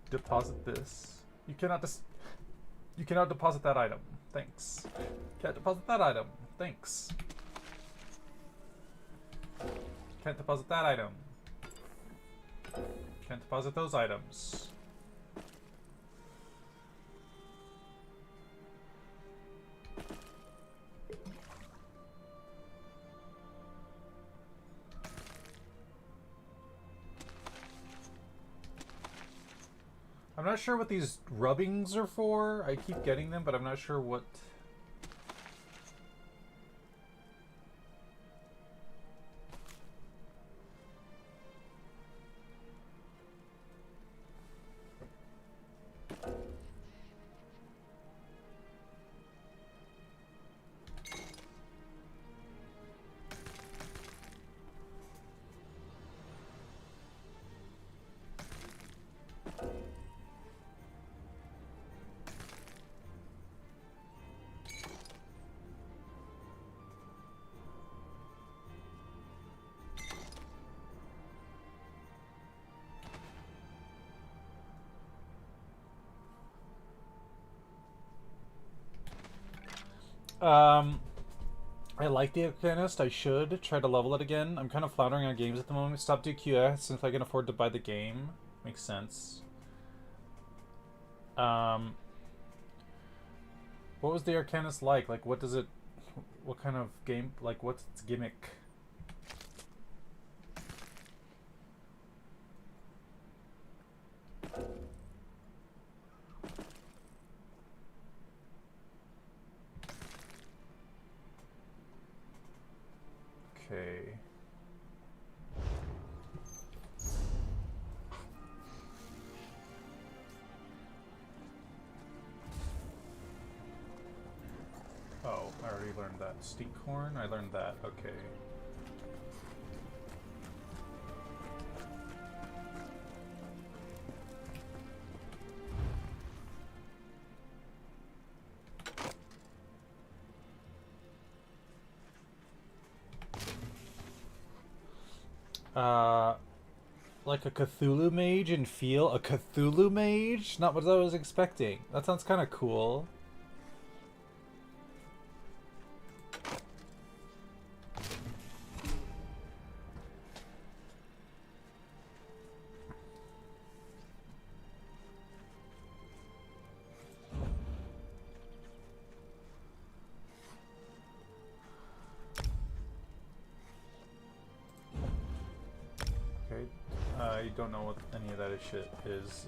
Speaker 1: deposit this. You cannot deposit that item. Thanks. Can't deposit that item. Thanks. Can't deposit that item. Can't deposit those items. I'm not sure what these rubbings are for. I keep getting them, but I'm not sure what... I like the Arcanist. I should try to level it again. I'm kind of floundering on games at the moment. Stop DQS since I can afford to buy the game. Makes sense. What was the Arcanist like? Like, what does it... What kind of game... Like, what's its gimmick? Okay. Oh, I already learned that. Steak corn? I learned that. Okay. Like a Cthulhu mage and feel a Cthulhu mage? Not what I was expecting. That sounds kind of cool. I don't know what any of that shit is.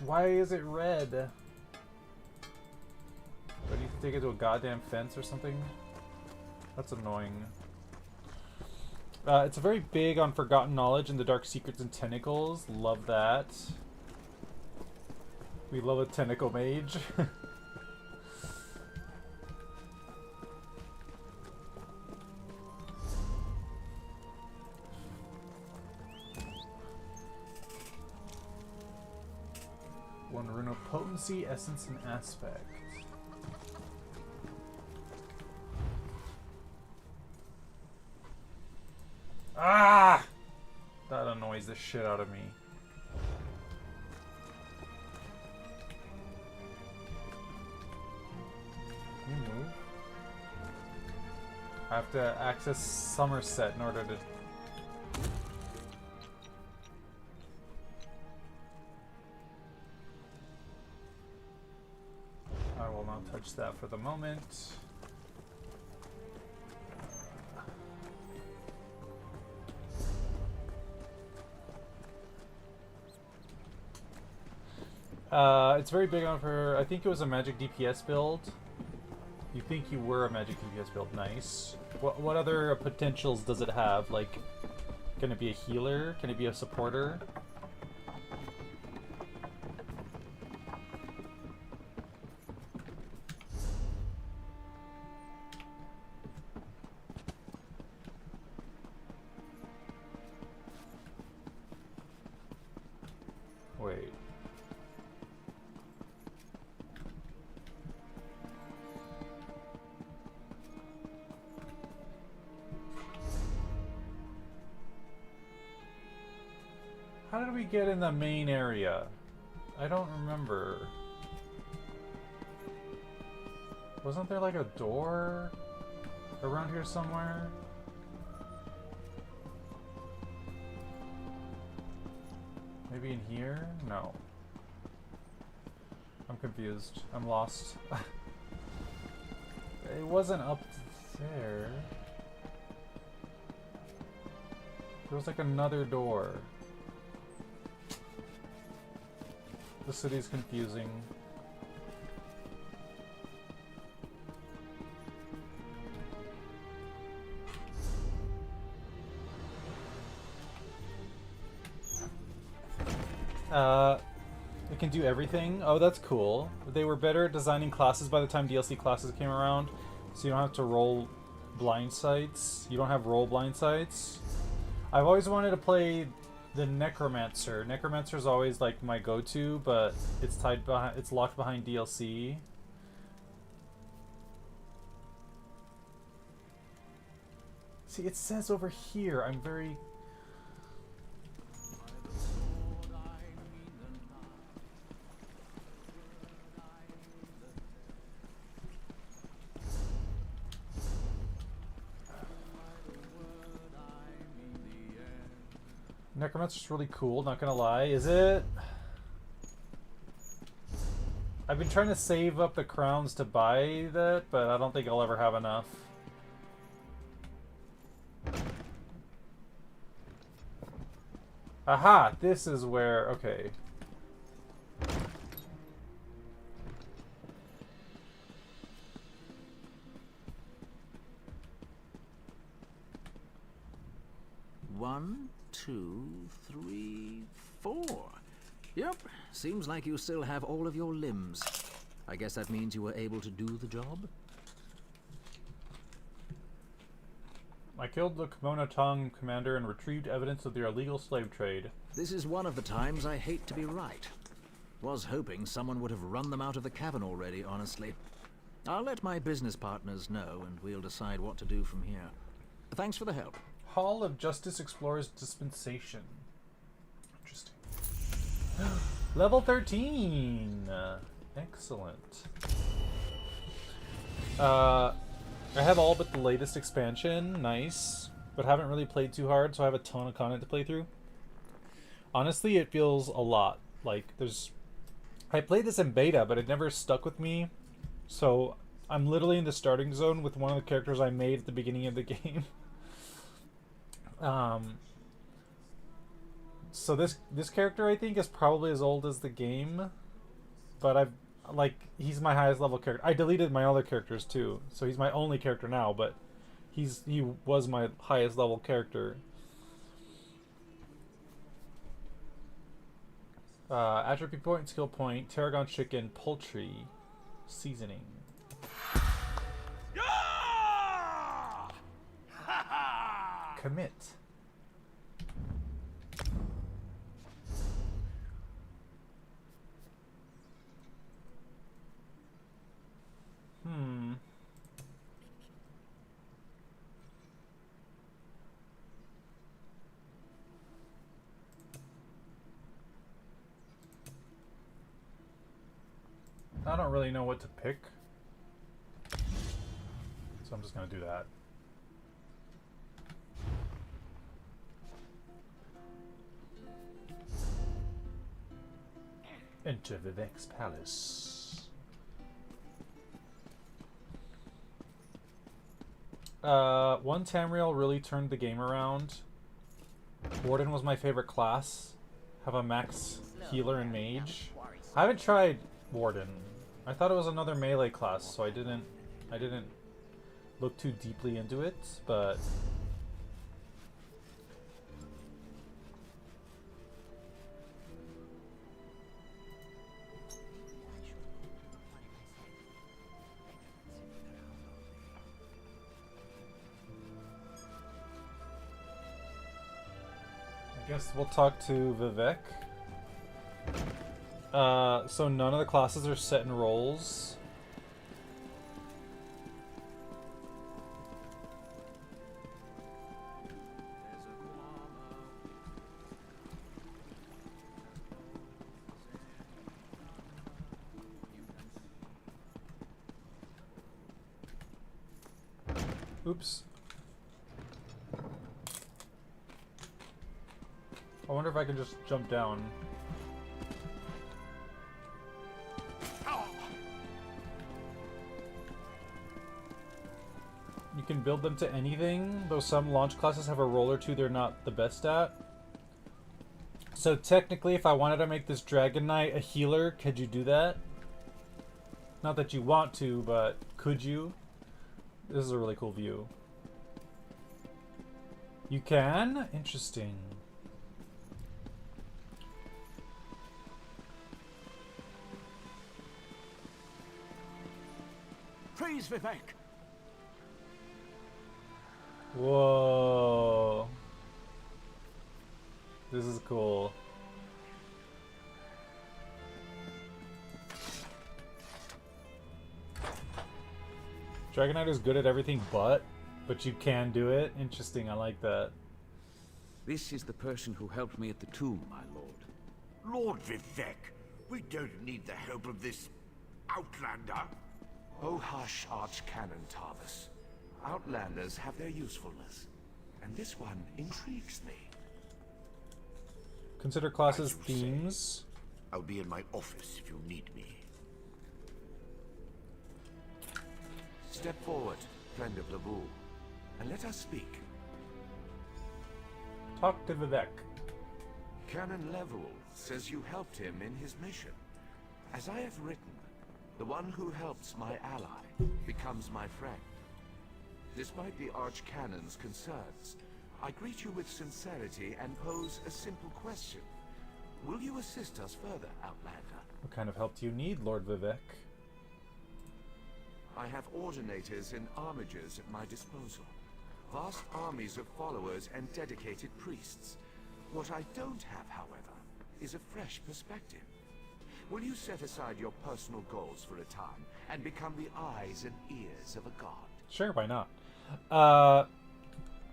Speaker 1: Why is it red? Do I need to take it to a goddamn fence or something? That's annoying. It's very big on forgotten knowledge and the dark secrets and tentacles. Love that. We love a tentacle mage. Rune of Potency, Essence, and Aspect. Ah! That annoys the shit out of me. Can you move? I have to access Somerset in order to... I will not touch that for the moment. It's very big on her. I think it was a magic DPS build. You think you were a magic DPS build? Nice. What other potentials does it have? Like, can it be a healer? Can it be a supporter? Wait. How did we get in the main area? I don't remember. Wasn't there like a door around here somewhere? Maybe in here? No. I'm confused. I'm lost. It wasn't up there. There was like another door. The city's confusing. It can do everything. Oh, that's cool. They were better at designing classes by the time DLC classes came around, so you don't have to roll blind sights. You don't have roll blind sights. I've always wanted to play the Necromancer. Necromancer is always like my go-to, but it's tied behind. It's locked behind DLC. See, it says over here. I'm very. Necromancer's really cool, not gonna lie. Is it? I've been trying to save up the crowns to buy that, but I don't think I'll ever have enough. Aha! This is where... okay.
Speaker 4: One, 2, 3, 4. Yep, seems like you still have all of your limbs. I guess that means you were able to do the job?
Speaker 1: I killed the Kimono Tong commander and retrieved evidence of their illegal slave trade.
Speaker 4: This is one of the times I hate to be right. Was hoping someone would have run them out of the cavern already, honestly. I'll let my business partners know, and we'll decide what to do from here. Thanks for the help.
Speaker 1: Hall of Justice Explorers Dispensation. Interesting. Level 13! Excellent. I have all but the latest expansion. Nice. But haven't really played too hard, so I have a ton of content to play through. Honestly, it feels a lot. Like, there's... I played this in beta, but it never stuck with me. So, I'm literally in the starting zone with one of the characters I made at the beginning of the game. So this character, I think, is probably as old as the game, but he's my highest level character. I deleted my other characters too, so he's my only character now, but he was my highest level character. Attribute point, skill point, tarragon chicken, poultry, seasoning. Commit. I don't really know what to pick, so I'm just gonna do that. Enter Vivek's palace. One Tamriel really turned the game around. Warden was my favorite class. Have a max healer and mage. I haven't tried Warden. I thought it was another melee class, so I didn't look too deeply into it, but I guess we'll talk to Vivek. So none of the classes are set in roles. Oops. I wonder if I can just jump down. You can build them to anything, though some launch classes have a role or two they're not the best at. So technically, if I wanted to make this Dragon Knight a healer, could you do that? Not that you want to, but could you? This is a really cool view. You can? Interesting.
Speaker 18: Praise Vivek!
Speaker 1: Whoa. This is cool. Dragon Knight is good at everything but you can do it. Interesting, I like that.
Speaker 9: This is the person who helped me at the tomb, my lord.
Speaker 18: Lord Vivek, we don't need the help of this outlander.
Speaker 15: Oh hush, Archcanon Tarvis. Outlanders have their usefulness, and this one intrigues me.
Speaker 1: Consider classes themes.
Speaker 18: I'll be in my office if you need me.
Speaker 15: Step forward, friend of Laboul, and let us speak.
Speaker 1: Talk to Vivek.
Speaker 15: Canon Leveul says you helped him in his mission. As I have written, the one who helps my ally becomes my friend. Despite the Archcanon's concerns, I greet you with sincerity and pose a simple question. Will you assist us further, Outlander?
Speaker 1: What kind of help do you need, Lord Vivek?
Speaker 15: I have ordinators and armigers at my disposal. Vast armies of followers and dedicated priests. What I don't have, however, is a fresh perspective. Will you set aside your personal goals for a time and become the eyes and ears of a god? Sure, why not?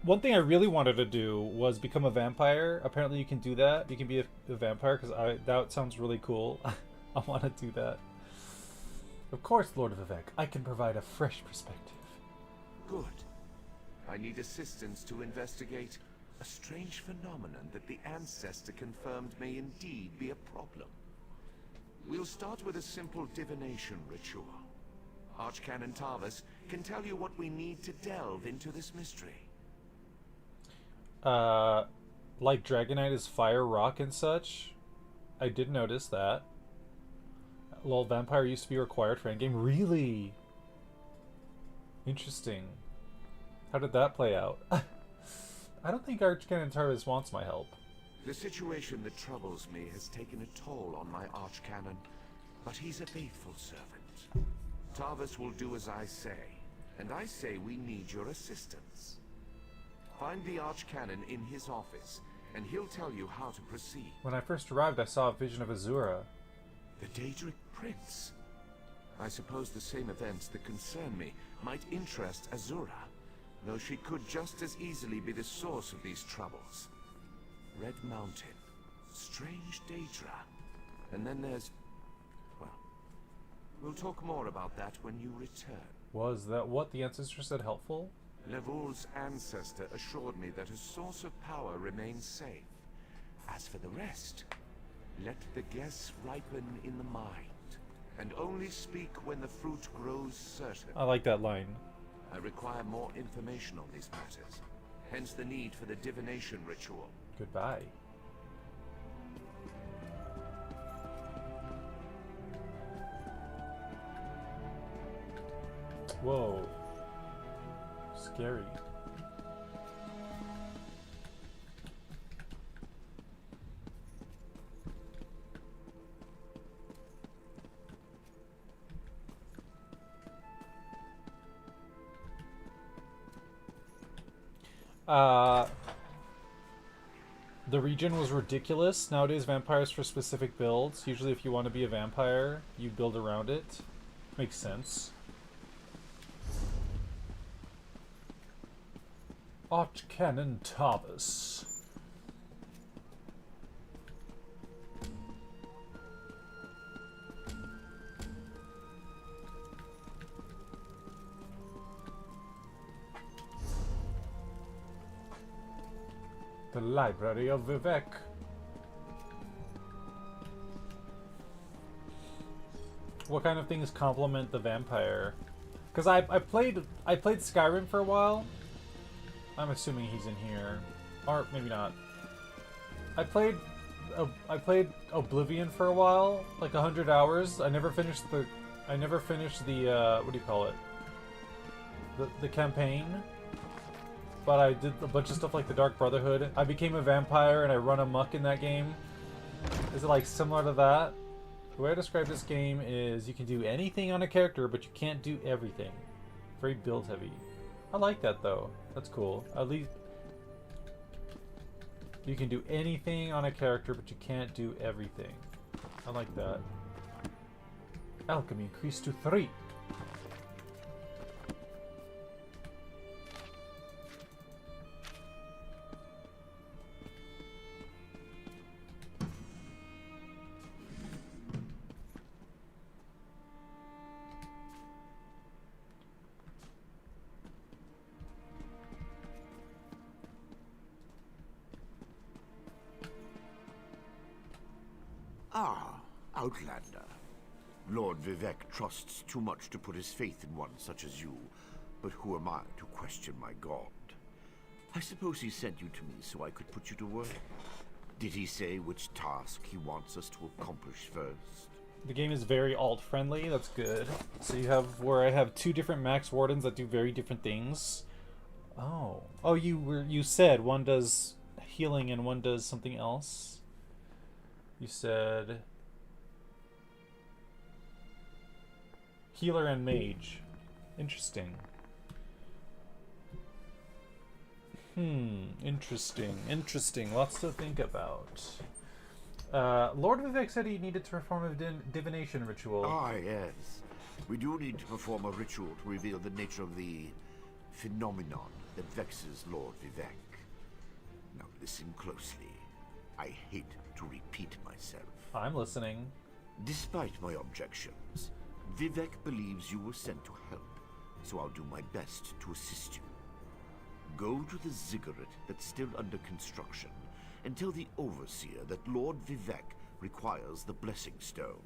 Speaker 1: One thing I really wanted to do was become a vampire. Apparently you can do that. You can be a vampire, because that sounds really cool. I want to do that. Of course, Lord Vivek, I can provide a fresh perspective.
Speaker 15: Good. I need assistance to investigate a strange phenomenon that the Ancestor confirmed may indeed be a problem. We'll start with a simple divination ritual. Archcanon Tarvis can tell you what we need to delve into this mystery.
Speaker 1: Like Dragonite is fire, rock, and such. I did notice that. Lol, vampire used to be required for endgame. Really? Interesting. How did that play out? I don't think Archcanon Tarvis wants my help.
Speaker 15: The situation that troubles me has taken a toll on my Archcanon, but he's a faithful servant. Tarvis will do as I say, and I say we need your assistance. Find the Archcanon in his office, and he'll tell you how to proceed.
Speaker 1: When I first arrived, I saw a vision of Azura.
Speaker 15: The Daedric Prince. I suppose the same events that concern me might interest Azura, though she could just as easily be the source of these troubles. Red Mountain, strange Daedra, and then there's, well,
Speaker 18: We'll talk more about that when you return.
Speaker 1: Was that what the ancestor said helpful?
Speaker 18: Levol's ancestor assured me that his source of power remains safe. As for the rest, let the guess ripen in the mind, and only speak when the fruit grows certain.
Speaker 1: I like that line.
Speaker 18: I require more information on these matters, hence the need for the divination ritual.
Speaker 1: Goodbye. Whoa. Scary. The region was ridiculous. Nowadays, vampires for specific builds. Usually if you want to be a vampire, you build around it. Makes sense. Archcanon Thomas. The Library of Vivec. What kind of things complement the vampire? Because I played Skyrim for a while. I'm assuming he's in here, or maybe not. I played Oblivion for a while, like 100 hours. I never finished the what do you call it? The campaign. But I did a bunch of stuff like the Dark Brotherhood. I became a vampire and I run amok in that game. Is it like similar to that? The way I describe this game is you can do anything on a character, but you can't do everything. Very build heavy. I like that though. That's cool. At least you can do anything on a character, but you can't do everything. I like that. Alchemy increased to 3.
Speaker 11: Ah, Outlander. Lord Vivec trusts too much to put his faith in one such as you, but who am I to question my god? I suppose he sent you to me so I could put you to work. Did he say which task he wants us to accomplish first?
Speaker 1: The game is very alt-friendly, that's good. So you have where I have 2 different max wardens that do very different things. Oh. Oh, you said one does healing and one does something else. You said healer and mage. Interesting. Interesting. Lots to think about. Lord Vivec said he needed to perform a divination ritual.
Speaker 11: Ah, yes. We do need to perform a ritual to reveal the nature of the phenomenon that vexes Lord Vivec. Now listen closely. I hate to repeat myself.
Speaker 1: I'm listening.
Speaker 11: Despite my objections, Vivec believes you were sent to help, so I'll do my best to assist you. Go to the ziggurat that's still under construction and tell the Overseer that Lord Vivec requires the Blessing Stone.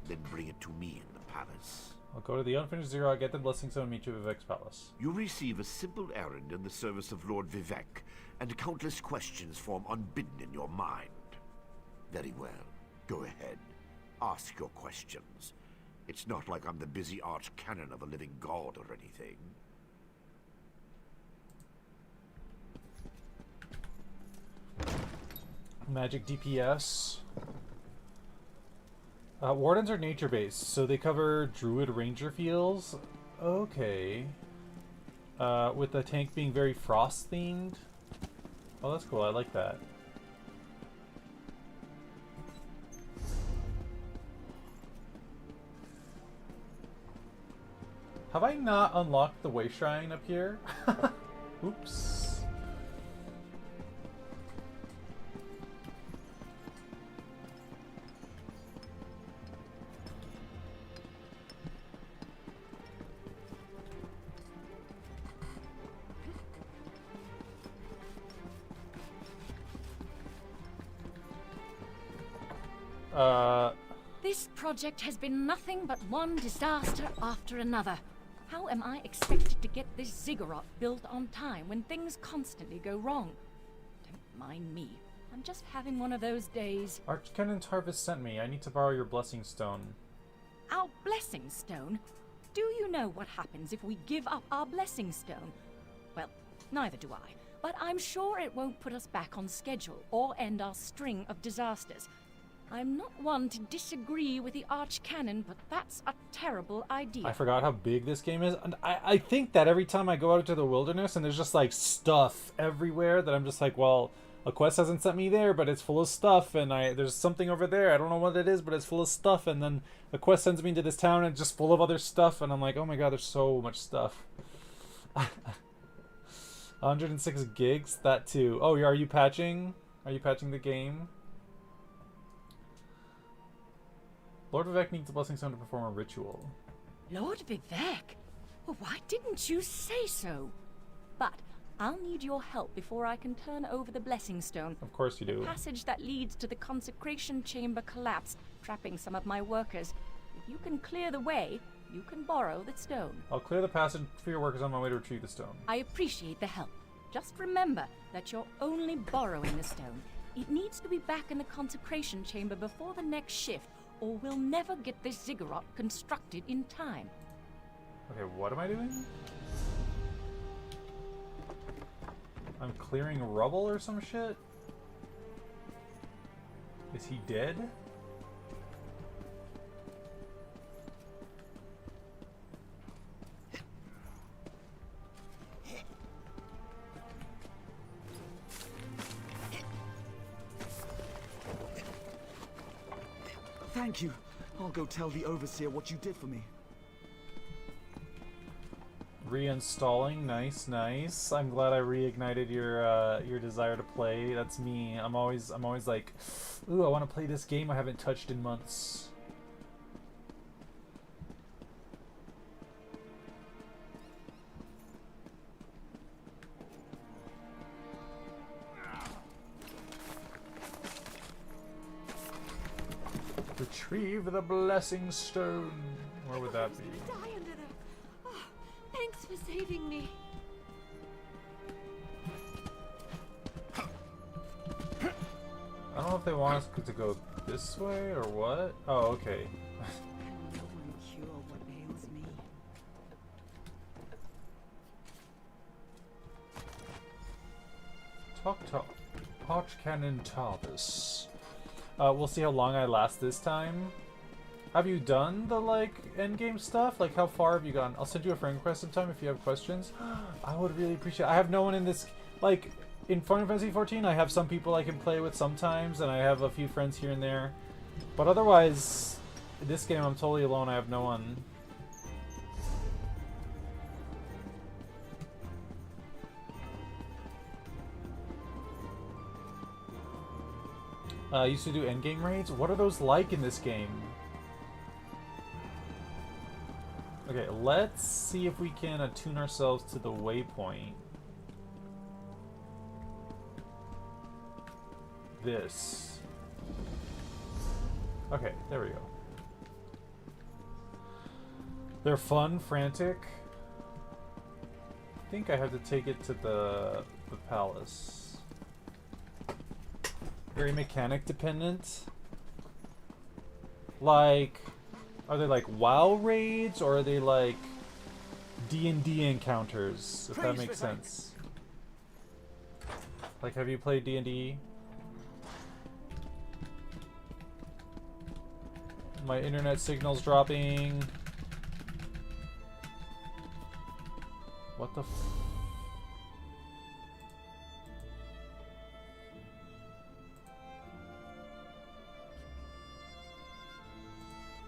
Speaker 11: Then bring it to me in the palace.
Speaker 1: I'll go to the unfinished ziggurat, get the Blessing Stone, and meet you at Vivec's palace.
Speaker 11: You receive a simple errand in the service of Lord Vivec, and countless questions form unbidden in your mind. Very well. Go ahead. Ask your questions. It's not like I'm the busy archcanon of a living god or anything.
Speaker 1: Magic DPS. Wardens are nature-based, so they cover Druid Ranger feels. Okay. With the tank being very frost-themed. Oh, that's cool. I like that. Have I not unlocked the Way Shrine up here? Oops.
Speaker 21: This project has been nothing but one disaster after another. How am I expected to get this ziggurat built on time when things constantly go wrong? Don't mind me. I'm just having one of those days.
Speaker 1: Archcanon Tarvis sent me. I need to borrow your blessing stone.
Speaker 21: Our blessing stone? Do you know what happens if we give up our blessing stone? Well, neither do I. But I'm sure it won't put us back on schedule or end our string of disasters. I'm not one to disagree with the Archcanon, but that's a terrible idea.
Speaker 1: I forgot how big this game is. And I think that every time I go out into the wilderness and there's just like stuff everywhere that I'm just like, well, a quest hasn't sent me there, but it's full of stuff, and there's something over there. I don't know what it is, but it's full of stuff. And then a quest sends me to this town and it's just full of other stuff, and I'm like, oh my god, there's so much stuff. 106 gigs, that too. Oh, are you patching? Are you patching the game? Lord Vivek needs a blessing stone to perform a ritual.
Speaker 21: Lord Vivek? Well, why didn't you say so? But I'll need your help before I can turn over the blessing stone.
Speaker 1: Of course you do.
Speaker 21: The passage that leads to the consecration chamber collapsed, trapping some of my workers. If you can clear the way, you can borrow the stone.
Speaker 1: I'll clear the passage for your workers on my way to retrieve the stone.
Speaker 21: I appreciate the help. Just remember that you're only borrowing the stone. It needs to be back in the consecration chamber before the next shift, or we'll never get this ziggurat constructed in time.
Speaker 1: Okay, what am I doing? I'm clearing rubble or some shit? Is he dead?
Speaker 7: Thank you. I'll go tell the Overseer what you did for me.
Speaker 1: Reinstalling, nice, nice. I'm glad I reignited your desire to play. That's me. I'm always like, ooh, I want to play this game I haven't touched in months. Retrieve the blessing stone. Where would that be?
Speaker 5: Die under them. Oh, thanks for saving me.
Speaker 1: I don't know if they want us to go this way or what. Oh, okay. Talk to Archcanon Tarvis. We'll see how long I last this time. Have you done the, like, endgame stuff? Like, how far have you gone? I'll send you a friend request sometime if you have questions. I would really appreciate it. I have no one in this... Like, in Final Fantasy XIV, I have some people I can play with sometimes, and I have a few friends here and there. But otherwise, in this game, I'm totally alone. I have no one. I used to do endgame raids. What are those like in this game? Okay, let's see if we can attune ourselves to the waypoint. This. Okay, there we go. They're fun, frantic. I think I have to take it to the palace. Very mechanic dependent. Like, are they like WoW raids or are they like D&D encounters? If that makes sense. Like, have you played D&D? My internet signal's dropping. What the f...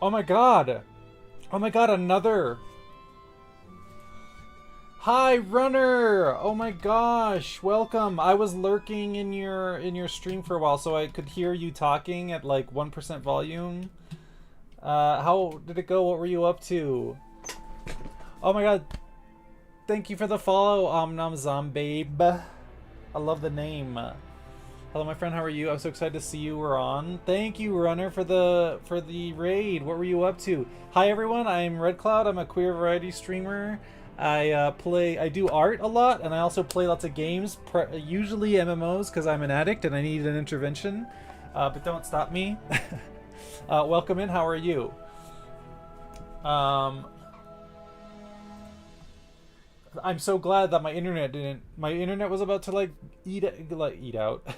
Speaker 1: Oh my god! Oh my god, another! Hi, Runner! Oh my gosh, welcome! I was lurking in your stream for a while so I could hear you talking at like 1% volume. How did it go? What were you up to? Oh my god. Thank you for the follow, Omnam Zombabe. I love the name. Hello, my friend. How are you? I'm so excited to see you. We're on. Thank you, Runner, for the raid. What were you up to? Hi, everyone. I'm Red Cloud. I'm a queer variety streamer. I do art a lot, and I also play lots of games, usually MMOs, because I'm an addict and I need an intervention. But don't stop me. Welcome in. How are you? I'm so glad that my internet was about to like eat out.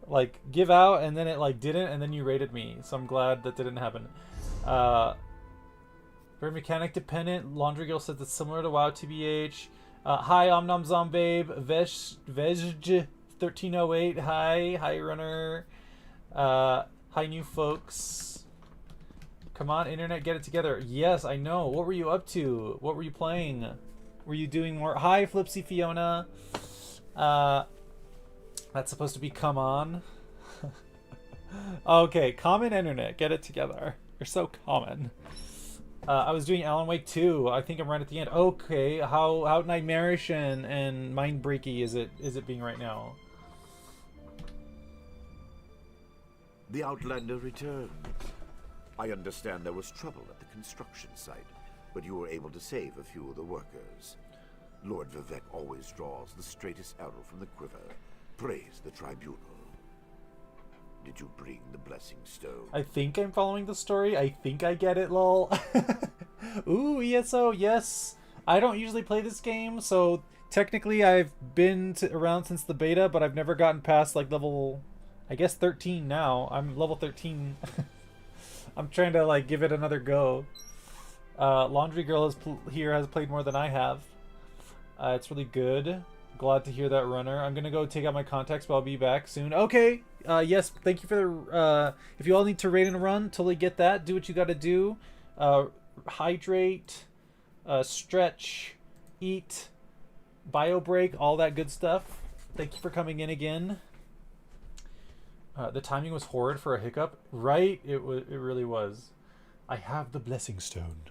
Speaker 1: Like give out, and then it like didn't, and then you raided me, so I'm glad that didn't happen. Very mechanic dependent. Laundry Girl says it's similar to WoW TBH. Hi Omnom Zombabe, Vej 1308. Hi Runner. Hi new folks. Come on, internet, get it together. Yes, I know. What were you up to? What were you playing? Were you doing more? Hi Flipsy Fiona. That's supposed to be come on. Okay, common internet, get it together. You're so common. I was doing Alan Wake 2. I think I'm right at the end. Okay, how nightmarish and mind breaky is it being right now?
Speaker 2: The Outlander returned. I understand there was trouble at the construction site, but you were able to save a few of the workers. Lord Vivec always draws the straightest arrow from the quiver. Praise the tribunal. Did you bring the blessing stone?
Speaker 1: I think I'm following the story. I think I get it, lol. Ooh, ESO, yes. I don't usually play this game, so technically I've been around since the beta, but I've never gotten past like level, I guess 13 now. I'm level 13. I'm trying to like give it another go. Laundry Girl has played more than I have. It's really good. Glad to hear that, Runner. I'm gonna go take out my contacts, but I'll be back soon. Okay. Yes, thank you for the. If you all need to raid and run, totally get that. Do what you gotta do. Hydrate, stretch, eat, bio break, all that good stuff. Thank you for coming in again. The timing was horrid for a hiccup, right? It really was. I have the blessing stone.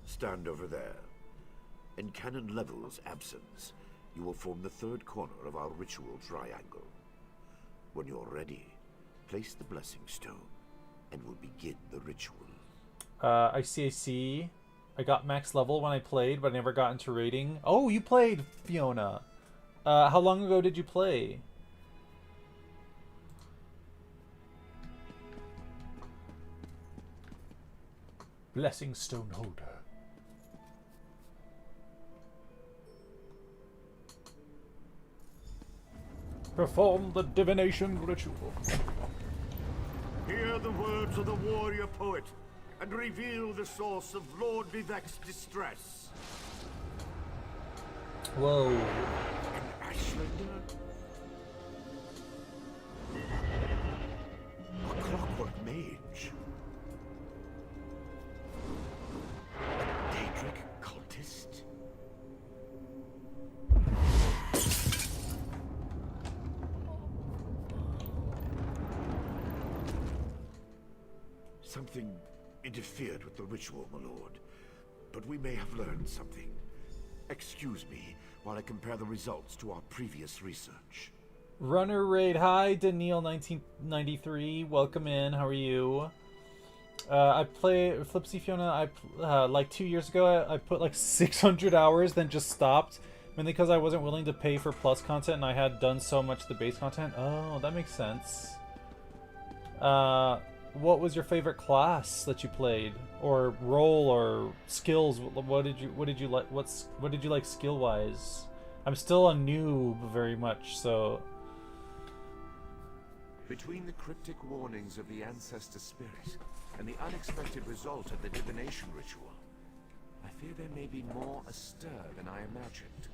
Speaker 2: Stand over there. In Canon Level's absence, you will form the third corner of our ritual triangle. When you're ready, place the blessing stone, and we'll begin the ritual.
Speaker 1: I see. I got max level when I played, but I never got into raiding. Oh, you played, Fiona. How long ago did you play? Blessing stone holder. Perform the divination ritual.
Speaker 2: Hear the words of the warrior poet, and reveal the source of Lord Vivec's distress.
Speaker 1: Whoa.
Speaker 2: An Ashlander? A clockwork mage? A Daedric cultist? Something interfered with the ritual, my lord. But we may have learned something. Excuse me while I compare the results to our previous research.
Speaker 1: Runner raid. Hi, Daniil 1993. Welcome in. How are you? I play Flipsy Fiona. Like 2 years ago, I put like 600 hours, then just stopped. Mainly because I wasn't willing to pay for plus content, and I had done so much of the base content. Oh, that makes sense. What was your favorite class that you played, or role, or skills? What did you like? What did you like skill wise? I'm still a noob very much, so.
Speaker 22: Between the cryptic warnings of the ancestor spirit and the unexpected result of the divination ritual, I fear there may be more astir than I imagined.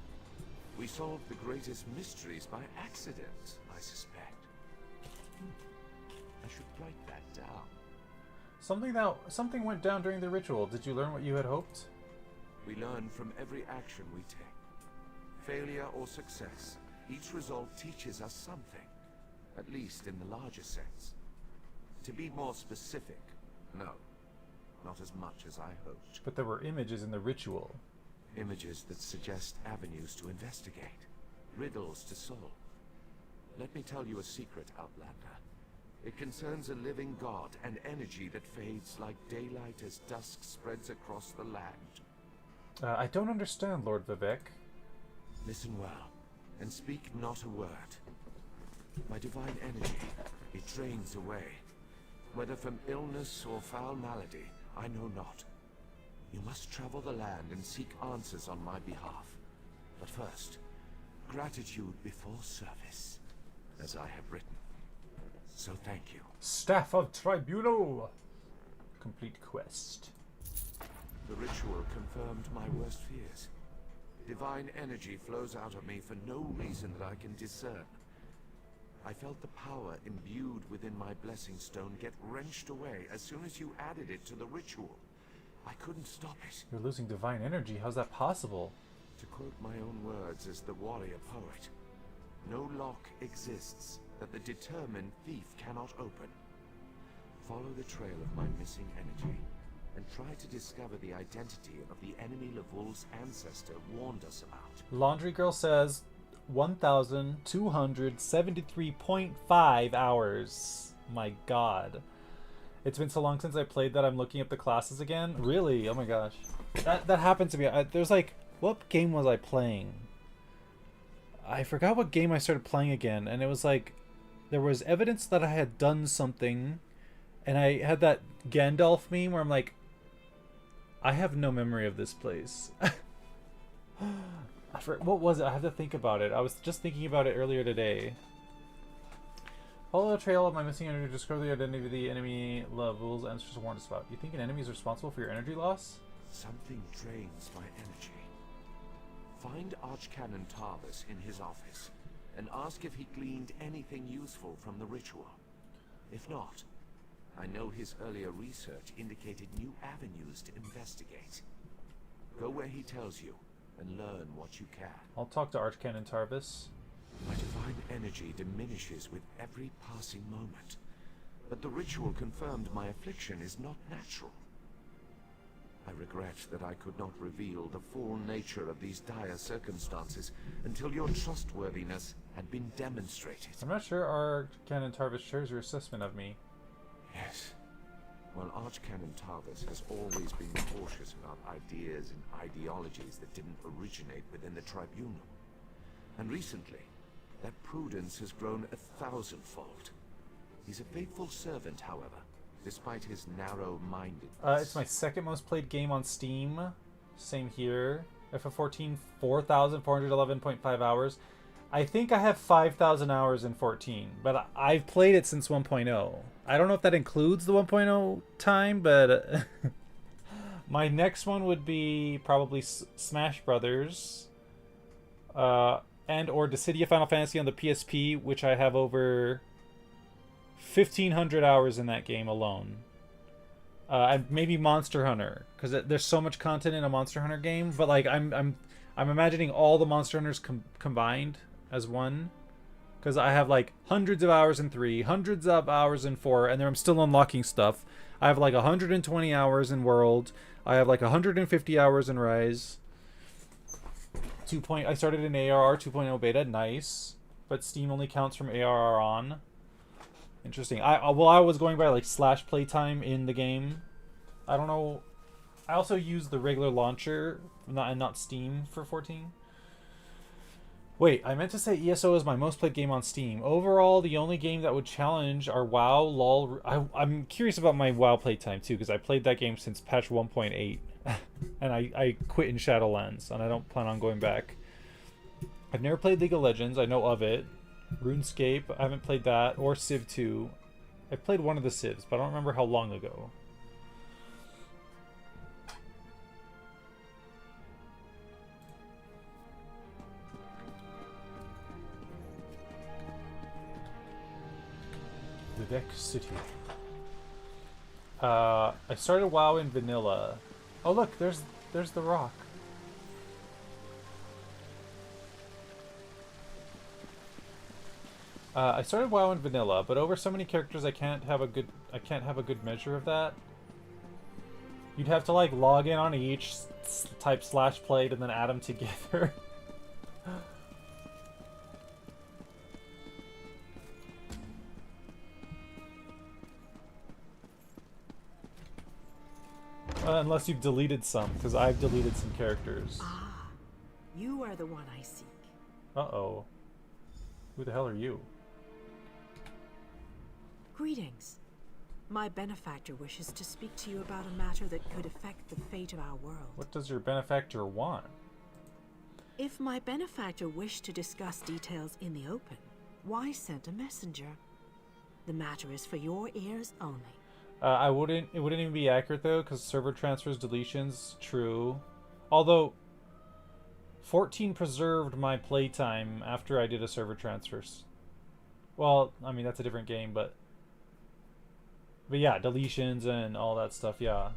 Speaker 22: We solved the greatest mysteries by accident, I suspect. I should write that down.
Speaker 1: Something went down during the ritual. Did you learn what you had hoped?
Speaker 22: We learn from every action we take. Failure or success, each result teaches us something. At least in the larger sense. To be more specific, no. Not as much as I hoped.
Speaker 1: But there were images in the ritual.
Speaker 22: Images that suggest avenues to investigate. Riddles to solve. Let me tell you a secret, Outlander. It concerns a living god, an energy that fades like daylight as dusk spreads across the land.
Speaker 1: I don't understand, Lord Vivek.
Speaker 22: Listen well, and speak not a word. My divine energy, it drains away. Whether from illness or foul malady, I know not. You must travel the land and seek answers on my behalf. But first, gratitude before service, as I have written. So thank you.
Speaker 1: Staff of Tribunal! Complete quest.
Speaker 22: The ritual confirmed my worst fears. Divine energy flows out of me for no reason that I can discern. I felt the power imbued within my blessing stone get wrenched away as soon as you added it to the ritual. I couldn't stop it.
Speaker 1: You're losing divine energy. How's that possible?
Speaker 22: To quote my own words as the warrior poet, no lock exists that the determined thief cannot open. Follow the trail of my missing energy and try to discover the identity of the enemy Lavul's ancestor warned us about.
Speaker 1: Laundry Girl says 1,273.5 hours. My god. It's been so long since I played that I'm looking up the classes again. Really? Oh my gosh. That happened to me. There's like, what game was I playing? I forgot what game I started playing again, and it was like, there was evidence that I had done something, and I had that Gandalf meme where I'm like, I have no memory of this place. What was it? I have to think about it. I was just thinking about it earlier today. Follow the trail of my missing energy to discover the identity of the enemy Lavul's ancestors warned us about. You think an enemy is responsible for your energy loss?
Speaker 22: Something drains my energy. Find Archcanon Tarvis in his office and ask if he gleaned anything useful from the ritual. If not, I know his earlier research indicated new avenues to investigate. Go where he tells you and learn what you can.
Speaker 1: I'll talk to Archcanon Tarvis.
Speaker 22: My divine energy diminishes with every passing moment, but the ritual confirmed my affliction is not natural. I regret that I could not reveal the full nature of these dire circumstances until your trustworthiness had been demonstrated.
Speaker 1: I'm not sure Archcanon Tarvis shares your assessment of me.
Speaker 22: Yes. Well, Archcanon Tarvis has always been cautious about ideas and ideologies that didn't originate within the Tribunal. And recently, that prudence has grown 1,000-fold. He's a faithful servant, however, despite his narrow-mindedness.
Speaker 1: It's my second most played game on Steam. Same here. FF14, 4,411.5 hours. I think I have 5,000 hours in 14, but I've played it since 1.0. I don't know if that includes the 1.0 time, but my next one would be probably Smash Brothers, and or Dissidia Final Fantasy on the PSP, which I have over 1,500 hours in that game alone. And maybe Monster Hunter, because there's so much content in a Monster Hunter game. But like I'm imagining all the Monster Hunters combined as one, because I have like hundreds of hours in 3, hundreds of hours in 4, and then I'm still unlocking stuff. I have like 120 hours in World. I have like 150 hours in Rise. I started in ARR 2.0 beta, nice, but Steam only counts from ARR on. Interesting. I was going by like slash playtime in the game. I don't know. I also use the regular launcher, not Steam for 14. Wait, I meant to say ESO is my most played game on Steam. Overall, the only game that would challenge are WoW, LOL. I'm curious about my WoW playtime too, because I played that game since patch 1.8. And I quit in Shadowlands, and I don't plan on going back. I've never played League of Legends. I know of it. RuneScape, I haven't played that, or Civ 2. I've played one of the Civs, but I don't remember how long ago. Vivek City. I started WoW in vanilla. Oh look, there's the rock. I started WoW in vanilla, but over so many characters I can't have a good measure of that. You'd have to like log in on each, type /played, and then add them together. Unless you've deleted some, because I've deleted some characters.
Speaker 14: Ah, you are the one I seek.
Speaker 1: Uh-oh. Who the hell are you?
Speaker 14: Greetings. My benefactor wishes to speak to you about a matter that could affect the fate of our world.
Speaker 1: What does your benefactor want?
Speaker 14: If my benefactor wished to discuss details in the open, why send a messenger? The matter is for your ears only.
Speaker 1: It wouldn't even be accurate though, because server transfers, deletions, true. Although 14 preserved my playtime after I did a server transfers. Well, I mean that's a different game, but yeah, deletions and all that stuff, yeah.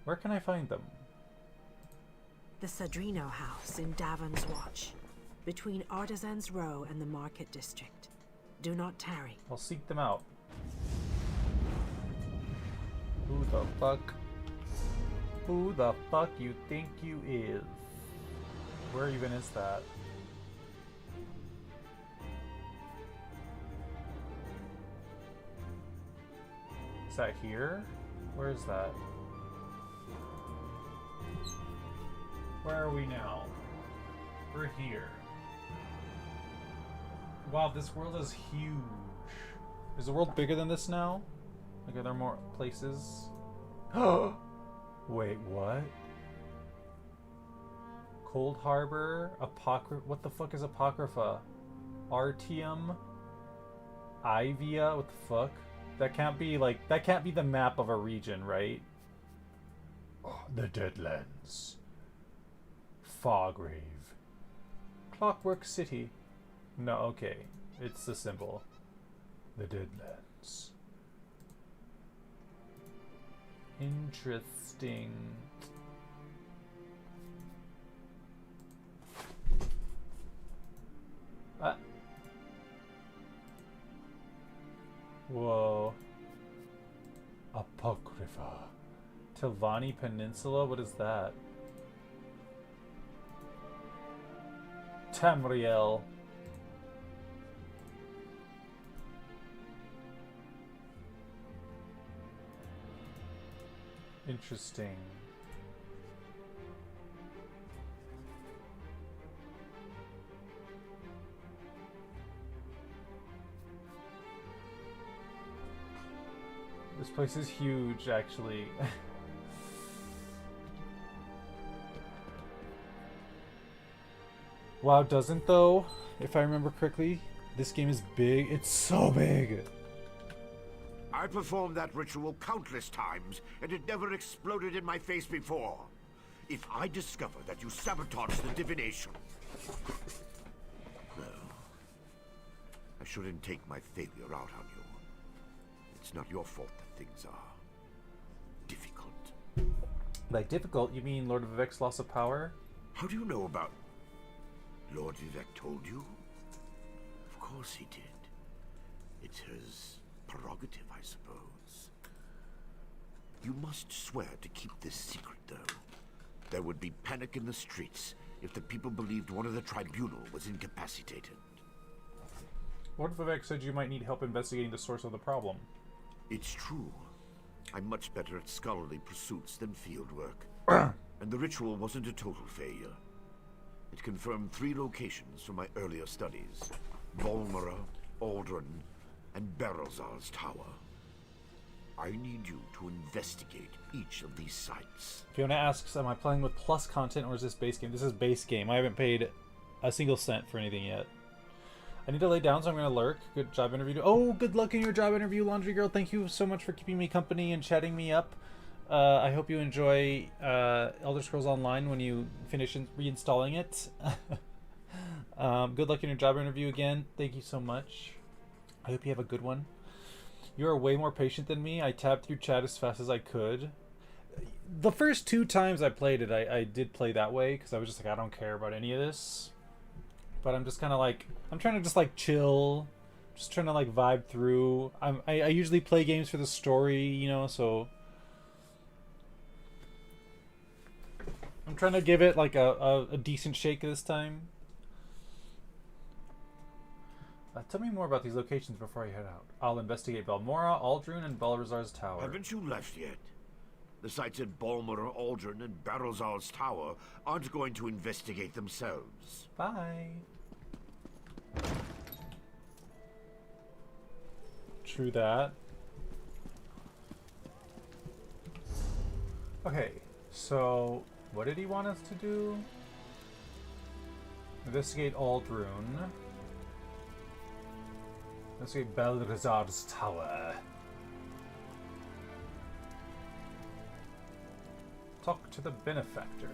Speaker 1: Where can I find them?
Speaker 14: The Sadrino House in Davon's Watch, between Artisans Row and the Market District. Do not tarry.
Speaker 1: I'll seek them out. Who the fuck? Who the fuck you think you is? Where even is that? Is that here? Where is that? Where are we now? We're here. Wow, this world is huge. Is the world bigger than this now? Like, are there more places? Wait, what? Cold Harbor? Apocrypha? What the fuck is Apocrypha? Artium? Ivia? What the fuck? That can't be, like, that can't be the map of a region, right? Oh, the Deadlands. Fargrave. Clockwork City. No, okay. It's the symbol. The Deadlands. Interesting. Whoa. Apocrypha. Tilvani Peninsula? What is that? Tamriel. Interesting. This place is huge, actually. WoW doesn't, though, if I remember correctly. This game is big. It's so big.
Speaker 2: I performed that ritual countless times, and it never exploded in my face before. If I discover that you sabotaged the divination... Well, I shouldn't take my failure out on you. It's not your fault that things are difficult.
Speaker 1: By difficult, you mean Lord Vivek's loss of power?
Speaker 2: How do you know about... Lord Vivek told you? Of course he did. It's his prerogative, I suppose. You must swear to keep this secret, though. There would be panic in the streets if the people believed one of the tribunal was incapacitated.
Speaker 1: Lord Vivek said you might need help investigating the source of the problem.
Speaker 2: It's true. I'm much better at scholarly pursuits than field work. And the ritual wasn't a total failure. It confirmed 3 locations from my earlier studies. Volmara, Aldrin, and Berelzar's tower. I need you to investigate each of these sites.
Speaker 1: Fiona asks, am I playing with plus content or is this base game? This is base game. I haven't paid a single cent for anything yet. I need to lay down, so I'm going to lurk. Good job interview. Oh, good luck in your job interview, Laundry Girl. Thank you so much for keeping me company and chatting me up. I hope you enjoy Elder Scrolls Online when you finish reinstalling it. Good luck in your job interview again. Thank you so much. I hope you have a good one. You are way more patient than me. I tabbed through chat as fast as I could. The first 2 times I played it, I did play that way because I was just like, I don't care about any of this. But I'm just kind of like, I'm trying to just like chill, just trying to like vibe through. I usually play games for the story, you know, so I'm trying to give it like a decent shake this time. Tell me more about these locations before I head out. I'll investigate Balmora, Aldrun, and Balrazar's tower.
Speaker 2: Haven't you left yet? The sites at Balmer Aldrin and Barrowzal's Tower aren't going to investigate themselves.
Speaker 1: Bye. True that. Okay, so what did he want us to do? Investigate Aldrun. Investigate Balthazar's Tower. Talk to the benefactor.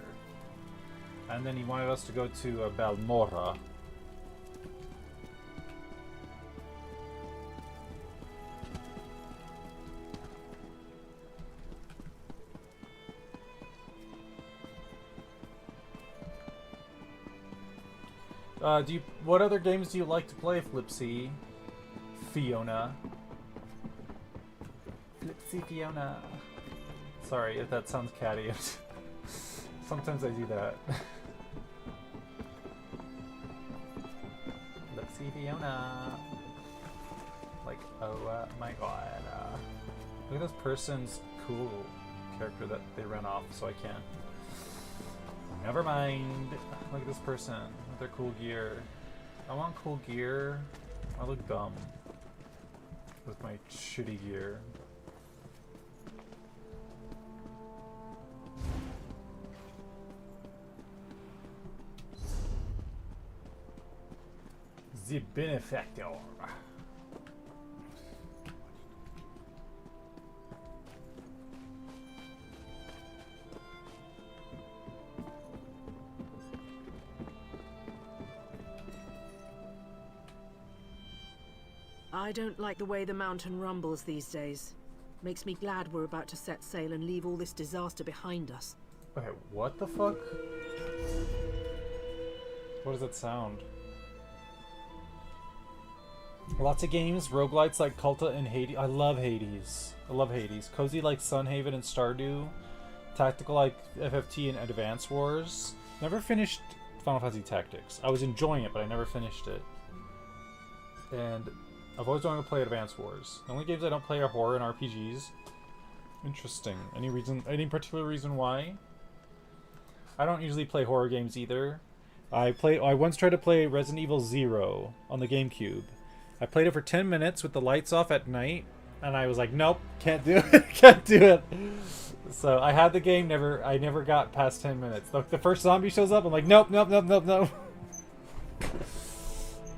Speaker 1: And then he wanted us to go to Balmora. What other games do you like to play, Flipsy? Fiona. Flipsy Fiona. Sorry if that sounds catty. Sometimes I do that. Flipsy Fiona. Like, oh my god. Look at this person's cool character that they ran off, so I can't. Never mind. Look at this person with their cool gear. I want cool gear. I look dumb with my shitty gear. The benefactor.
Speaker 14: I don't like the way the mountain rumbles these days. Makes me glad we're about to set sail and leave all this disaster behind us.
Speaker 1: Okay, what the fuck? What does that sound? Lots of games, roguelites like Culta and Hades. I love Hades. I love Hades. Cozy like Sunhaven and Stardew. Tactical like FFT and Advance Wars. Never finished Final Fantasy Tactics. I was enjoying it, but I never finished it. And I've always wanted to play Advance Wars. The only games I don't play are horror and RPGs. Interesting. Any reason? Any particular reason why? I don't usually play horror games either. I once tried to play Resident Evil 0 on the GameCube. I played it for 10 minutes with the lights off at night, and I was like, nope, can't do it, can't do it. So I had the game, I never got past 10 minutes. The first zombie shows up, I'm like, nope, nope, nope, nope, nope.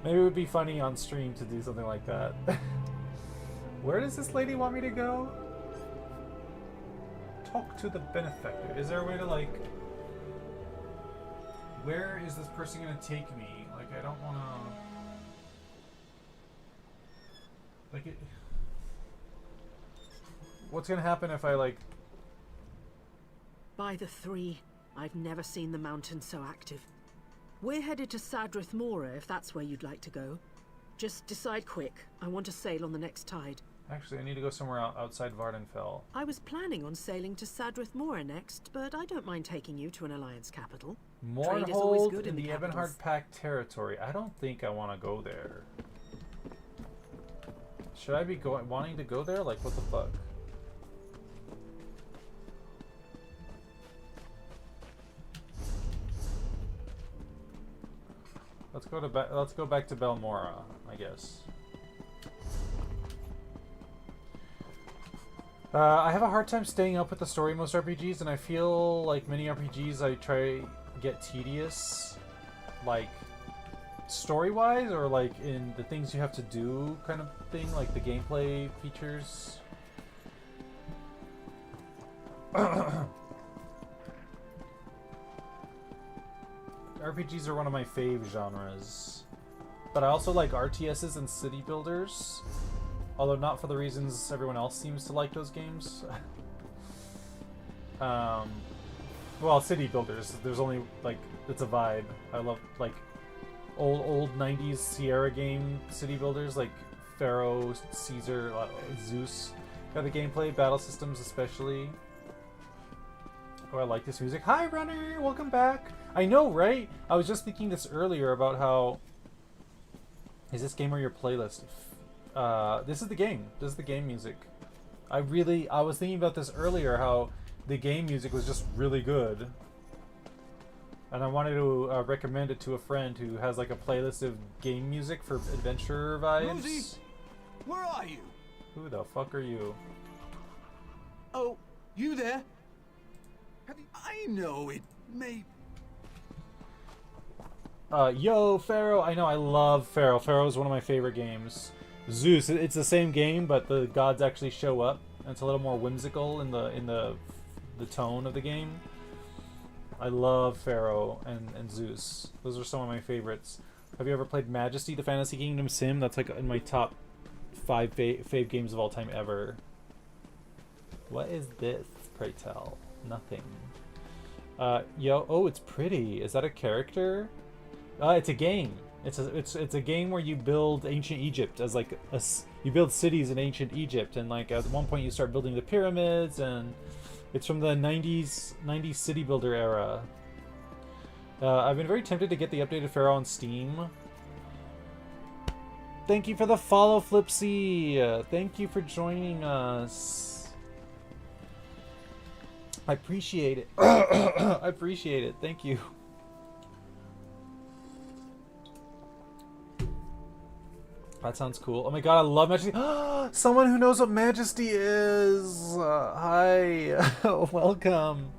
Speaker 1: Maybe it would be funny on stream to do something like that. Where does this lady want me to go? Talk to the benefactor. Is there a way to, like... Where is this person gonna take me? Like, I don't wanna... Like, it... What's gonna happen if I, like...
Speaker 14: By the three, I've never seen the mountain so active. We're headed to Sadrith Mora, if that's where you'd like to go. Just decide quick. I want to sail on the next tide.
Speaker 1: Actually, I need to go somewhere outside Vardenfell.
Speaker 14: I was planning on sailing to Sadrith Mora next, but I don't mind taking you to an Alliance capital. Trade is always
Speaker 1: Mournhold
Speaker 14: good
Speaker 1: in the
Speaker 14: capitals.
Speaker 1: Ebonheart Pact territory. I don't think I want to go there. Should I be wanting to go there? Like, what the fuck? Let's go back to Balmora, I guess. I have a hard time staying up with the story in most RPGs, and I feel like many RPGs I try get tedious, like story-wise, or like in the things you have to do kind of thing, like the gameplay features. RPGs are one of my fave genres, but I also like RTSs and city builders, although not for the reasons everyone else seems to like those games. Well, city builders, there's only, like, it's a vibe. I love, like, old 90s Sierra game city builders, like Pharaoh, Caesar, Zeus. Got the gameplay, battle systems especially. Oh, I like this music. Hi, Runner! Welcome back! I know, right? I was just thinking this earlier about how... Is this game or your playlist? This is the game. This is the game music. I was thinking about this earlier, how the game music was just really good. And I wanted to recommend it to a friend who has like a playlist of game music for adventure vibes.
Speaker 18: Rosie, where are you?
Speaker 1: Who the fuck are you?
Speaker 18: Oh, you there? I know it may...
Speaker 1: Yo, Pharaoh. I know, I love Pharaoh. Pharaoh is one of my favorite games. Zeus, it's the same game, but the gods actually show up. And it's a little more whimsical in the tone of the game. I love Pharaoh and Zeus. Those are some of my favorites. Have you ever played Majesty, the Fantasy Kingdom sim? That's like in my top 5 fave games of all time ever. What is this, pray tell? Nothing. Yo, oh, it's pretty. Is that a character? It's a game. It's a game where you build ancient Egypt as like you build cities in ancient Egypt, and like at one point you start building the pyramids, and it's from the 90s city builder era. I've been very tempted to get the updated Pharaoh on Steam. Thank you for the follow, Flipsy. Thank you for joining us. I appreciate it. I appreciate it. Thank you. That sounds cool. Oh my god, I love Majesty. Someone who knows what Majesty is. Hi. Welcome.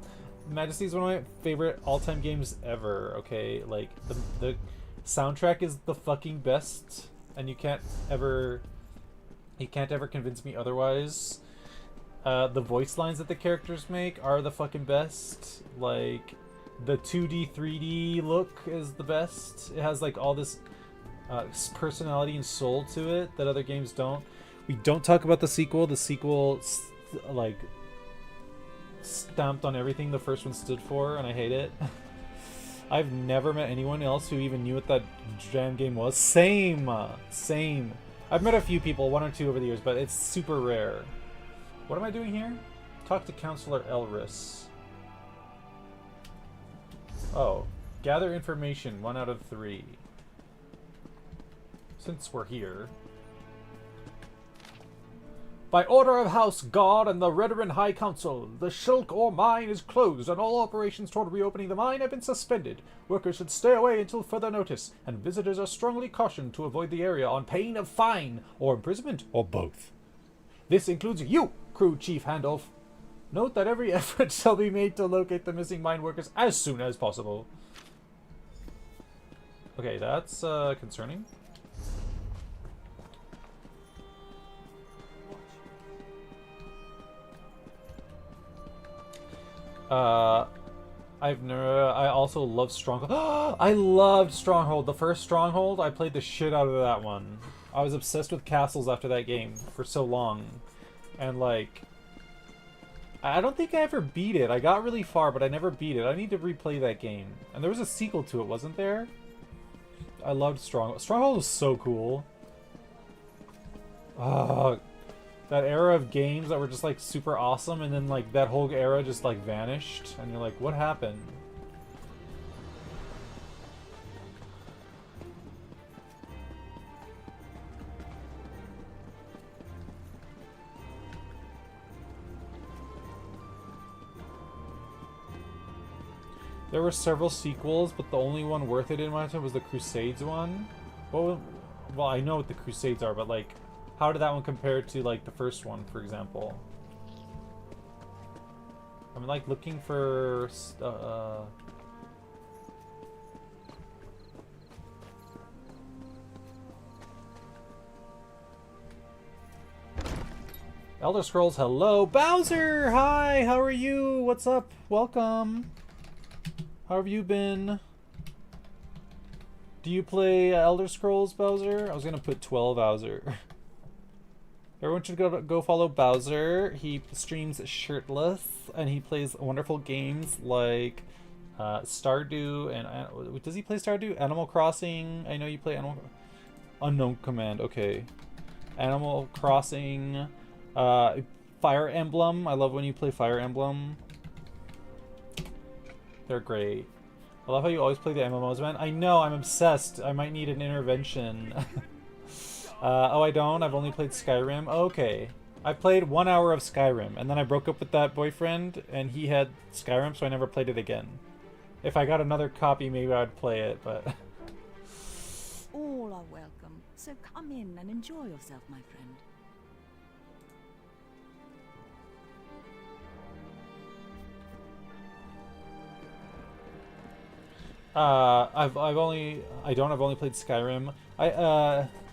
Speaker 1: Majesty is one of my favorite all-time games ever, okay? Like, the soundtrack is the fucking best, and you can't ever convince me otherwise. The voice lines that the characters make are the fucking best. Like, the 2D, 3D look is the best. It has, like, all this personality and soul to it that other games don't. We don't talk about the sequel. The sequel, like, stamped on everything the first one stood for, and I hate it. I've never met anyone else who even knew what that damn game was. Same. I've met a few people, 1 or 2 over the years, but it's super rare. What am I doing here? Talk to Counselor Elris. Oh. Gather information, 1 out of 3. Since we're here. By order of House God and the Redoran High Council, the Shulk ore mine is closed and all operations toward reopening the mine have been suspended. Workers should stay away until further notice, and visitors are strongly cautioned to avoid the area on pain of fine, or imprisonment, or both. This includes you, Crew Chief Handolf. Note that every effort shall be made to locate the missing mine workers as soon as possible. Okay, that's concerning. I also love Stronghold. I loved Stronghold. The first Stronghold, I played the shit out of that one. I was obsessed with castles after that game for so long. And like, I don't think I ever beat it. I got really far, but I never beat it. I need to replay that game. And there was a sequel to it, wasn't there? I loved Stronghold. Stronghold was so cool. That era of games that were just like super awesome, and then like that whole era just like vanished, and you're like, what happened? There were several sequels, but the only one worth it in my time was the Crusades one. Well, I know what the Crusades are, but like, how did that one compare to, like, the first one, for example? I'm, like, looking for... Elder Scrolls, hello! Bowser! Hi! How are you? What's up? Welcome! How have you been? Do you play Elder Scrolls, Bowser? I was gonna put 12 Bowser. Everyone should go follow Bowser. He streams shirtless, and he plays wonderful games like Stardew and... does he play Stardew? Animal Crossing. I know you play Unknown Command. Okay. Animal Crossing. Fire Emblem. I love when you play Fire Emblem. They're great. I love how you always play the MMOs, man. I know, I'm obsessed. I might need an intervention. Oh, I don't? I've only played Skyrim? Okay. I played 1 hour of Skyrim, and then I broke up with that boyfriend, and he had Skyrim, so I never played it again. If I got another copy, maybe I'd play it, but...
Speaker 3: All are welcome, so come in and enjoy yourself, my friend.
Speaker 1: I've only played Skyrim.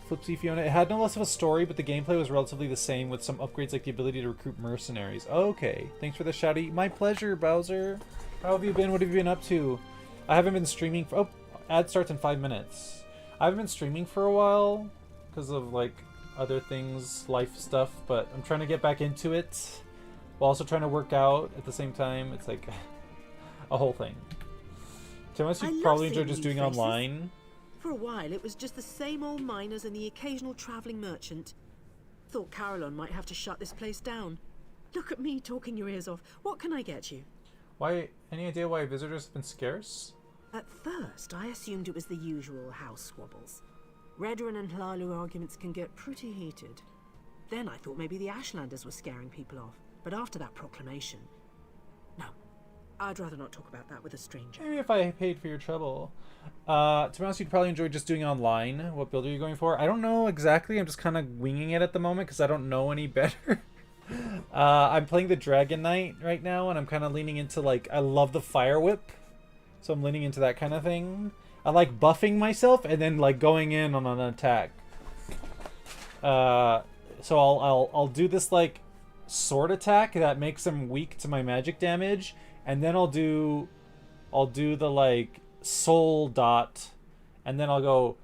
Speaker 1: Flipsy Fiona, it had no less of a story, but the gameplay was relatively the same, with some upgrades like the ability to recruit mercenaries. Okay, thanks for the shouty. My pleasure, Bowser. How have you been? What have you been up to? I haven't been streaming for... Oh, ad starts in 5 minutes. I haven't been streaming for a while, because of, like, other things, life stuff, but I'm trying to get back into it, while also trying to work out at the same time. It's like a whole thing. Thomas, you probably enjoy just doing online.
Speaker 16: For a while, it was just the same old miners and the occasional travelling merchant. Thought Caroline might have to shut this place down. Look at me talking your ears off. What can I get you?
Speaker 1: Why? Any idea why visitors have been scarce?
Speaker 16: At first, I assumed it was the usual house squabbles. Redoran and Hlaalu arguments can get pretty heated. Then I thought maybe the Ashlanders were scaring people off. But after that proclamation... No, I'd rather not talk about that with a stranger.
Speaker 1: Maybe if I paid for your trouble. To be honest, you'd probably enjoy just doing online. What build are you going for? I don't know exactly. I'm just kind of winging it at the moment because I don't know any better. I'm playing the Dragon Knight right now, and I'm kind of leaning into, like, I love the Fire Whip. So I'm leaning into that kind of thing. I like buffing myself and then, like, going in on an attack. So I'll do this, like, sword attack that makes him weak to my magic damage, and then I'll do the, like, soul dot, and then I'll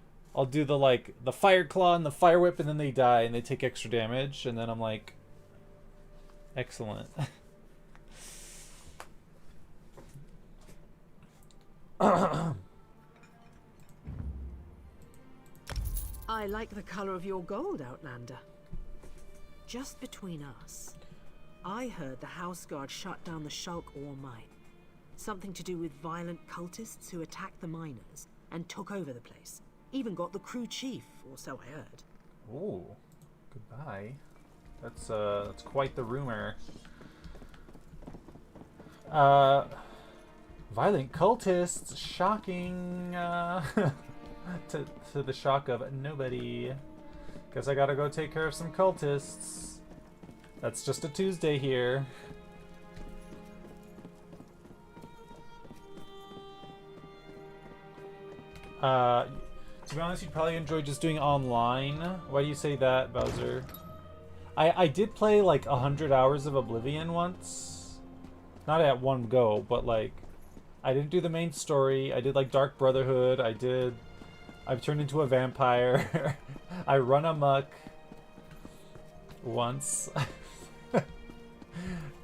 Speaker 1: do the, like, the fire claw and the fire whip, and then they die and they take extra damage, and then I'm like, excellent.
Speaker 16: I like the color of your gold, Outlander. Just between us, I heard the House Guard shut down the Shulk ore mine. Something to do with violent cultists who attacked the miners and took over the place. Even got the crew chief, or so I heard.
Speaker 1: Oh, goodbye. That's quite the rumor. Violent cultists, shocking. To the shock of nobody. Guess I gotta go take care of some cultists. That's just a Tuesday here. To be honest, you'd probably enjoy just doing online. Why do you say that, Bowser? I did play like 100 hours of Oblivion once. Not at one go, but like, I didn't do the main story. I did like Dark Brotherhood. I've turned into a vampire. I run amok once.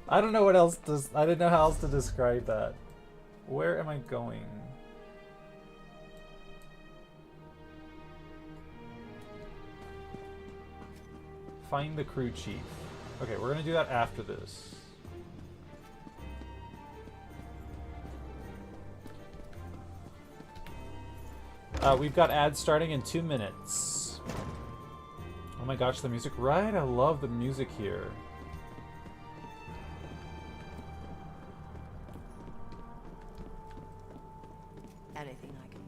Speaker 1: I don't know what else I didn't know how else to describe that. Where am I going? Find the crew chief. Okay, we're gonna do that after this. We've got ads starting in 2 minutes. Oh my gosh, the music, right? I love the music here.
Speaker 3: Anything I can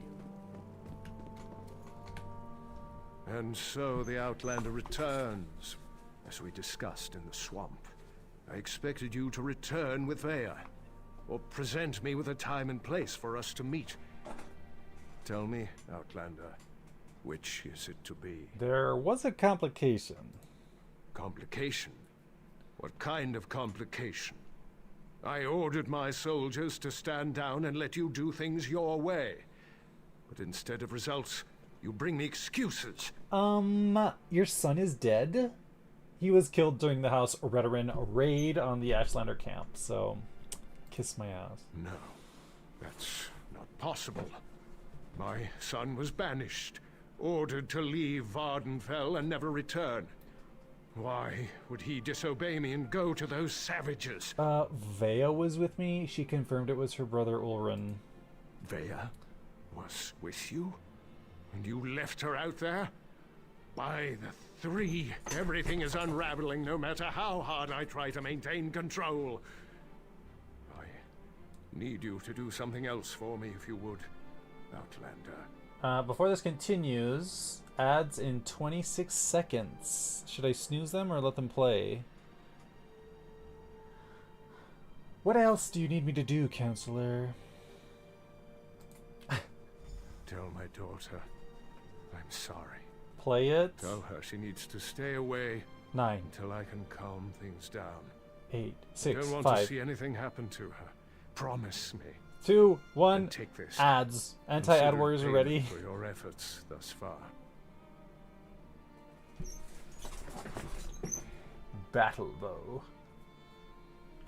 Speaker 3: do.
Speaker 15: And so the Outlander returns, as we discussed in the swamp. I expected you to return with Veya, or present me with a time and place for us to meet. Tell me, Outlander, which is it to be?
Speaker 1: There was a complication.
Speaker 15: Complication? What kind of complication? I ordered my soldiers to stand down and let you do things your way. But instead of results, you bring me excuses.
Speaker 1: Your son is dead? He was killed during the House Redoran raid on the Ashlander camp, so kiss my ass.
Speaker 15: No, that's not possible. My son was banished, ordered to leave Vardenfell and never return. Why would he disobey me and go to those savages?
Speaker 1: Veya was with me. She confirmed it was her brother Ulrin.
Speaker 15: Veya was with you? And you left her out there? By the three, everything is unraveling no matter how hard I try to maintain control. I need you to do something else for me, if you would, Outlander.
Speaker 1: Before this continues, ads in 26 seconds. Should I snooze them or let them play? What else do you need me to do, Counselor?
Speaker 15: Tell my daughter I'm sorry.
Speaker 1: Play it.
Speaker 15: Tell her she needs to stay away
Speaker 1: 9
Speaker 15: until I can calm things down.
Speaker 1: 8,
Speaker 15: I
Speaker 1: 6,
Speaker 15: don't want
Speaker 1: 5,
Speaker 15: to see anything happen to her. Promise me.
Speaker 1: 2, 1.
Speaker 15: Take this.
Speaker 1: Ads. Anti-ad
Speaker 15: Consider
Speaker 1: warriors are
Speaker 15: payment
Speaker 1: ready.
Speaker 15: for your efforts thus far.
Speaker 1: Battle bow.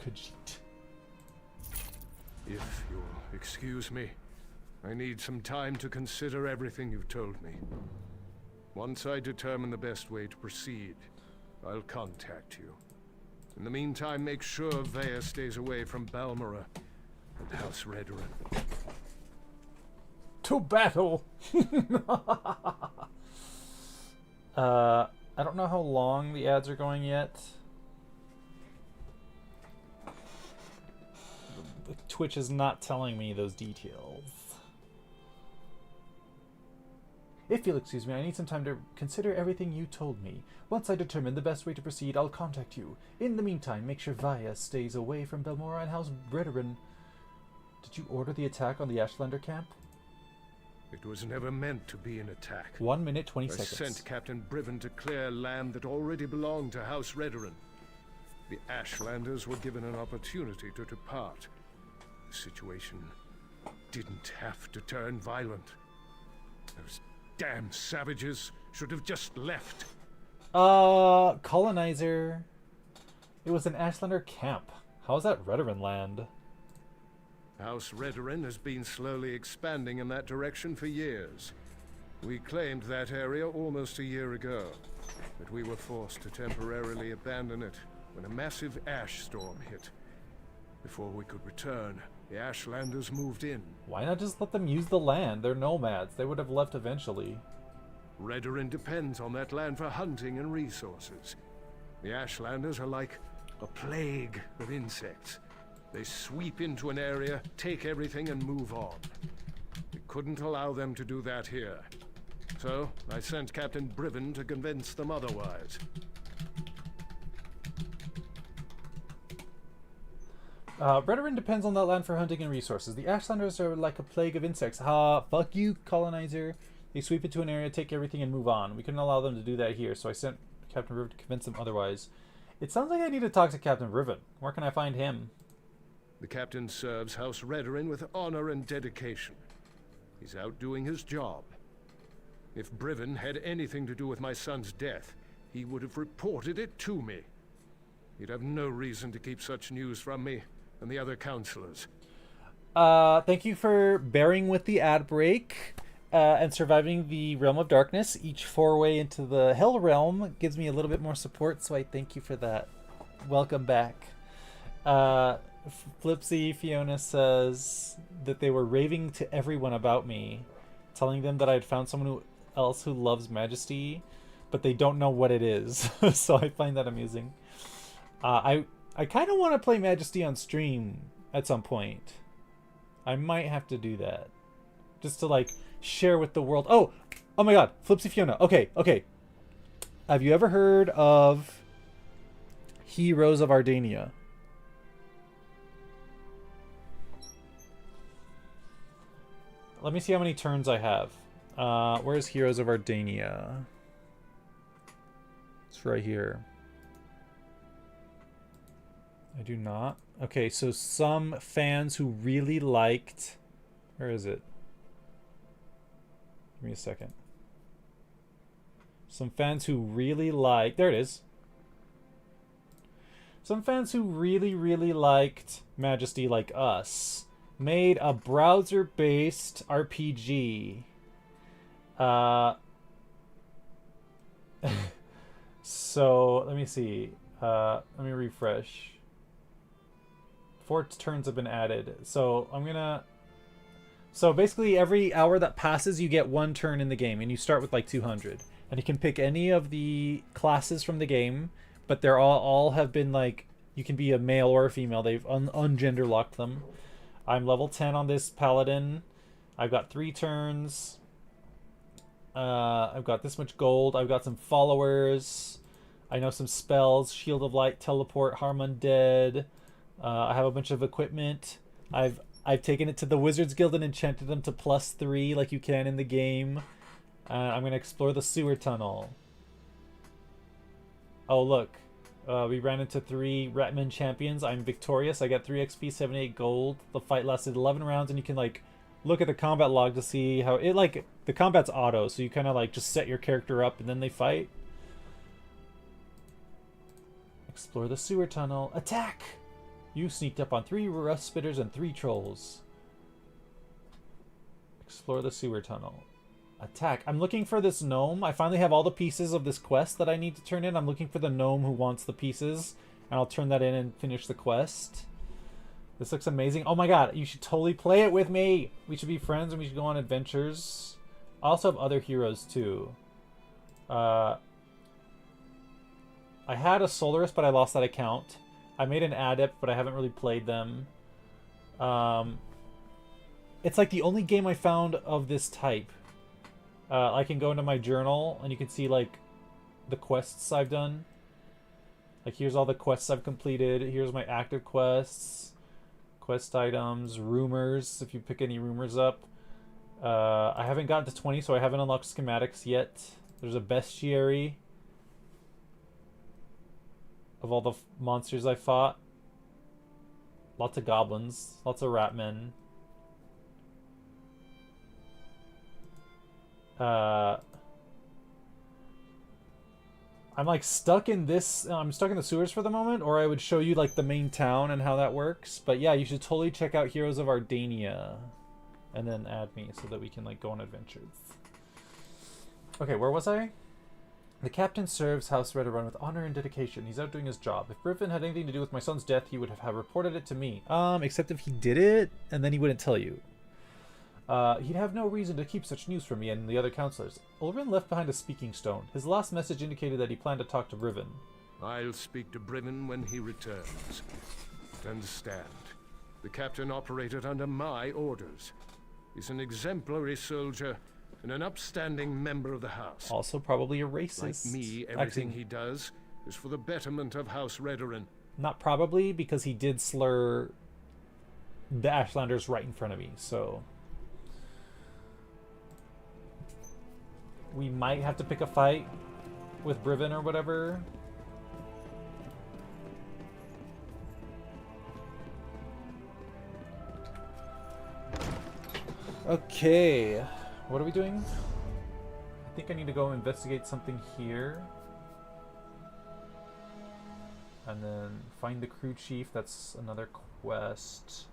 Speaker 1: Khajiit.
Speaker 15: If you'll excuse me, I need some time to consider everything you've told me. Once I determine the best way to proceed, I'll contact you. In the meantime, make sure Vea stays away from Balmora and House Redoran.
Speaker 1: To battle! I don't know how long the ads are going yet. Twitch is not telling me those details. If you'll excuse me, I need some time to consider everything you told me. Once I determine the best way to proceed, I'll contact you. In the meantime, make sure Vaya stays away from Balmora and House Redoran. Did you order the attack on the Ashlander camp?
Speaker 15: It was never meant to be an attack.
Speaker 1: 1 minute, 20
Speaker 15: I
Speaker 1: seconds.
Speaker 15: sent Captain Briven to clear land that already belonged to House Redoran. The Ashlanders were given an opportunity to depart. The situation didn't have to turn violent. Those damn savages should have just left.
Speaker 1: Colonizer. It was an Ashlander camp. How is that Redoran land?
Speaker 15: House Redoran has been slowly expanding in that direction for years. We claimed that area almost a year ago, but we were forced to temporarily abandon it when a massive ash storm hit. Before we could return, the Ashlanders moved in.
Speaker 1: Why not just let them use the land? They're nomads. They would have left eventually.
Speaker 15: Redoran depends on that land for hunting and resources. The Ashlanders are like a plague of insects. They sweep into an area, take everything, and move on. We couldn't allow them to do that here. So, I sent Captain Briven to convince them otherwise.
Speaker 1: Redoran depends on that land for hunting and resources. The Ashlanders are like a plague of insects. Fuck you, colonizer. They sweep into an area, take everything, and move on. We couldn't allow them to do that here, so I sent Captain Riven to convince them otherwise. It sounds like I need to talk to Captain Riven. Where can I find him?
Speaker 15: The captain serves House Redoran with honor and dedication. He's out doing his job. If Briven had anything to do with my son's death, he would have reported it to me. He'd have no reason to keep such news from me and the other counselors.
Speaker 1: Thank you for bearing with the ad break and surviving the Realm of Darkness. Each foray into the Hell Realm gives me a little bit more support, so I thank you for that. Welcome back. Flipsy Fiona says that they were raving to everyone about me, telling them that I'd found someone else who loves Majesty, but they don't know what it is. So I find that amusing. I kind of want to play Majesty on stream at some point. I might have to do that, just to like share with the world. Oh my God, Flipsy Fiona. Okay. Have you ever heard of Heroes of Ardania? Let me see how many turns I have. Where's Heroes of Ardania? It's right here. I do not. Okay, so some fans who really liked... Where is it? Give me a second. Some fans who really liked... There it is. Some fans who really liked Majesty like us made a browser-based RPG. So, let me see. Let me refresh. 4 turns have been added. So, I'm gonna... So, basically, every hour that passes, you get 1 turn in the game, and you start with, like, 200. And you can pick any of the classes from the game, but they're all have been like, you can be a male or a female. They've ungender locked them. I'm level 10 on this paladin. I've got 3 turns. I've got this much gold. I've got some followers. I know some spells: Shield of Light, Teleport, Harm Undead. I have a bunch of equipment. I've taken it to the Wizards Guild and enchanted them to +3 like you can in the game. I'm gonna explore the sewer tunnel. Oh look, we ran into 3 Ratman champions. I'm victorious. I got 3 XP, 78 gold. The fight lasted 11 rounds, and you can like look at the combat log to see how it like the combat's auto, so you kind of like just set your character up and then they fight. Explore the sewer tunnel. Attack! You sneaked up on 3 rust spitters and 3 trolls. Explore the sewer tunnel. Attack. I'm looking for this gnome. I finally have all the pieces of this quest that I need to turn in. I'm looking for the gnome who wants the pieces, and I'll turn that in and finish the quest. This looks amazing. Oh my god, you should totally play it with me! We should be friends and we should go on adventures. I also have other heroes too. I had a Solaris, but I lost that account. I made an Adept, but I haven't really played them. It's like the only game I found of this type. I can go into my journal and you can see like the quests I've done. Like here's all the quests I've completed. Here's my active quests, quest items, rumors, if you pick any rumors up. I haven't gotten to 20, so I haven't unlocked schematics yet. There's a bestiary of all the monsters I fought. Lots of goblins, lots of ratmen. I'm like stuck in this, I'm stuck in the sewers for the moment, or I would show you like the main town and how that works. But yeah, you should totally check out Heroes of Ardania and then add me so that we can like go on adventures. Okay, where was I? The captain serves House Redoran with honor and dedication. He's out doing his job. If Griffin had anything to do with my son's death, he would have reported it to me. Except if he did it, and then he wouldn't tell you. He'd have no reason to keep such news from me and the other counselors. Ulrin left behind a speaking stone. His last message indicated that he planned to talk to Brivin.
Speaker 15: I'll speak to Brivin when he returns. But understand, the captain operated under my orders. He's an exemplary soldier and an upstanding member of the house.
Speaker 1: Also probably a racist.
Speaker 15: Like me, everything he does is for the betterment of House Redoran.
Speaker 1: Not probably, because he did slur the Ashlanders right in front of me, so... We might have to pick a fight with Brivin or whatever. Okay, what are we doing? I think I need to go investigate something here. And then find the crew chief, that's another quest.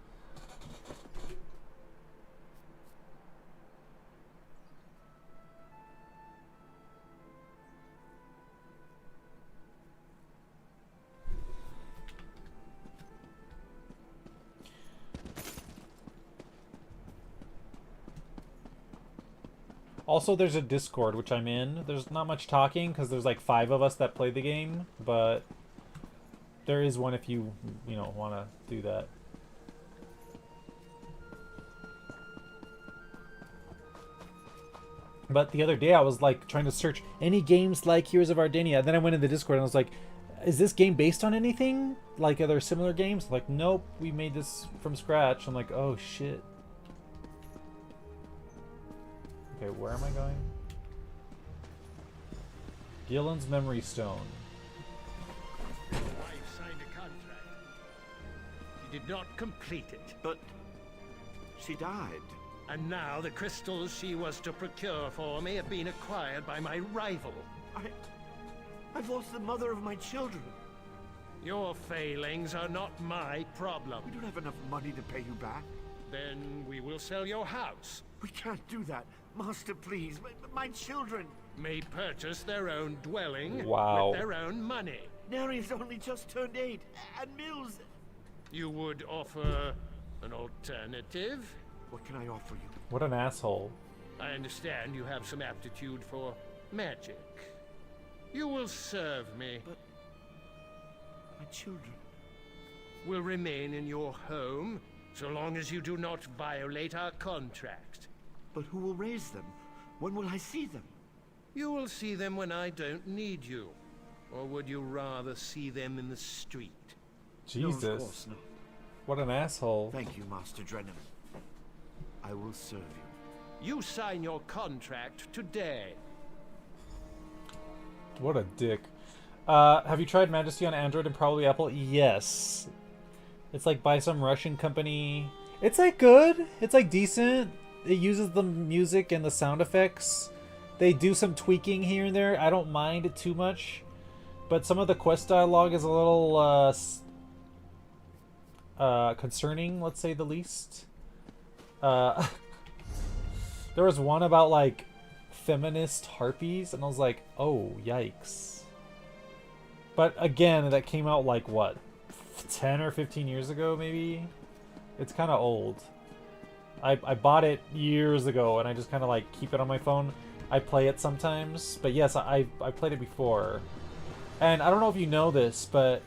Speaker 1: Also, there's a Discord, which I'm in. There's not much talking, because there's like 5 of us that play the game, but there is one if you know, want to do that. But the other day, I was like trying to search any games like Heroes of Ardania, and then I went in the Discord and I was like, is this game based on anything? Like, are there similar games? Like, nope, we made this from scratch. I'm like, oh shit. Okay, where am I going? Gillen's Memory Stone.
Speaker 15: Your wife signed a contract. She did not complete it.
Speaker 2: But she died.
Speaker 15: And now the crystals she was to procure for me have been acquired by my rival.
Speaker 2: I've lost the mother of my children.
Speaker 15: Your failings are not my problem.
Speaker 2: We don't have enough money to pay you back.
Speaker 15: Then we will sell your house.
Speaker 2: We can't do that. Master, please. My children
Speaker 15: may purchase their own dwelling
Speaker 1: with
Speaker 15: their own money.
Speaker 2: Neri's only just turned 8, and Mills...
Speaker 15: You would offer an alternative?
Speaker 2: What can I offer you?
Speaker 1: What an asshole.
Speaker 15: I understand you have some aptitude for Magic. You will serve me.
Speaker 7: But my children
Speaker 15: will remain in your home so long as you do not violate our contract.
Speaker 7: But who will raise them? When will I see them?
Speaker 15: You will see them when I don't need you. Or would you rather see them in the street?
Speaker 1: Jesus.
Speaker 7: No, of course not.
Speaker 1: What an asshole.
Speaker 2: Thank you, Master Drennan. I will serve you.
Speaker 15: You sign your contract today.
Speaker 1: What a dick. Have you tried Majesty on Android and probably Apple? Yes. It's like by some Russian company. It's like good. It's like decent. It uses the music and the sound effects. They do some tweaking here and there. I don't mind it too much. But some of the quest dialogue is a little concerning, let's say the least. There was one about like feminist harpies, and I was like, oh, yikes. But again, that came out like what, 10 or 15 years ago, maybe? It's kind of old. I bought it years ago, and I just kind of like keep it on my phone. I play it sometimes, but yes, I played it before. And I don't know if you know this, but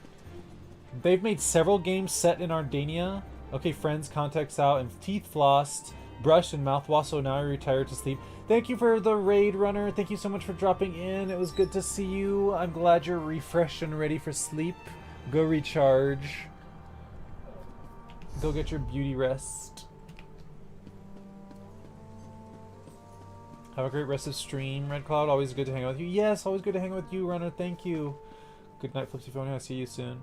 Speaker 1: they've made several games set in Ardania. Okay, friends, contacts out, and teeth flossed, brushed, and mouthwash, so now you're retired to sleep. Thank you for the raid, Runner. Thank you so much for dropping in. It was good to see you. I'm glad you're refreshed and ready for sleep. Go recharge. Go get your beauty rest. Have a great rest of stream, Red Cloud. Always good to hang out with you. Yes, always good to hang out with you, Runner. Thank you. Good night, Flipsy Phone. I'll see you soon.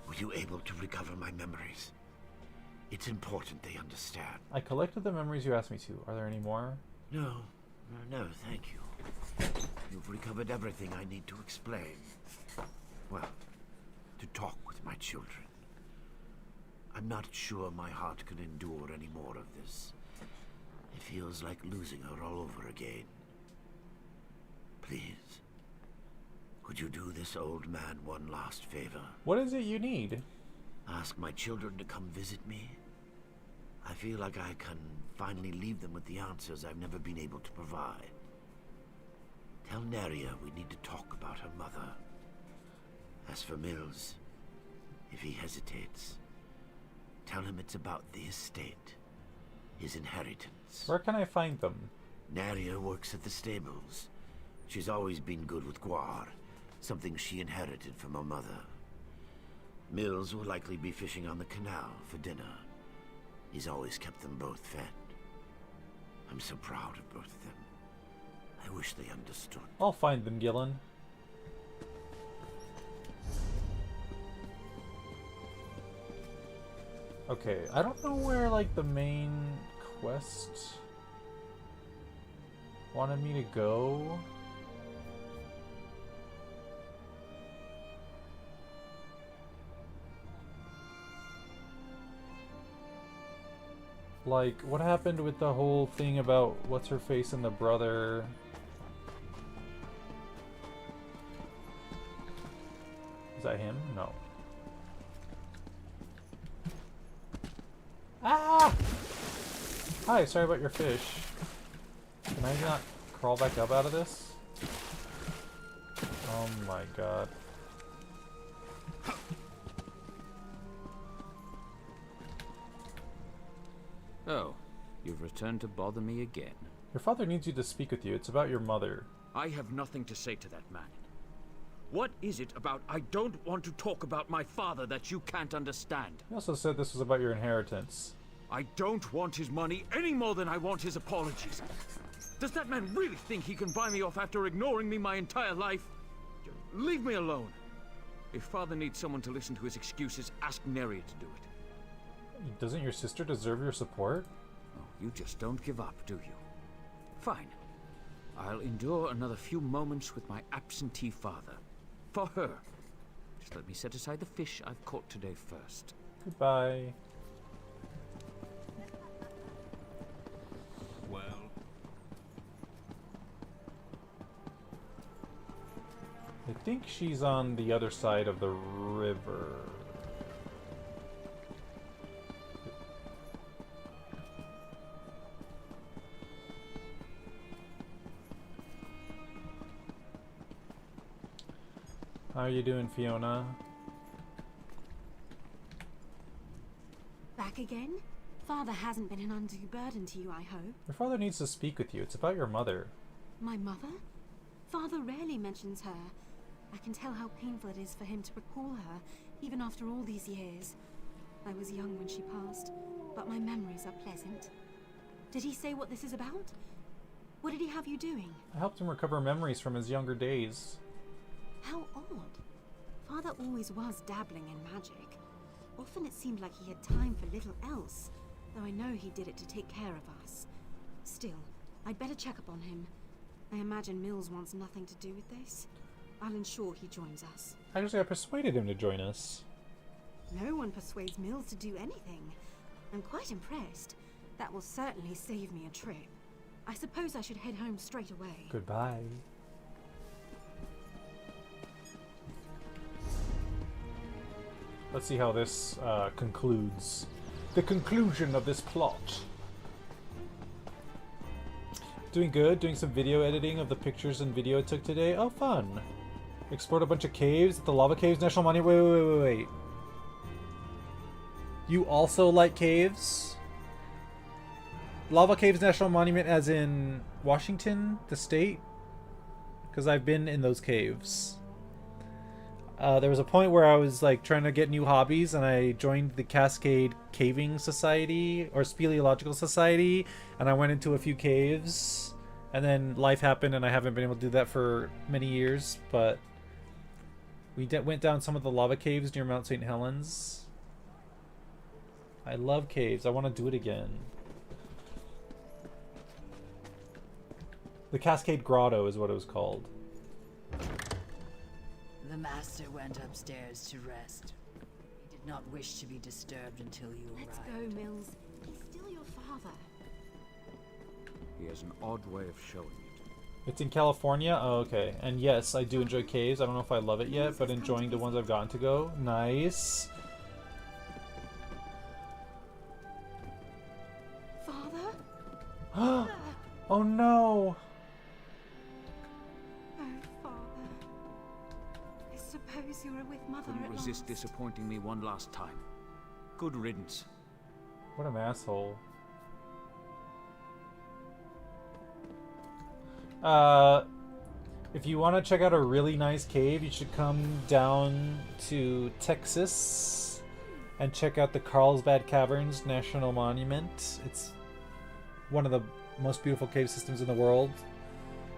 Speaker 2: Were you able to recover my memories? It's important they understand.
Speaker 1: I collected the memories you asked me to. Are there any more?
Speaker 2: No, thank you. You've recovered everything I need to explain. Well, to talk with my children. I'm not sure my heart can endure any more of this. It feels like losing her all over again. Please, could you do this old man one last favor?
Speaker 1: What is it you need?
Speaker 2: Ask my children to come visit me. I feel like I can finally leave them with the answers I've never been able to provide. Tell Neria we need to talk about her mother. As for Mills, if he hesitates, tell him it's about the estate, his inheritance.
Speaker 1: Where can I find them?
Speaker 2: Neria works at the stables. She's always been good with guar, something she inherited from her mother. Mills will likely be fishing on the canal for dinner. He's always kept them both fed. I'm so proud of both of them. I wish they understood.
Speaker 1: I'll find them, Gillen. Okay, I don't know where, like, the main quest wanted me to go. Like, what happened with the whole thing about what's-her-face and the brother? Is that him? No. Ah! Hi, sorry about your fish. Can I not crawl back up out of this? Oh my god.
Speaker 9: Oh, you've returned to bother me again.
Speaker 1: Your father needs you to speak with you. It's about your mother.
Speaker 9: I have nothing to say to that man. What is it about I don't want to talk about my father that you can't understand?
Speaker 1: He also said this was about your inheritance.
Speaker 9: I don't want his money any more than I want his apologies. Does that man really think he can buy me off after ignoring me my entire life? Leave me alone. If father needs someone to listen to his excuses, ask Neria to do it.
Speaker 1: Doesn't your sister deserve your support?
Speaker 9: Oh, you just don't give up, do you? Fine. I'll endure another few moments with my absentee father. For her. Just let me set aside the fish I've caught today first.
Speaker 1: Goodbye.
Speaker 22: Well.
Speaker 1: I think she's on the other side of the river. How are you doing, Fiona?
Speaker 6: Back again? Father hasn't been an undue burden to you, I hope.
Speaker 1: Your father needs to speak with you. It's about your mother.
Speaker 6: My mother? Father rarely mentions her. I can tell how painful it is for him to recall her, even after all these years. I was young when she passed, but my memories are pleasant. Did he say what this is about? What did he have you doing?
Speaker 1: I helped him recover memories from his younger days.
Speaker 6: How odd. Father always was dabbling in magic. Often it seemed like he had time for little else, though I know he did it to take care of us. Still, I'd better check up on him. I imagine Mills wants nothing to do with this. I'll ensure he joins us.
Speaker 1: Actually, I persuaded him to join us.
Speaker 6: No one persuades Mills to do anything. I'm quite impressed. That will certainly save me a trip. I suppose I should head home straight away.
Speaker 1: Goodbye. Let's see how this concludes. The conclusion of this plot. Doing good. Doing some video editing of the pictures and video I took today. Oh, fun. Explored a bunch of caves at the Lava Caves National Monument. Wait. You also like caves? Lava Caves National Monument as in Washington, the state? Because I've been in those caves. There was a point where I was like trying to get new hobbies and I joined the Cascade Caving Society or Speleological Society and I went into a few caves and then life happened and I haven't been able to do that for many years, but we went down some of the lava caves near Mount St. Helens. I love caves. I want to do it again. The Cascade Grotto is what it was called.
Speaker 17: The master went upstairs to rest. He did not wish to be disturbed until you arrived.
Speaker 6: Let's go, Mills. He's still your father.
Speaker 9: He has an odd way of showing it.
Speaker 1: It's in California? Oh, okay. And yes, I do enjoy caves. I don't know if I love it yet, but enjoying the ones I've gotten to go. Nice.
Speaker 6: Father?
Speaker 1: Oh no!
Speaker 6: Suppose you were with Mother
Speaker 9: Couldn't
Speaker 6: at
Speaker 9: resist
Speaker 6: last.
Speaker 9: disappointing me one last time. Good riddance.
Speaker 1: What an asshole. If you want to check out a really nice cave, you should come down to Texas and check out the Carlsbad Caverns National Monument. It's one of the most beautiful cave systems in the world.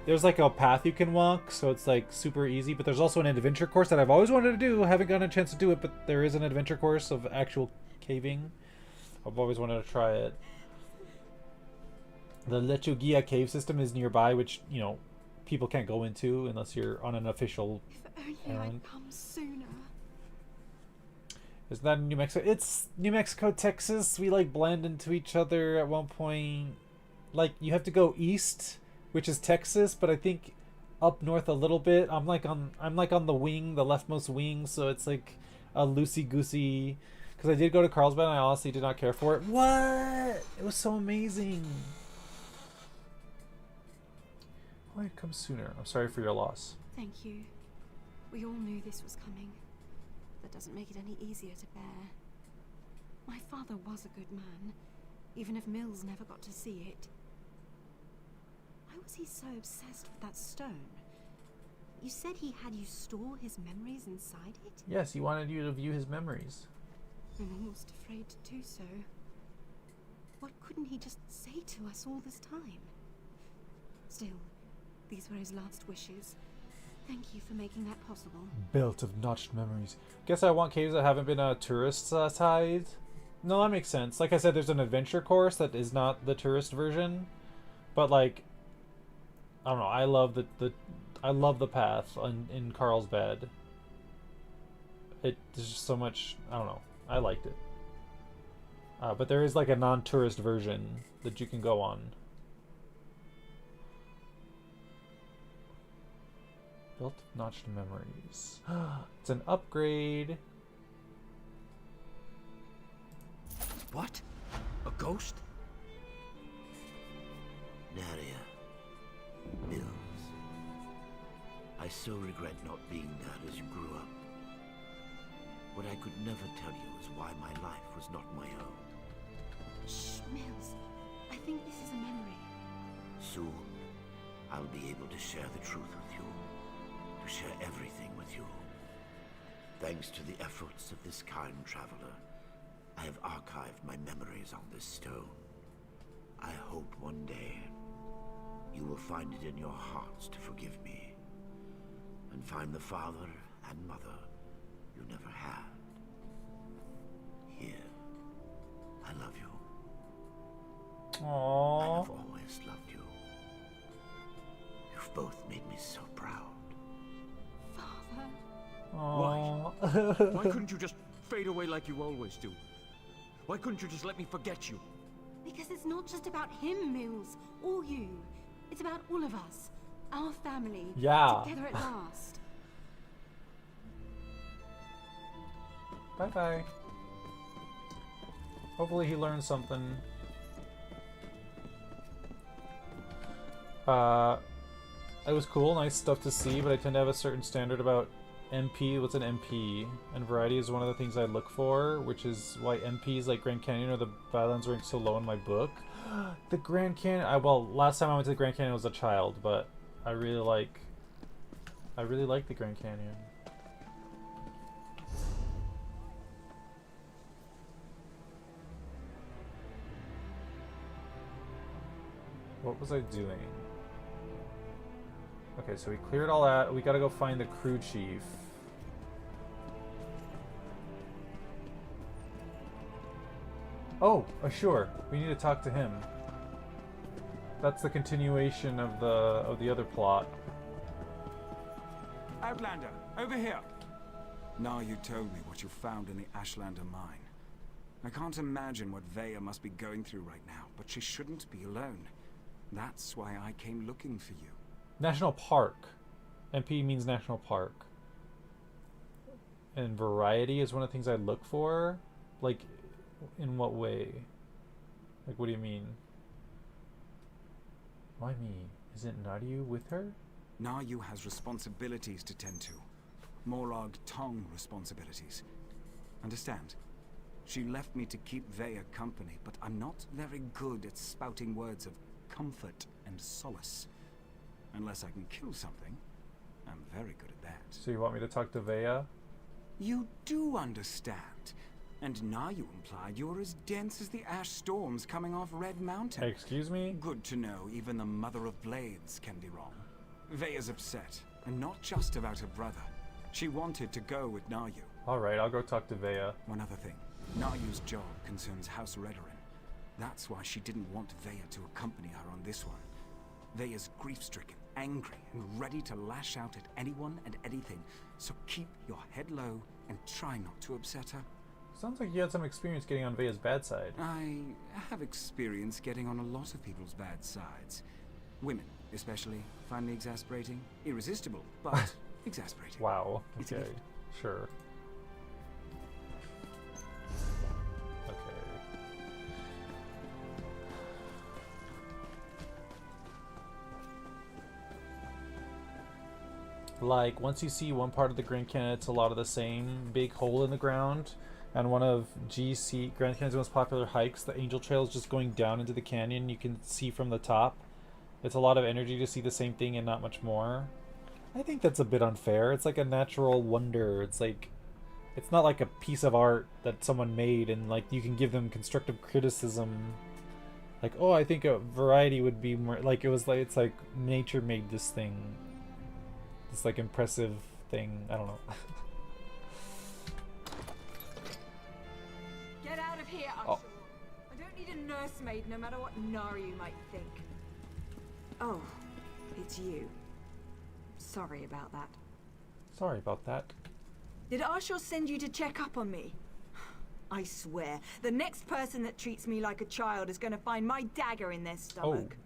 Speaker 1: There's like a path you can walk, so it's like super easy, but there's also an adventure course that I've always wanted to do. I haven't gotten a chance to do it, but there is an adventure course of actual caving. I've always wanted to try it. The Lechuguilla cave system is nearby, which, you know, people can't go into unless you're on an official
Speaker 6: If only I'd come sooner.
Speaker 1: Isn't that in New Mexico? It's New Mexico, Texas. We like blend into each other at one point. Like, you have to go east, which is Texas, but I think up north a little bit. I'm like on the wing, the leftmost wing, so it's like a loosey-goosey. Because I did go to Carlsbad and I honestly did not care for it. What? It was so amazing. Why did it come sooner? I'm sorry for your loss.
Speaker 6: Thank you. We all knew this was coming. That doesn't make it any easier to bear. My father was a good man, even if Mills never got to see it. Why was he so obsessed with that stone? You said he had you store his memories inside it?
Speaker 1: Yes, he wanted you to view his memories.
Speaker 6: I'm almost afraid to do so. What couldn't he just say to us all this time? Still, these were his last wishes. Thank you for making that possible.
Speaker 1: Belt of notched memories. Guess I want caves that haven't been a tourist side. No, that makes sense. Like I said, there's an adventure course that is not the tourist version, but like, I don't know. I love I love the path in Carlsbad. There's just so much. I don't know. I liked it. But there is like a non-tourist version that you can go on. Built of notched memories. It's an upgrade.
Speaker 11: What? A ghost? Naria. Mills. I so regret not being there as you grew up. What I could never tell you is why my life was not my own.
Speaker 6: Shh, Mills. I think this is a memory.
Speaker 11: Soon, I'll be able to share the truth with you. To share everything with you. Thanks to the efforts of this kind traveler, I have archived my memories on this stone. I hope one day you will find it in your hearts to forgive me, and find the father and mother you never had. Here, I love you.
Speaker 1: Aww.
Speaker 11: I have always loved you. You've both made me so proud.
Speaker 9: Why? Why couldn't you just fade away like you always do? Why couldn't you just let me forget you?
Speaker 6: Because it's not just about him, Mills, or you. It's about all of us. Our family.
Speaker 1: Yeah.
Speaker 6: Together at last.
Speaker 1: Bye-bye. Hopefully he learns something. It was cool, nice stuff to see, but I tend to have a certain standard about MP. What's an MP? And variety is one of the things I look for, which is why MPs like Grand Canyon or the Badlands rank so low in my book. The Grand Canyon. Well, last time I went to the Grand Canyon I was a child, but I really like the Grand Canyon. What was I doing? Okay, so we cleared all that. We gotta go find the crew chief. Oh, sure. We need to talk to him. That's the continuation of the other plot.
Speaker 10: Outlander, over here. Now you told me what you found in the Ashlander mine. I can't imagine what Veya must be going through right now, but she shouldn't be alone. That's why I came looking for you.
Speaker 1: National Park. MP means National Park. And variety is one of the things I look for. Like, in what way? Like, what do you mean? Why me? Isn't Naryu with her?
Speaker 10: Naryu has responsibilities to tend to. Morag Tong responsibilities. Understand? She left me to keep Veya company, but I'm not very good at spouting words of comfort and solace. Unless I can kill something, I'm very good at that.
Speaker 1: So you want me to talk to Veya?
Speaker 10: You do understand. And now you implied you're as dense as the ash storms coming off Red Mountain.
Speaker 1: Excuse me?
Speaker 10: Good to know even the Mother of Blades can be wrong. Veya's upset, and not just about her brother. She wanted to go with Naryu.
Speaker 1: Alright, I'll go talk to Veya.
Speaker 10: One other thing. Naryu's job concerns House Redoran. That's why she didn't want Veya to accompany her on this one. Veya's grief-stricken, angry, and ready to lash out at anyone and anything. So keep your head low and try not to upset her.
Speaker 1: Sounds like you had some experience getting on Veya's bad side.
Speaker 10: I have experience getting on a lot of people's bad sides. Women, especially, find me exasperating. Irresistible, but exasperating.
Speaker 1: Wow.
Speaker 10: It's a
Speaker 1: Okay.
Speaker 10: gift.
Speaker 1: Sure. Like, once you see one part of the Grand Canyon, it's a lot of the same big hole in the ground. And one of Grand Canyon's most popular hikes, the Angel Trail, is just going down into the canyon. You can see from the top. It's a lot of energy to see the same thing and not much more. I think that's a bit unfair. It's like a natural wonder. It's like, it's not like a piece of art that someone made and like you can give them constructive criticism. Like, oh, I think a variety would be more like, it was like, it's like nature made this thing. This like impressive thing. I don't know.
Speaker 14: Get out of here,
Speaker 1: Oh.
Speaker 14: Unsure. I don't need a nursemaid, no matter what Naryu might think. Oh, it's you. Sorry about that.
Speaker 1: Sorry about that.
Speaker 14: Did Arshur send you to check up on me? I swear, the next person that treats me like a child is going to find my dagger in their stomach.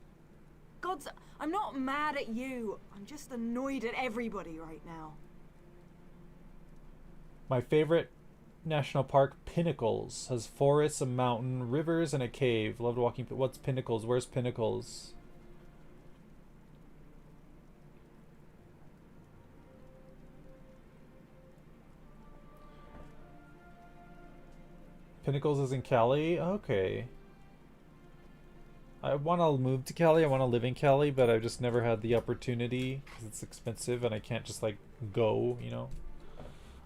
Speaker 14: Gods, I'm not mad at you. I'm just annoyed at everybody right now.
Speaker 1: My favorite national park, Pinnacles, has forests, a mountain, rivers, and a cave. Loved walking. What's Pinnacles? Where's Pinnacles? Pinnacles is in Cali? Okay. I want to move to Cali, I want to live in Cali, but I've just never had the opportunity because it's expensive and I can't just like go, you know.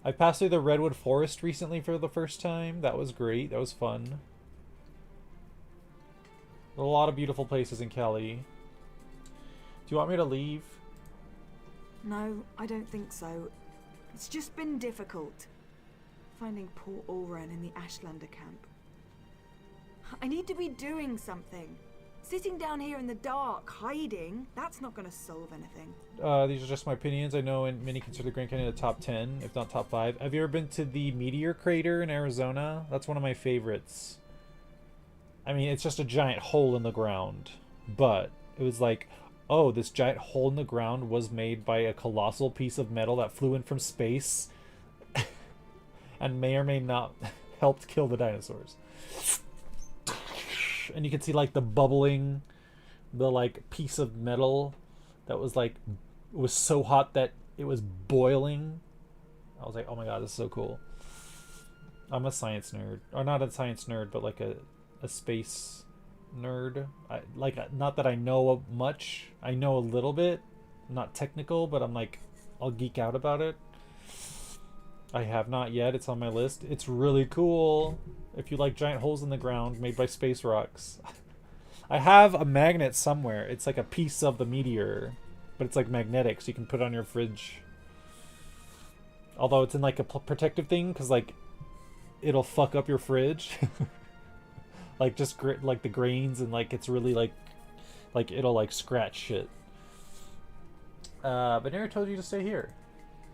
Speaker 1: I passed through the Redwood Forest recently for the first time. That was great. That was fun. A lot of beautiful places in Cali. Do you want me to leave?
Speaker 13: No, I don't think so. It's just been difficult. Finding poor Ulren in the Ashlander camp. I need to be doing something. Sitting down here in the dark, hiding, that's not going to solve anything.
Speaker 1: These are just my opinions. I know many consider the Grand Canyon the top 10, if not top 5. Have you ever been to the Meteor Crater in Arizona? That's one of my favorites. I mean, it's just a giant hole in the ground. But it was like, oh, this giant hole in the ground was made by a colossal piece of metal that flew in from space and may or may not helped kill the dinosaurs. And you can see like the bubbling, the like piece of metal that was like, it was so hot that it was boiling. I was like, oh my god, this is so cool. I'm a science nerd, or not a science nerd, but like a space nerd. Not that I know much. I know a little bit, not technical, but I'm like, I'll geek out about it. I have not yet. It's on my list. It's really cool. If you like giant holes in the ground made by space rocks. I have a magnet somewhere. It's like a piece of the meteor, but it's like magnetic, so you can put it on your fridge. Although it's in like a protective thing, because like it'll fuck up your fridge. Like just like the grains, and like it's really like it'll like scratch shit. But Neri told you to stay here.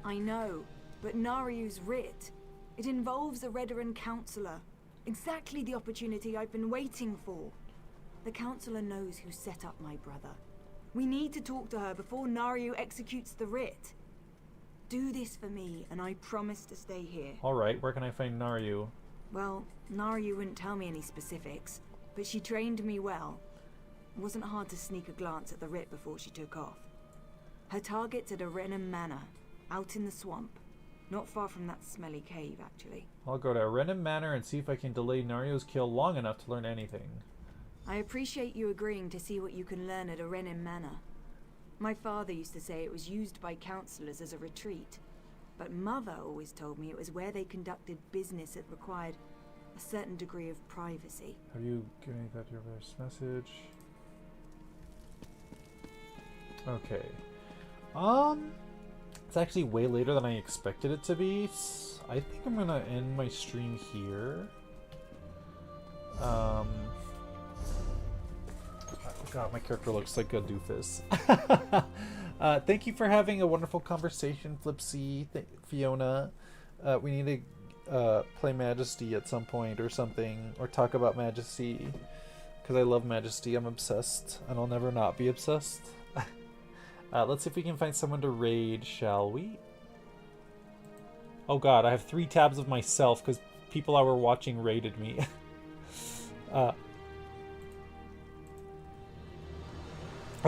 Speaker 13: I know, but Nariu's writ. It involves a Redoran counselor. Exactly the opportunity I've been waiting for. The counselor knows who set up my brother. We need to talk to her before Nariu executes the writ. Do this for me, and I promise to stay here.
Speaker 1: Alright, where can I find Nariu?
Speaker 13: Well, Nariu wouldn't tell me any specifics, but she trained me well. It wasn't hard to sneak a glance at the writ before she took off. Her target's at Arenim Manor, out in the swamp. Not far from that smelly cave, actually.
Speaker 1: I'll go to Arenim Manor and see if I can delay Nariu's kill long enough to learn anything.
Speaker 13: I appreciate you agreeing to see what you can learn at Arenim Manor. My father used to say it was used by counselors as a retreat, but Mother always told me it was where they conducted business that required a certain degree of privacy.
Speaker 1: Have you given that your first message? Okay. It's actually way later than I expected it to be. I think I'm gonna end my stream here. God, my character looks like a doofus. Thank you for having a wonderful conversation, Flipsy, Fiona. We need to play Majesty at some point or something, or talk about Majesty, because I love Majesty. I'm obsessed, and I'll never not be obsessed. Let's see if we can find someone to raid, shall we? Oh god, I have 3 tabs of myself because people I were watching raided me. Oh,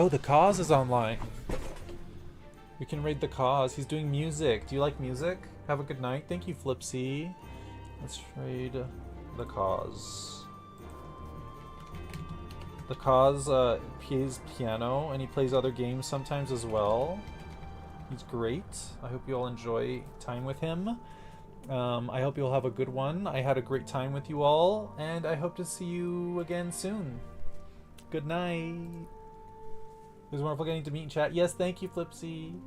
Speaker 1: the Cause is online. We can raid the Cause. He's doing music. Do you like music? Have a good night. Thank you, Flipsy. Let's raid the Cause. The Cause plays piano, and he plays other games sometimes as well. He's great. I hope you all enjoy time with him. I hope you'll have a good one. I had a great time with you all, and I hope to see you again soon. Good night. It was wonderful getting to meet and chat. Yes, thank you, Flipsy.